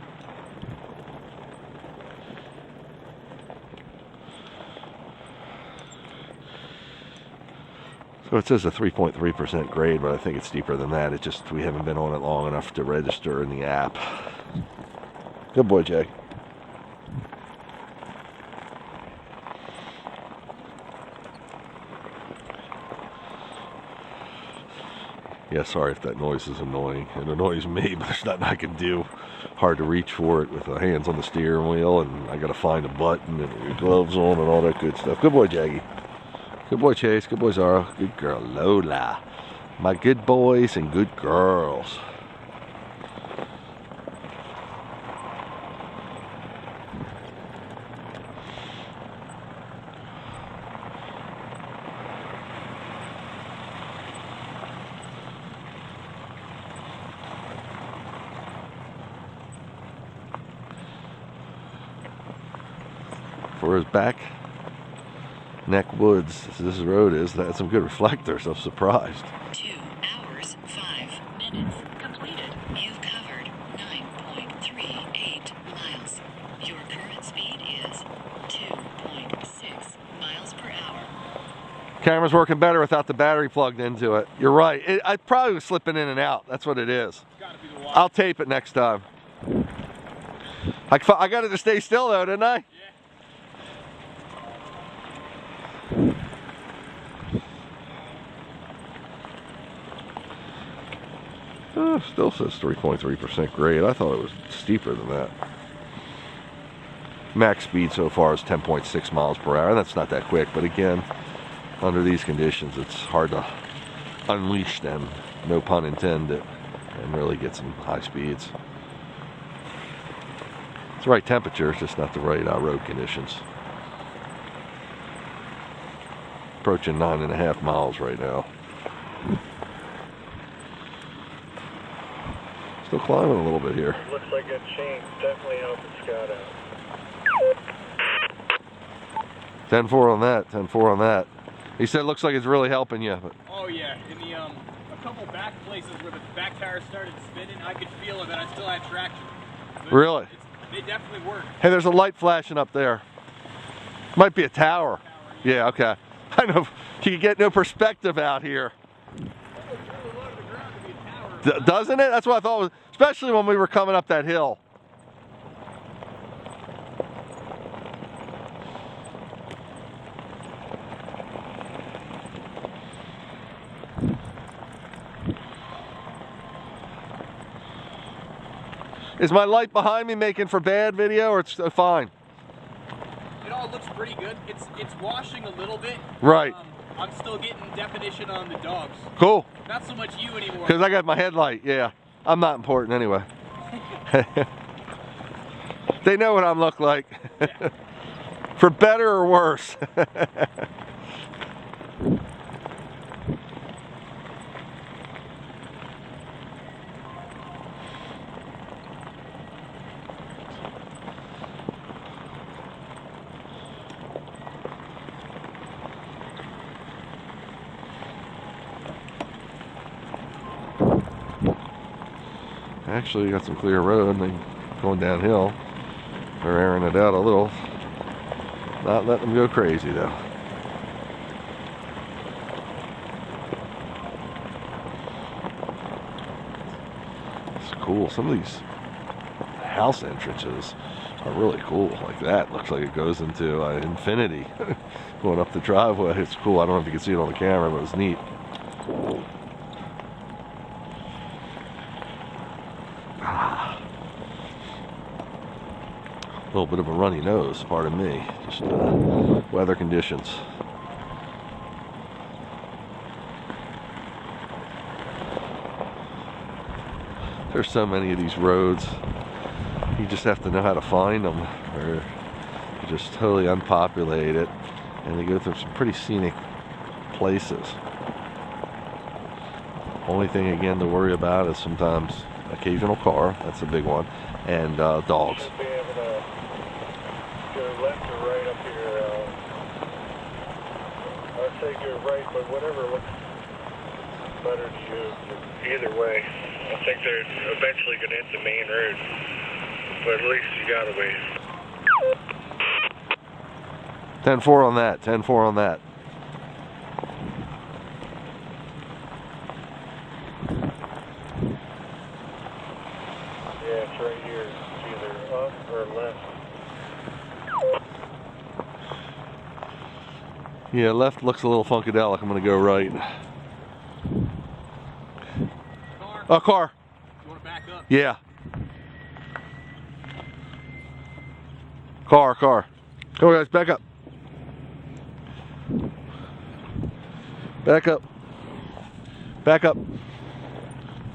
B: So it says a 3.3% grade, but I think it's steeper than that. It's just we haven't been on it long enough to register in the app. Good boy, Jag. Yeah, sorry if that noise is annoying. It annoys me, but there's nothing I can do. Hard to reach for it with the hands on the steering wheel, and I gotta find a button and your gloves on and all that good stuff. Good boy, Jaggy. Good boy, Chase. Good boy, Zara. Good girl, Lola. My good boys and good girls. For his back Neck Woods, this road is. That had some good reflectors. I'm surprised.
E: 2 hours, 5 minutes completed. You've covered 9.38 miles. Your current speed is 2.6 miles per hour.
B: Camera's working better without the battery plugged into it. You're right. I probably was slipping in and out. That's what it is.
D: Gotta be the water.
B: I'll tape it next time. I got it to stay still though, didn't I? Still says 3.3% grade. I thought it was steeper than that. Max speed so far is 10.6 miles per hour. That's not that quick, but again, under these conditions, it's hard to unleash them, no pun intended, and really get some high speeds. It's the right temperature, it's just not the right road conditions. Approaching 9.5 miles right now. Still climbing a little bit here.
C: Looks like that chain's definitely helping Scott out.
B: 10-4 on that, 10-4 on that. He said it looks like it's really helping you. But
D: Oh yeah, in the a couple back places where the back tires started spinning, I could feel it, but I still had traction. So
B: Really?
D: They definitely work.
B: hey, there's a light flashing up there. Might be a tower. Yeah, okay. I know you get no perspective out here. Doesn't it? That's what I thought was, especially when we were coming up that hill. Is my light behind me making for bad video, or it's fine?
D: It all looks pretty good. It's washing a little bit.
B: Right.
D: I'm still getting definition on the dogs.
B: Cool.
D: Not so much you anymore.
B: Because I got my headlight, yeah. I'm not important anyway. They know what I'm look like. For better or worse. Actually, you got some clear road and then going downhill. They're airing it out a little. Not letting them go crazy though. It's cool. Some of these house entrances are really cool. Like that looks like it goes into infinity. Going up the driveway. It's cool. I don't know if you can see it on the camera, but it's neat. A little bit of a runny nose, pardon me. Just weather conditions. There's so many of these roads. You just have to know how to find them. They're just totally unpopulated, and they go through some pretty scenic places. Only thing again to worry about is sometimes occasional car. That's a big one, and dogs.
C: Should be able to go left or right up here. I'd say go right, but whatever looks better to you. Either way, I think they're eventually going to hit the main road, but at least you got a ways.
B: 10-4 on that. 10-4 on that.
C: Yeah, it's right here. It's either up or left.
B: Yeah, left looks a little funkadelic. I'm gonna go right.
D: Car.
B: Oh, car.
D: You want to back up?
B: Yeah. Car. Come on, guys, back up. Back up. Back up.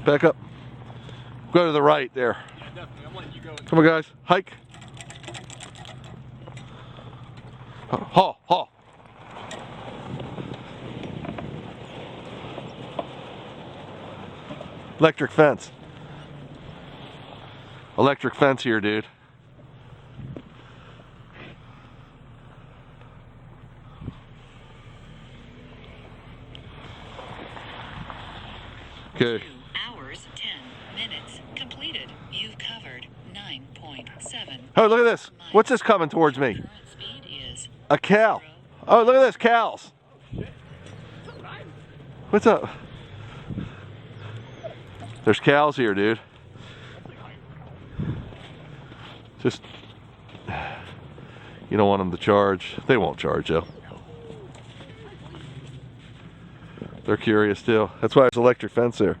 B: Back up. Go to the right there.
D: Yeah, definitely. I'm letting you go.
B: Come on, guys. Hike. Haw. Electric fence. Electric fence here, dude. Okay.
E: 2 hours, 10 minutes. Completed. You've covered 9.7.
B: Oh, look at this. What's this coming towards me?
E: Current speed is
B: A cow. Oh, look at this, cows. What's up? There's cows here, dude. Just, you don't want them to charge. They won't charge, though. They're curious, too. That's why there's electric fence there.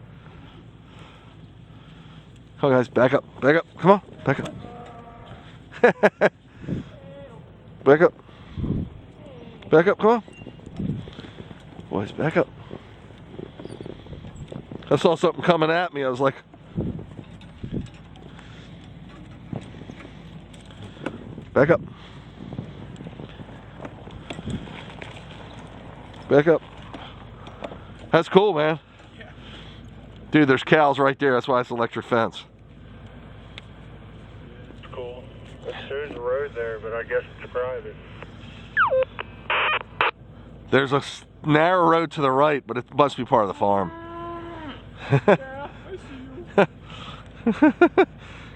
B: Come on, guys, back up. Back up. Come on, back up. Back up. Back up, come on. Boys, back up. I saw something coming at me. I was like, back up. Back up. That's cool, man. Dude, there's cows right there. That's why it's electric fence.
C: It's cool. There's a road there, but I guess it's private.
B: There's a narrow road to the right, but it must be part of the farm.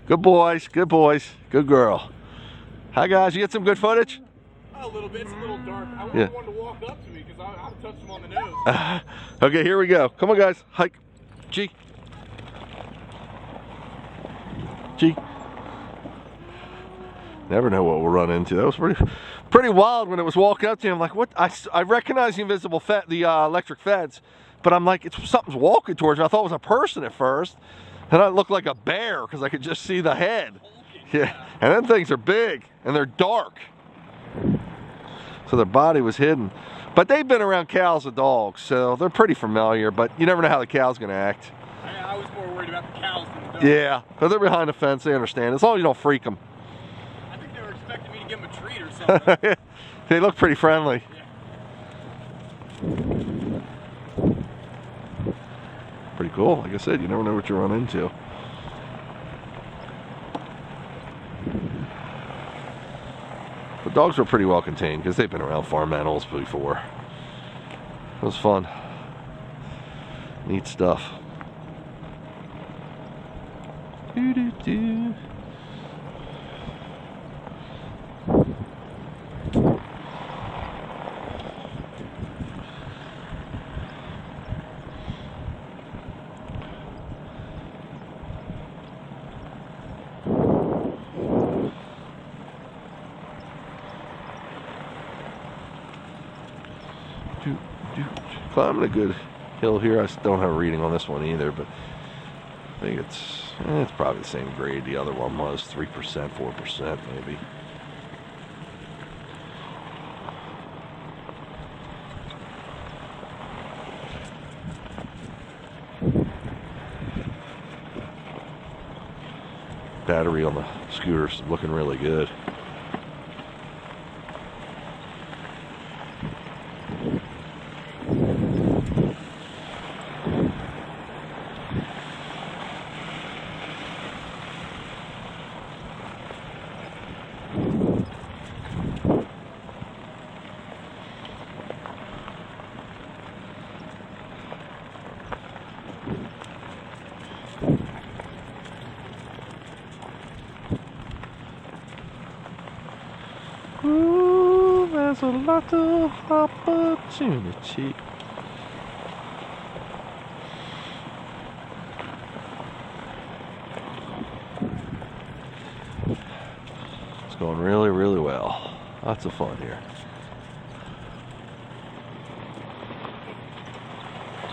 B: Good boys, good boys, good girl. Hi guys, you get some good footage?
D: A little bit. It's a little dark. I want
B: Yeah.
D: one to walk up to me because I've touched him on the nose.
B: Okay, here we go. Come on guys, hike. G. G. Never know what we'll run into. That was pretty wild when it was walking up to him. Like, what? I recognize the invisible electric fence, but I'm like, something's walking towards me. I thought it was a person at first, and it looked like a bear because I could just see the head. Yeah, and then things are big and they're dark, so their body was hidden. But they've been around cows and dogs, so they're pretty familiar. But you never know how the cow's gonna act.
D: I was more worried about the cows than the dogs.
B: Yeah, but they're behind the fence. They understand as long as you don't freak them.
D: I think they were expecting me to give them a treat or something.
B: They look pretty friendly. Pretty cool. Like I said, you never know what you run into. The dogs were pretty well contained because they've been around farm animals before. It was fun. Neat stuff. Doo-doo-doo. Climbing a good hill here. I don't have a reading on this one either, but I think it's probably the same grade the other one was, 3%, 4% maybe. Battery on the scooter's looking really good. Ooh, there's a lot of opportunity. It's going really, really well. Lots of fun here.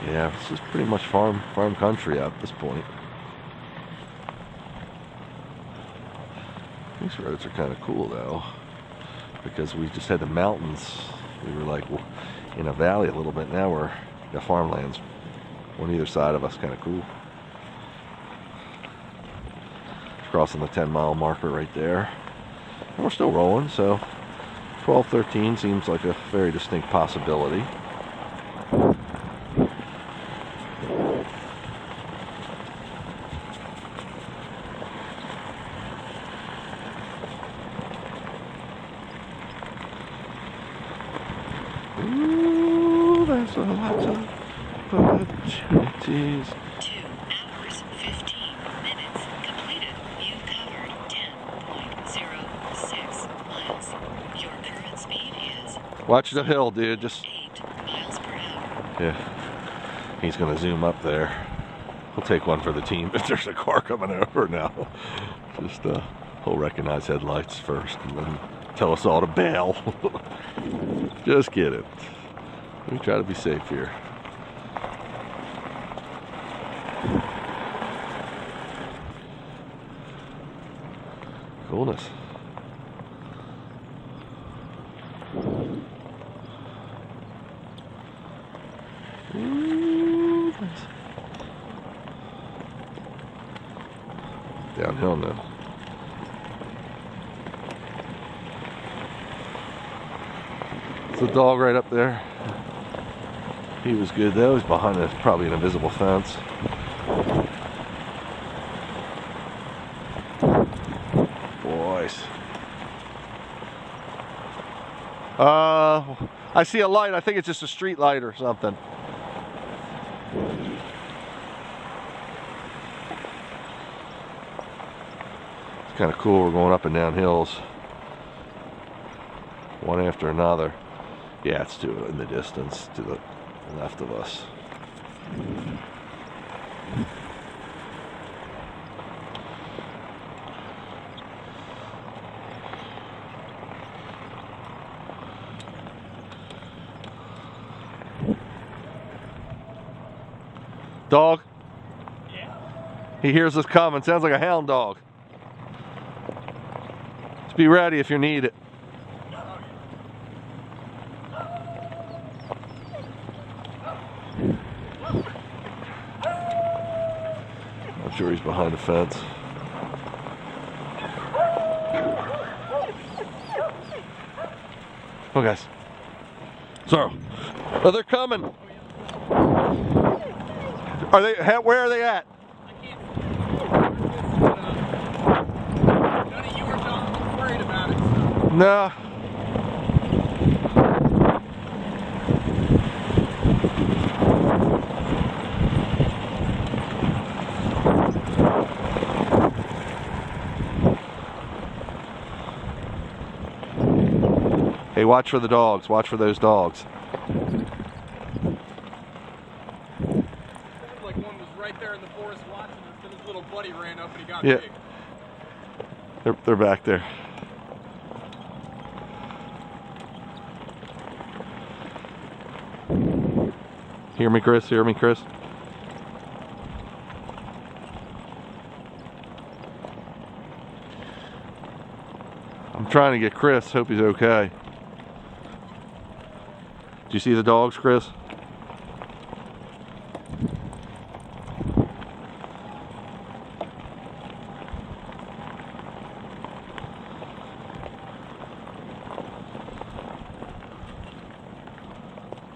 B: Yeah, this is pretty much farm country at this point. These roads are kind of cool though, because we just had the mountains. We were like in a valley a little bit. Now we're got farmlands on either side of us. Kind of cool. Crossing the 10-mile marker right there. And we're still rolling, so 12, 13 seems like a very distinct possibility. Ooh, there's a lot of opportunities.
E: 2 hours, 15 minutes completed. You covered 10.06 miles. Your current speed is
B: Watch the hill, dude. Just
E: 8 miles per hour.
B: yeah. He's gonna zoom up there. We'll take one for the team if there's a car coming over now. Just he'll recognize headlights first and then tell us all to bail. Just kidding. We try to be safe here. Coolness. Ooh, nice. Downhill now. It's a dog right up there. He was good though. He's behind probably an invisible fence. Boys. I see a light. I think it's just a street light or something. It's kind of cool. We're going up and down hills, one after another. Yeah, it's two in the distance to the left of us. Dog?
D: Yeah.
B: He hears us coming. Sounds like a hound dog. Just be ready if you need it. I'm sure he's behind a fence. Oh, guys. Sorrow. Oh, they're coming. Are they? Where are they at?
D: I can't. None of you are worried about it.
B: No. Hey, watch for the dogs. Watch for those dogs.
D: Like one was right there in the forest watching us, then his little buddy ran up and he got
B: Yeah.
D: big.
B: They're back there. Hear me, Chris? Hear me, Chris? I'm trying to get Chris. Hope he's okay. Do you see the dogs, Chris?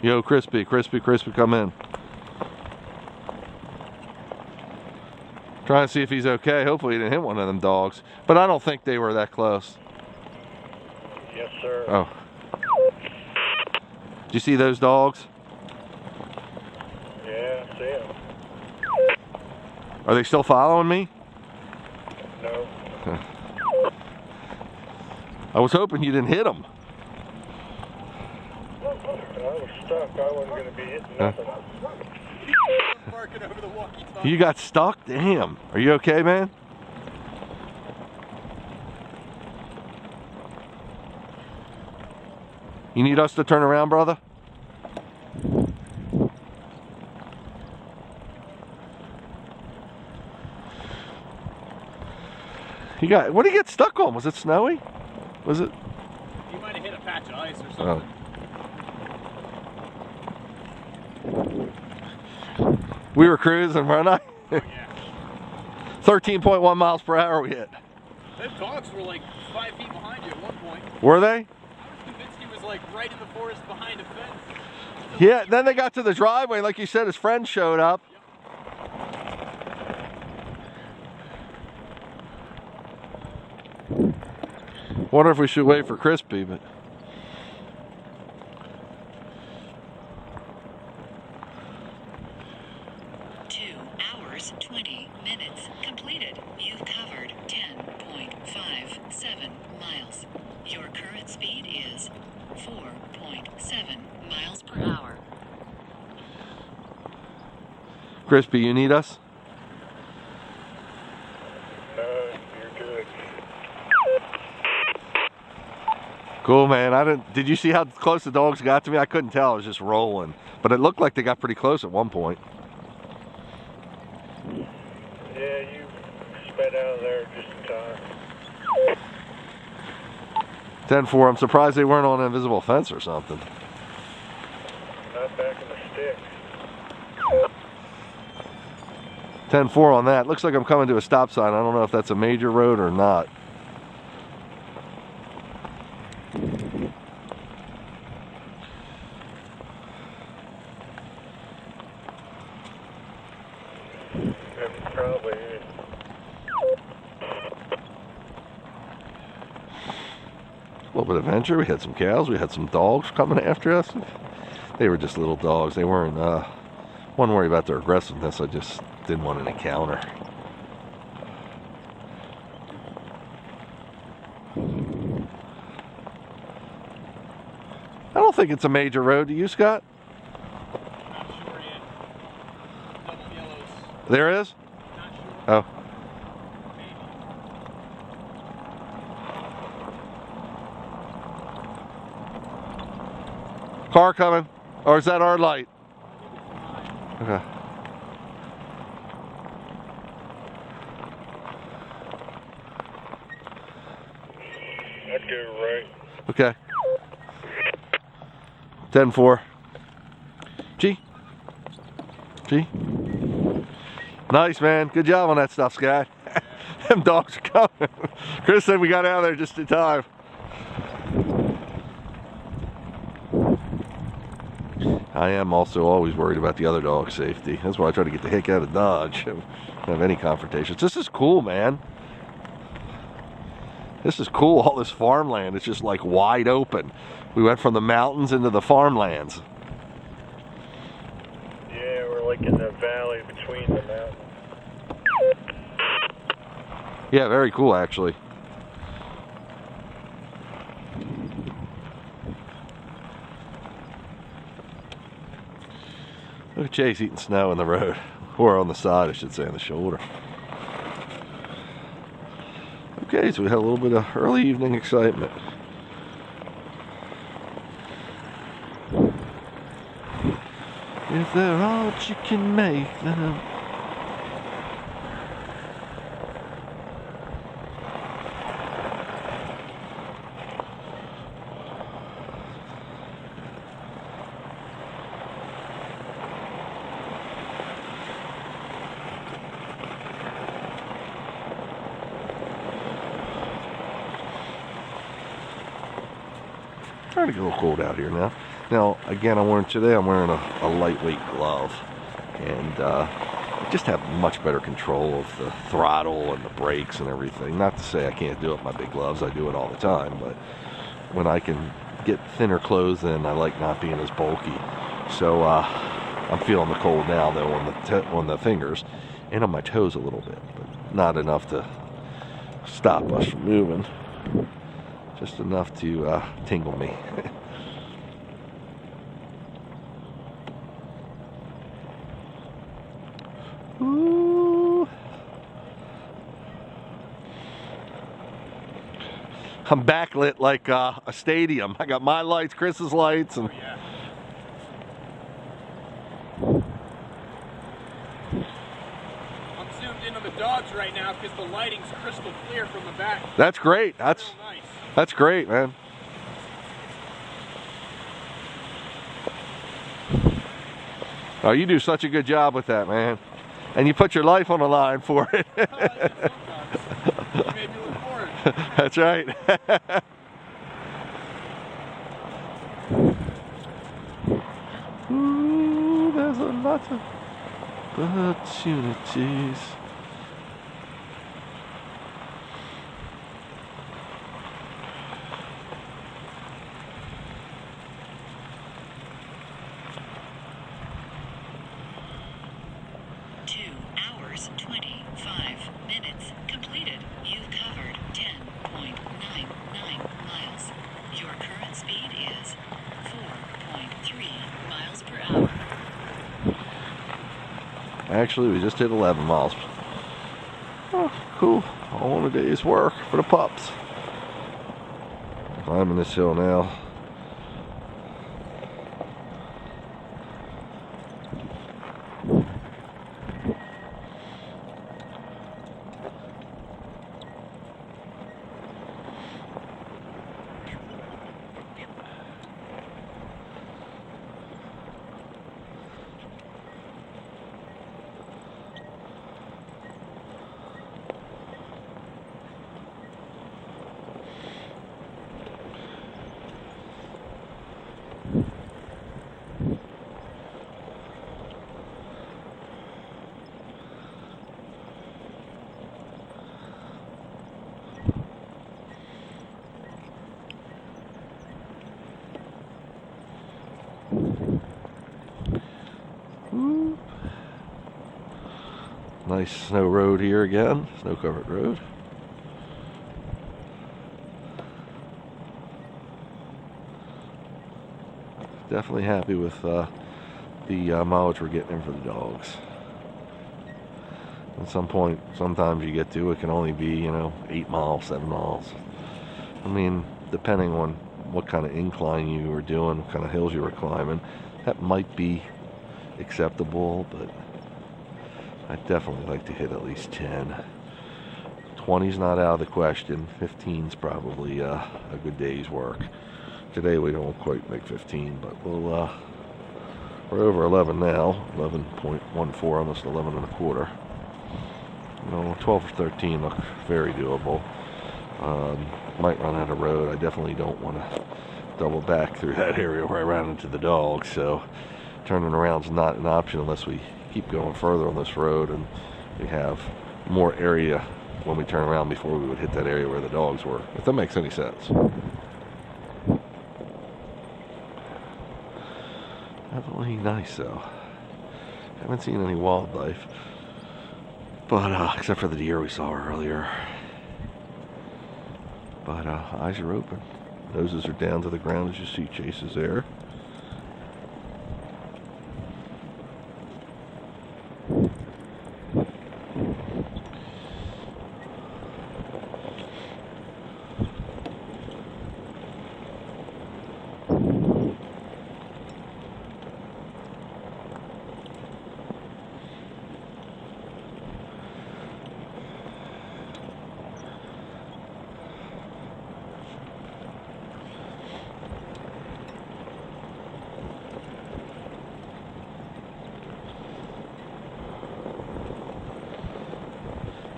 B: Yo, Crispy, come in. Trying to see if he's okay. Hopefully he didn't hit one of them dogs. But I don't think they were that close.
C: Yes, sir.
B: Oh. Did you see those dogs?
C: Yeah, I see him.
B: Are they still following me?
C: No.
B: I was hoping you didn't hit them.
C: I was stuck. I wasn't going to be hitting nothing.
D: Barking over the walkie-talkie.
B: You got stuck? Damn. Are you okay, man? You need us to turn around, brother? What did he get stuck on? Was it snowy? Was it?
D: You might have hit a patch of ice or something.
B: Oh. We were cruising, weren't I?
D: Oh, yeah.
B: 13.1 miles per hour we hit.
D: Those dogs were like 5 feet behind you at one point.
B: Were they?
D: I was convinced he was like right in the forest behind a fence.
B: Yeah, then they got to the driveway, like you said, his friend showed up. Wonder if we should wait for Crispy, but
E: hours, 20 minutes completed. You've covered 10.57 miles. Your current speed is 4.7 miles per hour.
B: Crispy, you need us?
C: No, you're good.
B: Cool, man. Did you see how close the dogs got to me? I couldn't tell. I was just rolling. But it looked like they got pretty close at one point.
C: Yeah, you sped out of there just in time.
B: 10-4. I'm surprised they weren't on an invisible fence or something.
C: Not back in the stick.
B: 10-4 on that. Looks like I'm coming to a stop sign. I don't know if that's a major road or not.
C: It probably is.
B: A little bit of adventure. We had some cows. We had some dogs coming after us. They were just little dogs. They weren't, wasn't worried about their aggressiveness. I just didn't want an encounter. I don't think it's a major road. Do you, Scott?
D: Not sure yet. Double yellows.
B: There is?
D: Not sure.
B: Oh.
D: Maybe.
B: Car coming. Or is that our light? Okay.
C: I'd go right.
B: Okay. 10-4. G. Nice, man. Good job on that stuff, Scott. Them dogs are coming. Chris said we got out of there just in time. I am also always worried about the other dog's safety. That's why I try to get the heck out of Dodge. I don't have any confrontations. This is cool, man. This is cool. All this farmland. It's just like wide open. We went from the mountains into the farmlands.
C: Yeah, we're like in the valley between the mountains.
B: Yeah, very cool, actually. Look at Chase eating snow in the road. Or on the side, I should say, on the shoulder. Okay, so we had a little bit of early evening excitement. If they're all you can make them. Starting to get a little cold out here now. Now, again, I'm wearing a lightweight glove, and I just have much better control of the throttle and the brakes and everything. Not to say I can't do it with my big gloves, I do it all the time, but when I can get thinner clothes in, I like not being as bulky. So I'm feeling the cold now, though, on the fingers and on my toes a little bit, but not enough to stop us from moving. Just enough to tingle me. Ooh. I'm backlit like a stadium. I got my lights, Chris's lights, and
D: Oh, yeah. I'm zoomed in on the dogs right now because the lighting's crystal clear from the back.
B: that's great.
D: Real nice.
B: That's great, man. Oh, you do such a good job with that, man. And you put your life on the line for it.
D: Sometimes. You made me look forward.
B: That's right. Ooh, there's a lot of opportunities. Actually, we just hit 11 miles. Oh, cool. All in a day's work for the pups. Climbing this hill now. Nice snow road here again, snow covered road. Definitely happy with the mileage we're getting in for the dogs. At some point, sometimes you get to, it can only be, 8 miles, 7 miles. I mean, depending on what kind of incline you were doing, what kind of hills you were climbing, that might be acceptable, but I'd definitely like to hit at least 10. 20's not out of the question. 15's probably a good day's work. Today we don't quite make 15, but we're over 11 now. 11.14, almost 11 and a quarter. 12 or 13 look very doable. Might run out of road. I definitely don't want to double back through that area where I ran into the dogs, so turning around's not an option unless we keep going further on this road and we have more area when we turn around before we would hit that area where the dogs were, if that makes any sense. Definitely nice though. Haven't seen any wildlife, but except for the deer we saw earlier. But eyes are open, noses are down to the ground as you see Chase is there.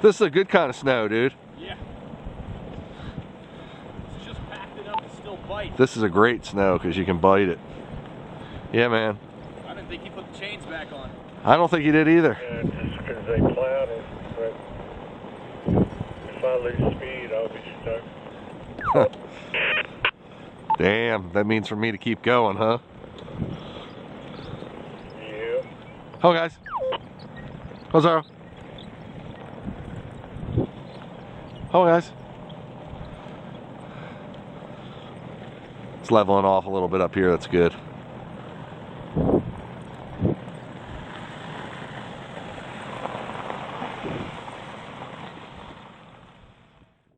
B: This is a good kind of snow, dude.
D: Yeah. It's just packed it up and still bite.
B: This is a great snow because you can bite it. Yeah, man.
D: I didn't think he put the chains back on.
B: I don't think he did either.
C: Yeah, just because they plowed it. But if I lose speed, I'll be stuck.
B: Damn, that means for me to keep going, huh?
C: Yeah.
B: Oh, guys. Oh, Zara. Oh, guys. It's leveling off a little bit up here. That's good.